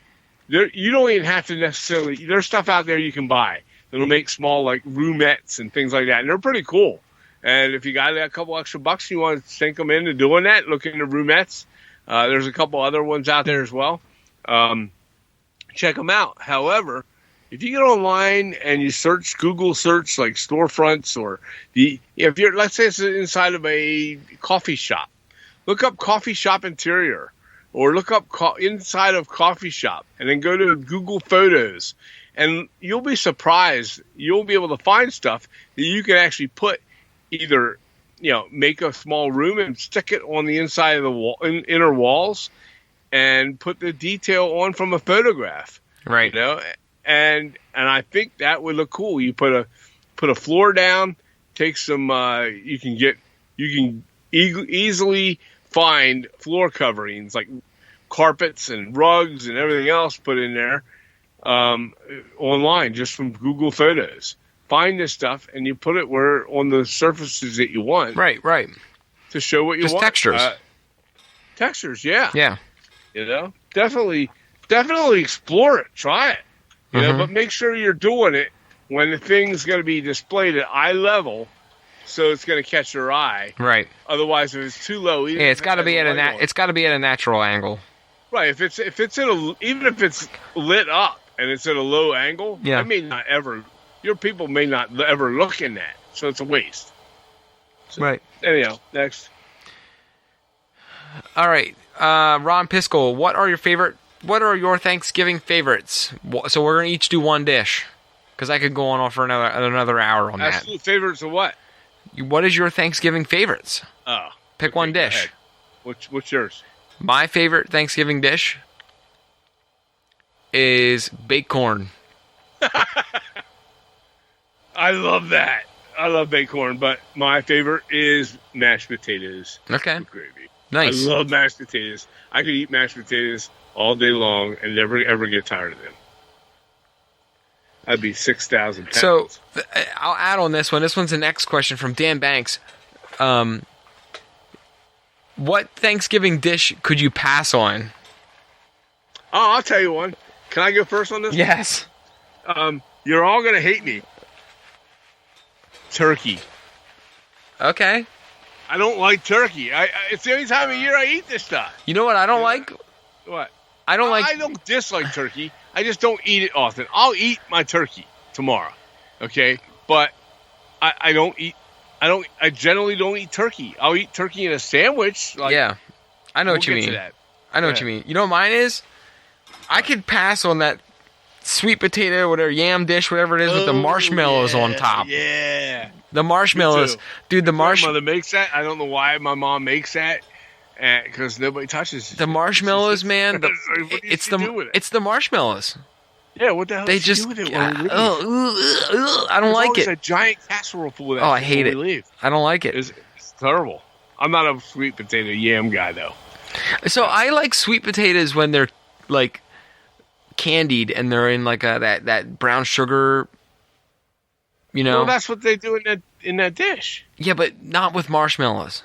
you don't even have to necessarily... There's stuff out there you can buy that'll make small, like, roomettes and things like that. And they're pretty cool. And if you got a couple extra bucks, you want to sink them into doing that, look into roomettes. There's a couple other ones out there as well. Check them out. However, if you get online and you Google search like storefronts, or if you're, let's say it's inside of a coffee shop, look up coffee shop interior, or look up inside of coffee shop, and then go to Google Photos, and you'll be surprised. You'll be able to find stuff that you can actually put either, make a small room and stick it on the inside of the inner walls, and put the detail on from a photograph. Right. And I think that would look cool. You put a floor down, take some you can easily find floor coverings like carpets and rugs and everything else put in there online just from Google Photos. Find this stuff and you put it on the surfaces that you want. Right. To show what you want. Just textures. Textures, yeah. Yeah. Definitely explore it. Try it. But make sure you're doing it when the thing's going to be displayed at eye level, so it's going to catch your eye. Right. Otherwise, if it's too low, it's got to be at a natural angle. Right. If it's even if it's lit up and it's at a low angle, your people may not ever look in that, so it's a waste. So, right. Anyhow, next. All right. Ron Piskel, what are your Thanksgiving favorites? So we're going to each do one dish, because I could go on for another hour on that. Absolute favorites of what? What is your Thanksgiving favorites? Pick one dish. What's yours? My favorite Thanksgiving dish is baked corn. I love that. I love baked corn, but my favorite is mashed potatoes. Okay. With gravy. Nice. I love mashed potatoes. I could eat mashed potatoes all day long and never ever get tired of them. I'd be 6,000 pounds. So I'll add on this one. This one's the next question from Dan Banks. What Thanksgiving dish could you pass on? Oh, I'll tell you one. Can I go first on this? Yes. You're all going to hate me. Turkey. Okay. I don't like turkey. It's the only time of year I eat this stuff. You know what I don't like? What? I don't dislike turkey. I just don't eat it often. I'll eat my turkey tomorrow. Okay? But I generally don't eat turkey. I'll eat turkey in a sandwich. Yeah. I know what you mean. I know what you mean. You know what mine is? I could pass on that sweet potato, whatever, yam dish, whatever it is, with the marshmallows on top. Yeah. The marshmallows. Dude, the marshmallows. My mother makes that. I don't know why my mom makes that. Because nobody touches it. The marshmallows, man. It's the marshmallows. Yeah, what the hell they just do with it when we leave? I don't like it. There's a giant casserole full of that. Oh, I hate it. I don't like it. It's terrible. I'm not a sweet potato yam guy, though. So I like sweet potatoes when they're like candied and they're in like that brown sugar. Well, that's what they do in that dish. Yeah, but not with marshmallows.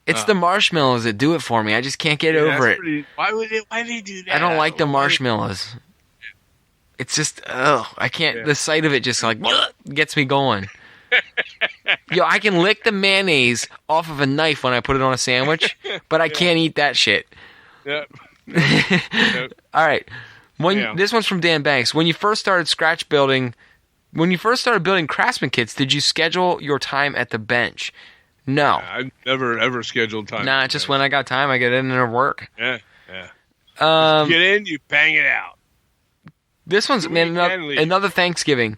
It's the marshmallows that do it for me. I just can't get over it. Why do they do that? I don't like the marshmallows. It's just, I can't. Yeah. The sight of it just like gets me going. Yo, I can lick the mayonnaise off of a knife when I put it on a sandwich, but I can't eat that shit. Yep. All right. This one's from Dan Banks. When you first started building Craftsman kits, did you schedule your time at the bench? No. I've never ever scheduled time. Nah, just when I got time, I get in and work. Yeah. Get in, you bang it out. This one's another Thanksgiving.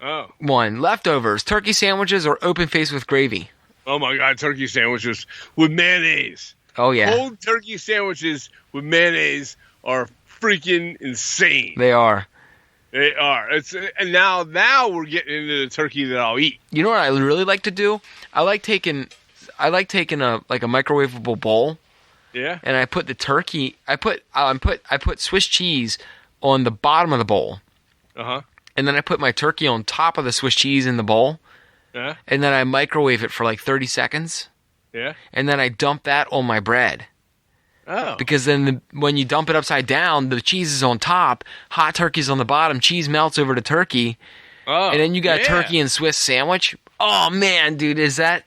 Oh. One. Leftovers, turkey sandwiches, or open face with gravy? Oh my God, turkey sandwiches with mayonnaise. Oh yeah. Cold turkey sandwiches with mayonnaise are freaking insane. They are. They are. And now we're getting into the turkey that I'll eat. You know what I really like to do? I like taking a microwavable bowl. Yeah. And I put the turkey. I put Swiss cheese on the bottom of the bowl. Uh-huh. And then I put my turkey on top of the Swiss cheese in the bowl. Yeah. And then I microwave it for like 30 seconds. Yeah. And then I dump that on my bread. Oh. Because then when you dump it upside down, the cheese is on top, hot turkey's on the bottom, cheese melts over the turkey. Oh. And then you got a turkey and Swiss sandwich. Oh man, dude, is that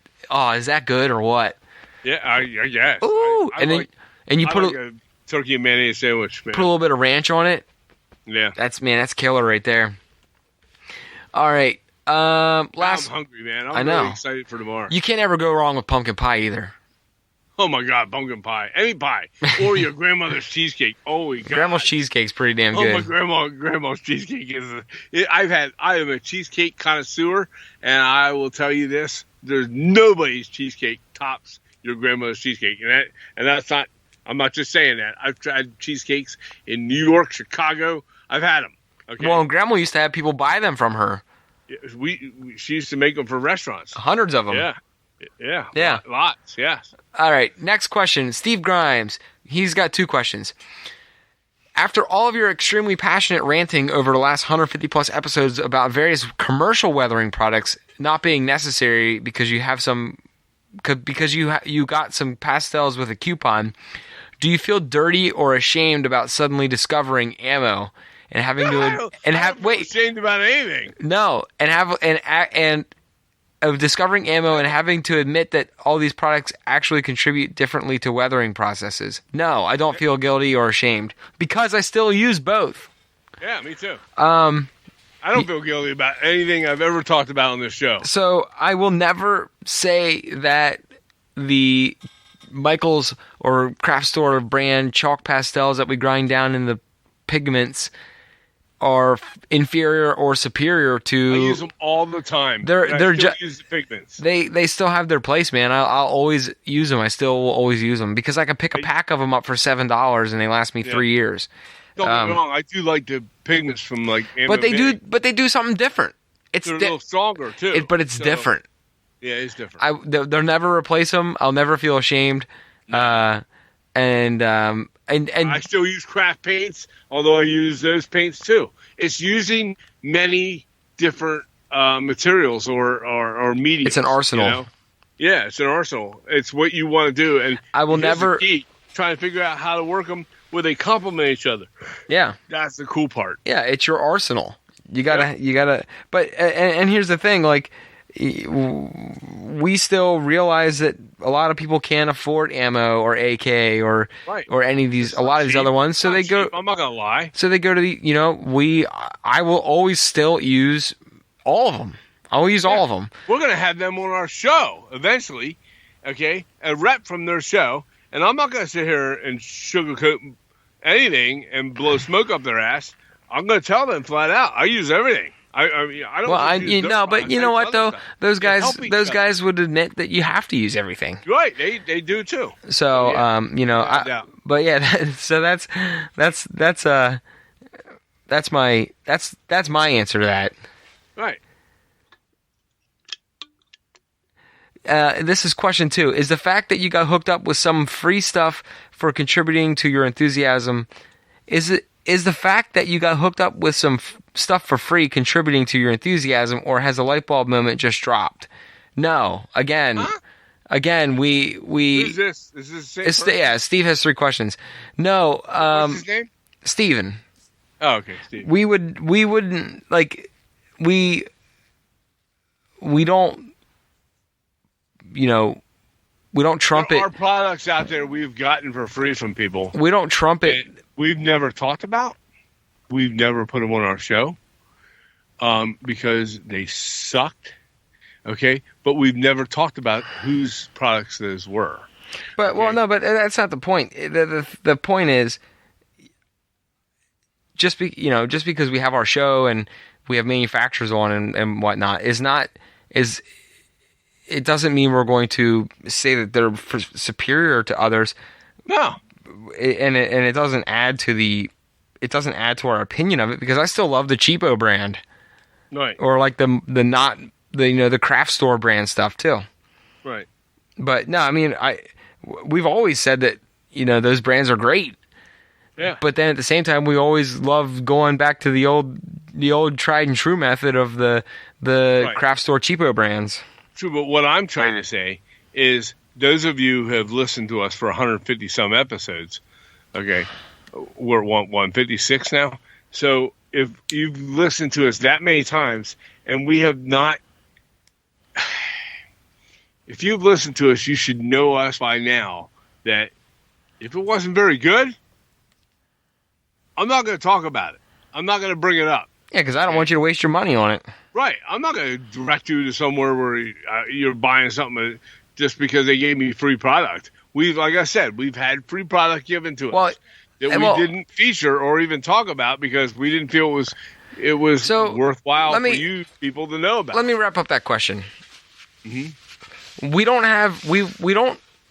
good or what? Yeah, I guess. Ooh. I you put a turkey and mayonnaise sandwich, man. Put a little bit of ranch on it. Yeah. That's killer right there. All right. I'm hungry, man. I'm really excited for tomorrow. You can't ever go wrong with pumpkin pie either. Oh my God, pumpkin pie. Any pie. Or your grandmother's cheesecake. Oh my God. Grandma's cheesecake's pretty damn good. Oh, my grandma's cheesecake I am a cheesecake connoisseur, and I will tell you this, there's nobody's cheesecake tops your grandmother's cheesecake. And that's not, I'm not just saying that. I've tried cheesecakes in New York, Chicago. I've had them. Okay. Well, Grandma used to have people buy them from her. She used to make them for restaurants. Hundreds of them. Yeah. Lots, yes. All right, next question. Steve Grimes. He's got 2 questions. After all of your extremely passionate ranting over the last 150 plus episodes about various commercial weathering products not being necessary because you got some pastels with a coupon, do you feel dirty or ashamed about suddenly discovering ammo and having ashamed about anything? No, and of discovering ammo and having to admit that all these products actually contribute differently to weathering processes. No, I don't feel guilty or ashamed because I still use both. Yeah, me too. I don't feel guilty about anything I've ever talked about on this show. So I will never say that the Michaels or craft store brand chalk pastels that we grind down in the pigments are inferior or superior to. I use them all the time. They're just use the pigments. They still have their place, man. I'll always use them. I still will always use them because I can pick a pack of them up for $7 and they last me 3 years. Don't get me wrong. I do like the pigments from like. But they do something different. They're a little stronger too. But it's different. Yeah, it's different. They'll never replace them. I'll never feel ashamed. And I still use craft paints, although I use those paints too. It's using many different materials or mediums. It's an arsenal. You know? Yeah, it's an arsenal. It's what you want to do, and I will never try to figure out how to work them where they complement each other. Yeah, that's the cool part. Yeah, it's your arsenal. You gotta. But and here's the thing, like. We still realize that a lot of people can't afford ammo or AK or any of these, a lot of these other ones. So they go. I'm not gonna lie. So they go to the. I will always still use all of them. I'll use all of them. We're gonna have them on our show eventually. Okay, a rep from their show, and I'm not gonna sit here and sugarcoat anything and blow smoke up their ass. I'm gonna tell them flat out. I use everything. I don't. Well, but you know what though? Those guys would admit that you have to use everything. Right, they do too. So but yeah, so that's my answer to that. Right. This is question 2. Is the fact that you got hooked up with some free stuff for contributing to your enthusiasm? Is the fact that you got hooked up with some stuff for free contributing to your enthusiasm, or has a light bulb moment just dropped? No. Again, we. Who's this? Is this the same person? Steve has 3 questions. No. What's his name? Steven. Oh, okay, Steve. We wouldn't like we we don't, we don't trumpet. There are products out there we've gotten for free from people. We don't trumpet. We've never talked about. We've never put them on our show because they sucked. Okay, but we've never talked about whose products those were. But but that's not the point. The point is, just because we have our show and we have manufacturers on and whatnot it doesn't mean we're going to say that they're superior to others. No, and it doesn't add to our opinion of it, because I still love the cheapo brand, right? Or like the craft store brand stuff too, right? But no, I mean we've always said that those brands are great. Yeah. But then at the same time, we always love going back to the old tried and true method of the right. craft store cheapo brands. True, but what I'm trying to say is those of you who have listened to us for 150 some episodes, okay, we're 156 now. So if you've listened to us that many times and we have not, if you've listened to us, you should know us by now that if it wasn't very good, I'm not going to talk about it. I'm not going to bring it up. Yeah, because I don't want you to waste your money on it. Right. I'm not going to direct you to somewhere where you're buying something just because they gave me free product. Like I said, we've had free product given to us that we didn't feature or even talk about because we didn't feel it was worthwhile for you people to know about. Let me wrap up that question. Mm-hmm.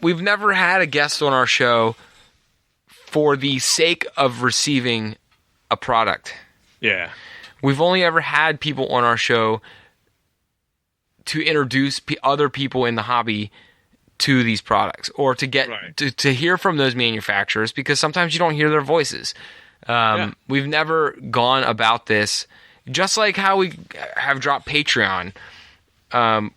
We've never had a guest on our show for the sake of receiving a product. Yeah. We've only ever had people on our show to introduce other people in the hobby to these products, or to get to hear from those manufacturers, because sometimes you don't hear their voices. We've never gone about this just like how we have dropped Patreon.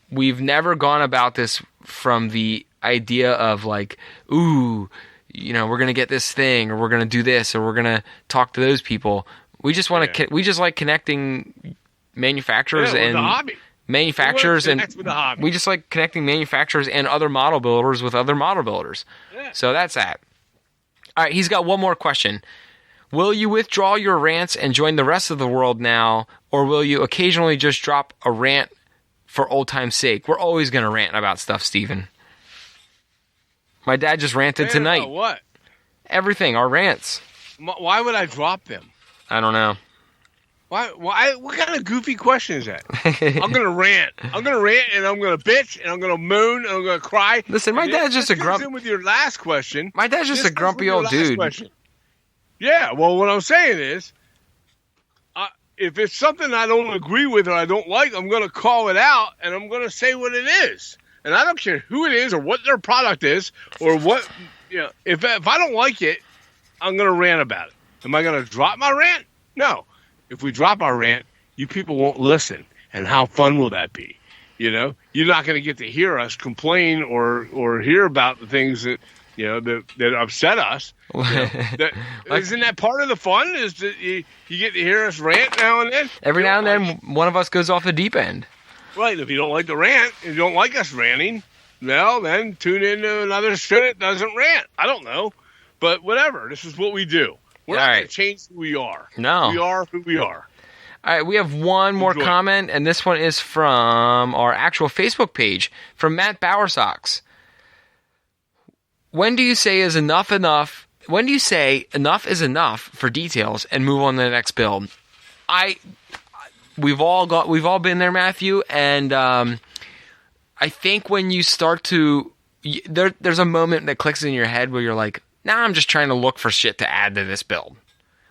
We've never gone about this from the idea of like, ooh, we're going to get this thing, or we're going to do this, or we're going to talk to those people. We just want to. We just like connecting manufacturers and the hobby. Manufacturers, and we just like connecting manufacturers and other model builders with other model builders. Yeah. So that's that. All right, he's got one more question. Will you withdraw your rants and join the rest of the world now, or will you occasionally just drop a rant for old time's sake? We're always going to rant about stuff, Steven. My dad just ranted tonight. What? Everything, our rants. Why would I drop them? I don't know. Why? What kind of goofy question is that? I'm gonna rant. I'm gonna rant, and I'm gonna bitch, and I'm gonna moan, and I'm gonna cry. Listen, my dad's just a grumpy. With your last question, my dad's just a grumpy old dude. Yeah. Well, what I'm saying is, if it's something I don't agree with or I don't like, I'm gonna call it out, and I'm gonna say what it is. And I don't care who it is or what their product is or what. If I don't like it, I'm gonna rant about it. Am I going to drop my rant? No. If we drop our rant, you people won't listen. And how fun will that be? You're not going to get to hear us complain or hear about the things that that upset us. Isn't that part of the fun? Is that you get to hear us rant now and then? Every now and then, one of us goes off the deep end. Right. If you don't like the rant, if you don't like us ranting, well, then tune into another show that doesn't rant. I don't know, but whatever. This is what we do. We're not going to change who we are. No. We are who we are. All right, we have one more comment, and this one is from our actual Facebook page, from Matt Bowersocks. When do you say is enough enough? When do you say enough is enough for details and move on to the next build? We've all been there, Matthew, and I think when you start to there's a moment that clicks in your head where you're like, now I'm just trying to look for shit to add to this build.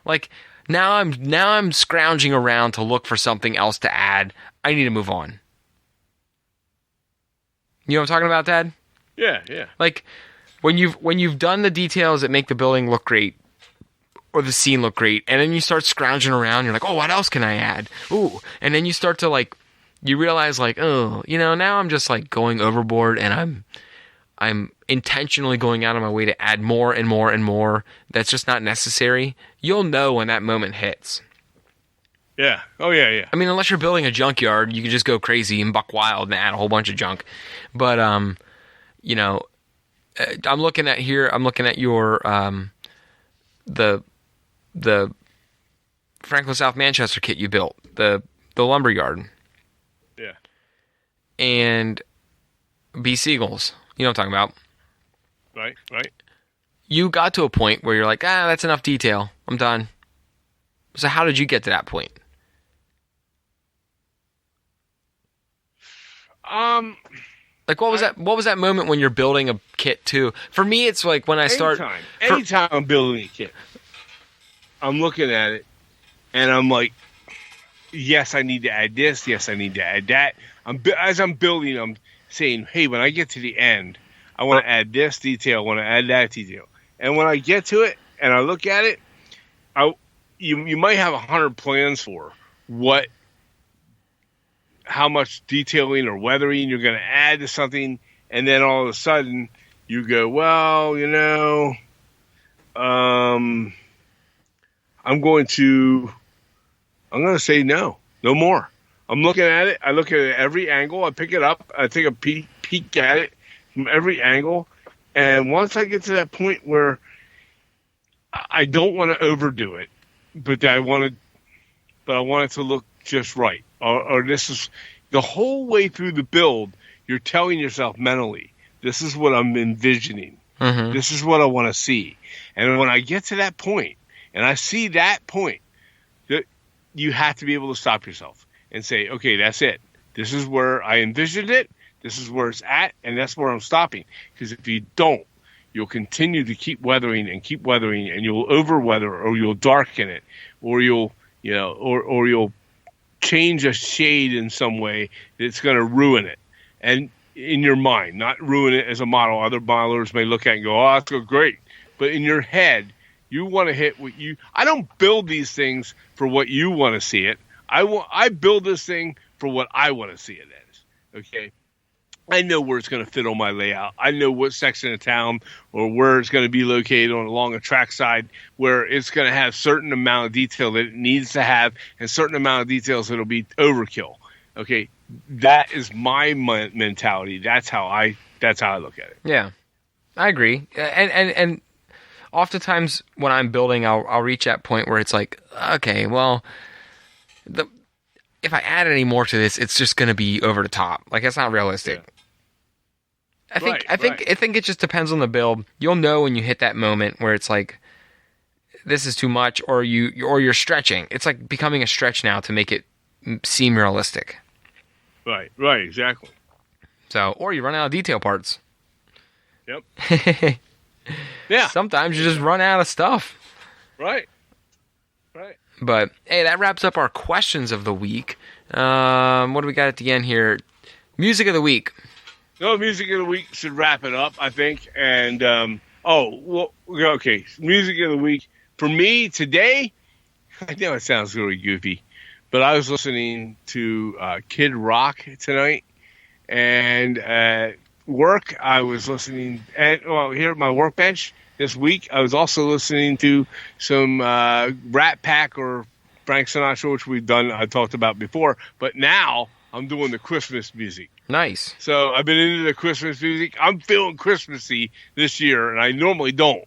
Like now I'm scrounging around to look for something else to add. I need to move on. You know what I'm talking about, Dad? Yeah. Like when you've done the details that make the building look great or the scene look great, and then you start scrounging around, you're like, oh, what else can I add? Ooh, and then you start to you realize now I'm just going overboard, and I'm intentionally going out of my way to add more and more and more that's just not necessary. You'll know when that moment hits. Yeah. Oh, yeah, yeah. I mean, unless you're building a junkyard, you can just go crazy and buck wild and add a whole bunch of junk. But, you know, I'm looking at your, the Franklin South Manchester kit you built, the lumber yard. Yeah. And B. Seagulls. You know what I'm talking about. Right. You got to a point where you're like, that's enough detail. I'm done. So how did you get to that point? Like what was that moment when you're building a kit too? For me, it's like when I start. Anytime I'm building a kit, I'm looking at it and I'm like, yes, I need to add this. Yes, I need to add that. As I'm building, I'm saying, hey, when I get to the end, I want to add this detail. I want to add that detail. And when I get to it and I look at it, you might have 100 plans for how much detailing or weathering you're going to add to something, and then all of a sudden you go, well, I'm going to say no more. I'm looking at it. I look at it at every angle. I pick it up. I take a peek at it from every angle. And once I get to that point where I don't want to overdo it, but I want it to look just right. Or this is the whole way through the build, you're telling yourself mentally, this is what I'm envisioning. Mm-hmm. This is what I want to see. And when I get to that point, and I see that point, you have to be able to stop yourself and say, okay, that's it. This is where I envisioned it. This is where it's at, and that's where I'm stopping. Because if you don't, you'll continue to keep weathering, and you'll over-weather, or you'll darken it, or you'll change a shade in some way that's going to ruin it. And in your mind, not ruin it as a model. Other modelers may look at it and go, oh, that's great. But in your head, you want to hit what you... I don't build these things for what you want to see it. I build this thing for what I want to see it as. Okay? I know where it's going to fit on my layout. I know what section of town or where it's going to be located along a trackside where it's going to have certain amount of detail that it needs to have and certain amount of details that'll be overkill. Okay, that is my mentality. That's how I look at it. Yeah, I agree. And oftentimes when I'm building, I'll reach that point where it's like, okay, well, if I add any more to this, it's just going to be over the top. Like, it's not realistic. Yeah. I think it just depends on the build. You'll know when you hit that moment where it's like, this is too much, or you're stretching. It's like becoming a stretch now to make it seem realistic. Right, exactly. So, or you run out of detail parts. Yep. Yeah. Sometimes you just run out of stuff. Right. But hey, that wraps up our questions of the week. What do we got at the end here? Music of the week. No, music of the week should wrap it up, I think. And okay, music of the week for me today. I know it sounds really goofy, but I was listening to Kid Rock tonight, and at work I was listening. Here at my workbench this week, I was also listening to some Rat Pack or Frank Sinatra, which I talked about before. But now I'm doing the Christmas music. Nice. So I've been into the Christmas music. I'm feeling Christmassy this year, and I normally don't.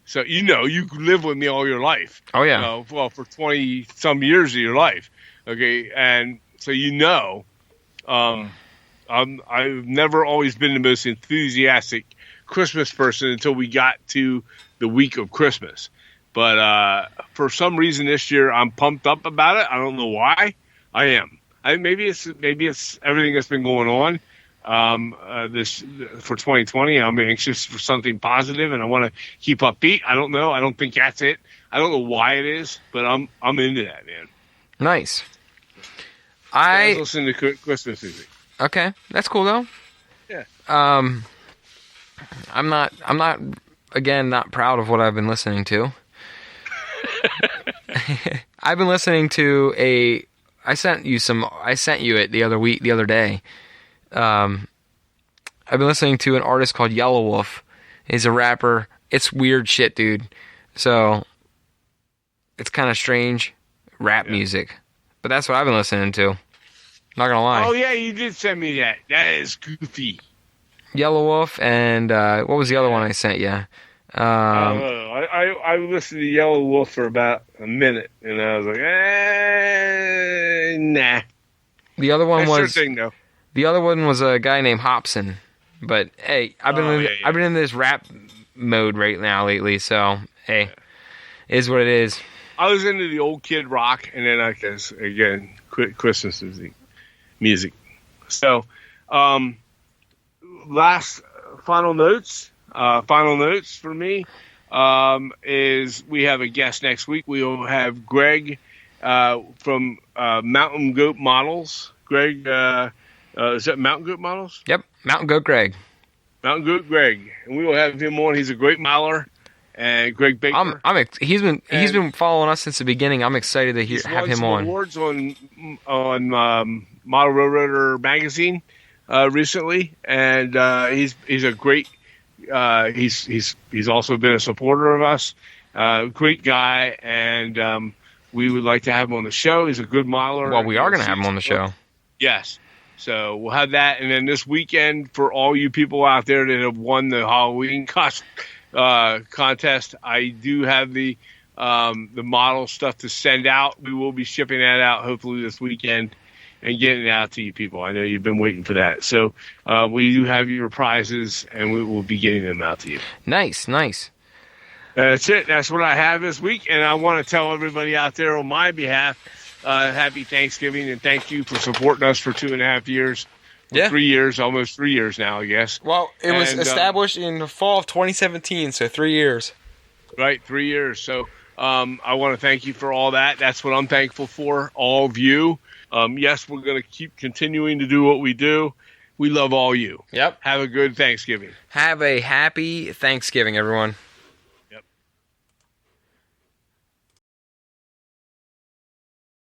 So, you live with me all your life. Oh, yeah. For 20-some years of your life. Okay, and so I've never always been the most enthusiastic Christmas person until we got to the week of Christmas. But for some reason this year, I'm pumped up about it. I don't know why. I am. Maybe it's everything that's been going on this for 2020. I'm anxious for something positive, and I want to keep upbeat. I don't know. I don't think that's it. I don't know why it is, but I'm into that, man. Nice. I was listening to Christmas music. Okay, that's cool though. Yeah. I'm not not proud of what I've been listening to. I've been listening to I sent you it the other day. I've been listening to an artist called Yellow Wolf. He's a rapper. It's weird shit, dude. So it's kind of strange rap music. But that's what I've been listening to. Not gonna lie. Oh yeah, you did send me that. That is goofy. Yellow Wolf and what was the other one I sent you? I don't know. I listened to Yellow Wolf for about a minute, and I was like, nah. The other one That's was your thing, though. The other one was a guy named Hobson. But hey, I've been in this rap mode right now lately, so hey, it is what it is. I was into the old Kid Rock, and then I guess again Christmas music. So, last final notes for me is we have a guest next week. We will have Greg from Mountain Goat Models. Greg, is that Mountain Goat Models? Yep, Mountain Goat Greg. Mountain Goat Greg, and we will have him on. He's a great miler, and Greg Baker. He's been following us since the beginning. I'm excited to have him on. Awards on Model Railroader magazine recently, and he's a great. He's also been a supporter of us. Great guy, and we would like to have him on the show. He's a good miler. Well, we are going to have him on the show. Yes. So we'll have that, and then this weekend for all you people out there that have won the Halloween contest, I do have the model stuff to send out. We will be shipping that out hopefully this weekend and getting it out to you people. I know you've been waiting for that. So we do have your prizes, and we will be getting them out to you. Nice. That's it. That's what I have this week, and I want to tell everybody out there on my behalf, happy Thanksgiving, and thank you for supporting us for 2.5 years. 3 years, almost 3 years now, I guess. Well, it was established in the fall of 2017, so 3 years. Right, 3 years. So I want to thank you for all that. That's what I'm thankful for, all of you. Yes, we're going to keep continuing to do what we do. We love all you. Yep. Have a good Thanksgiving. Have a happy Thanksgiving, everyone.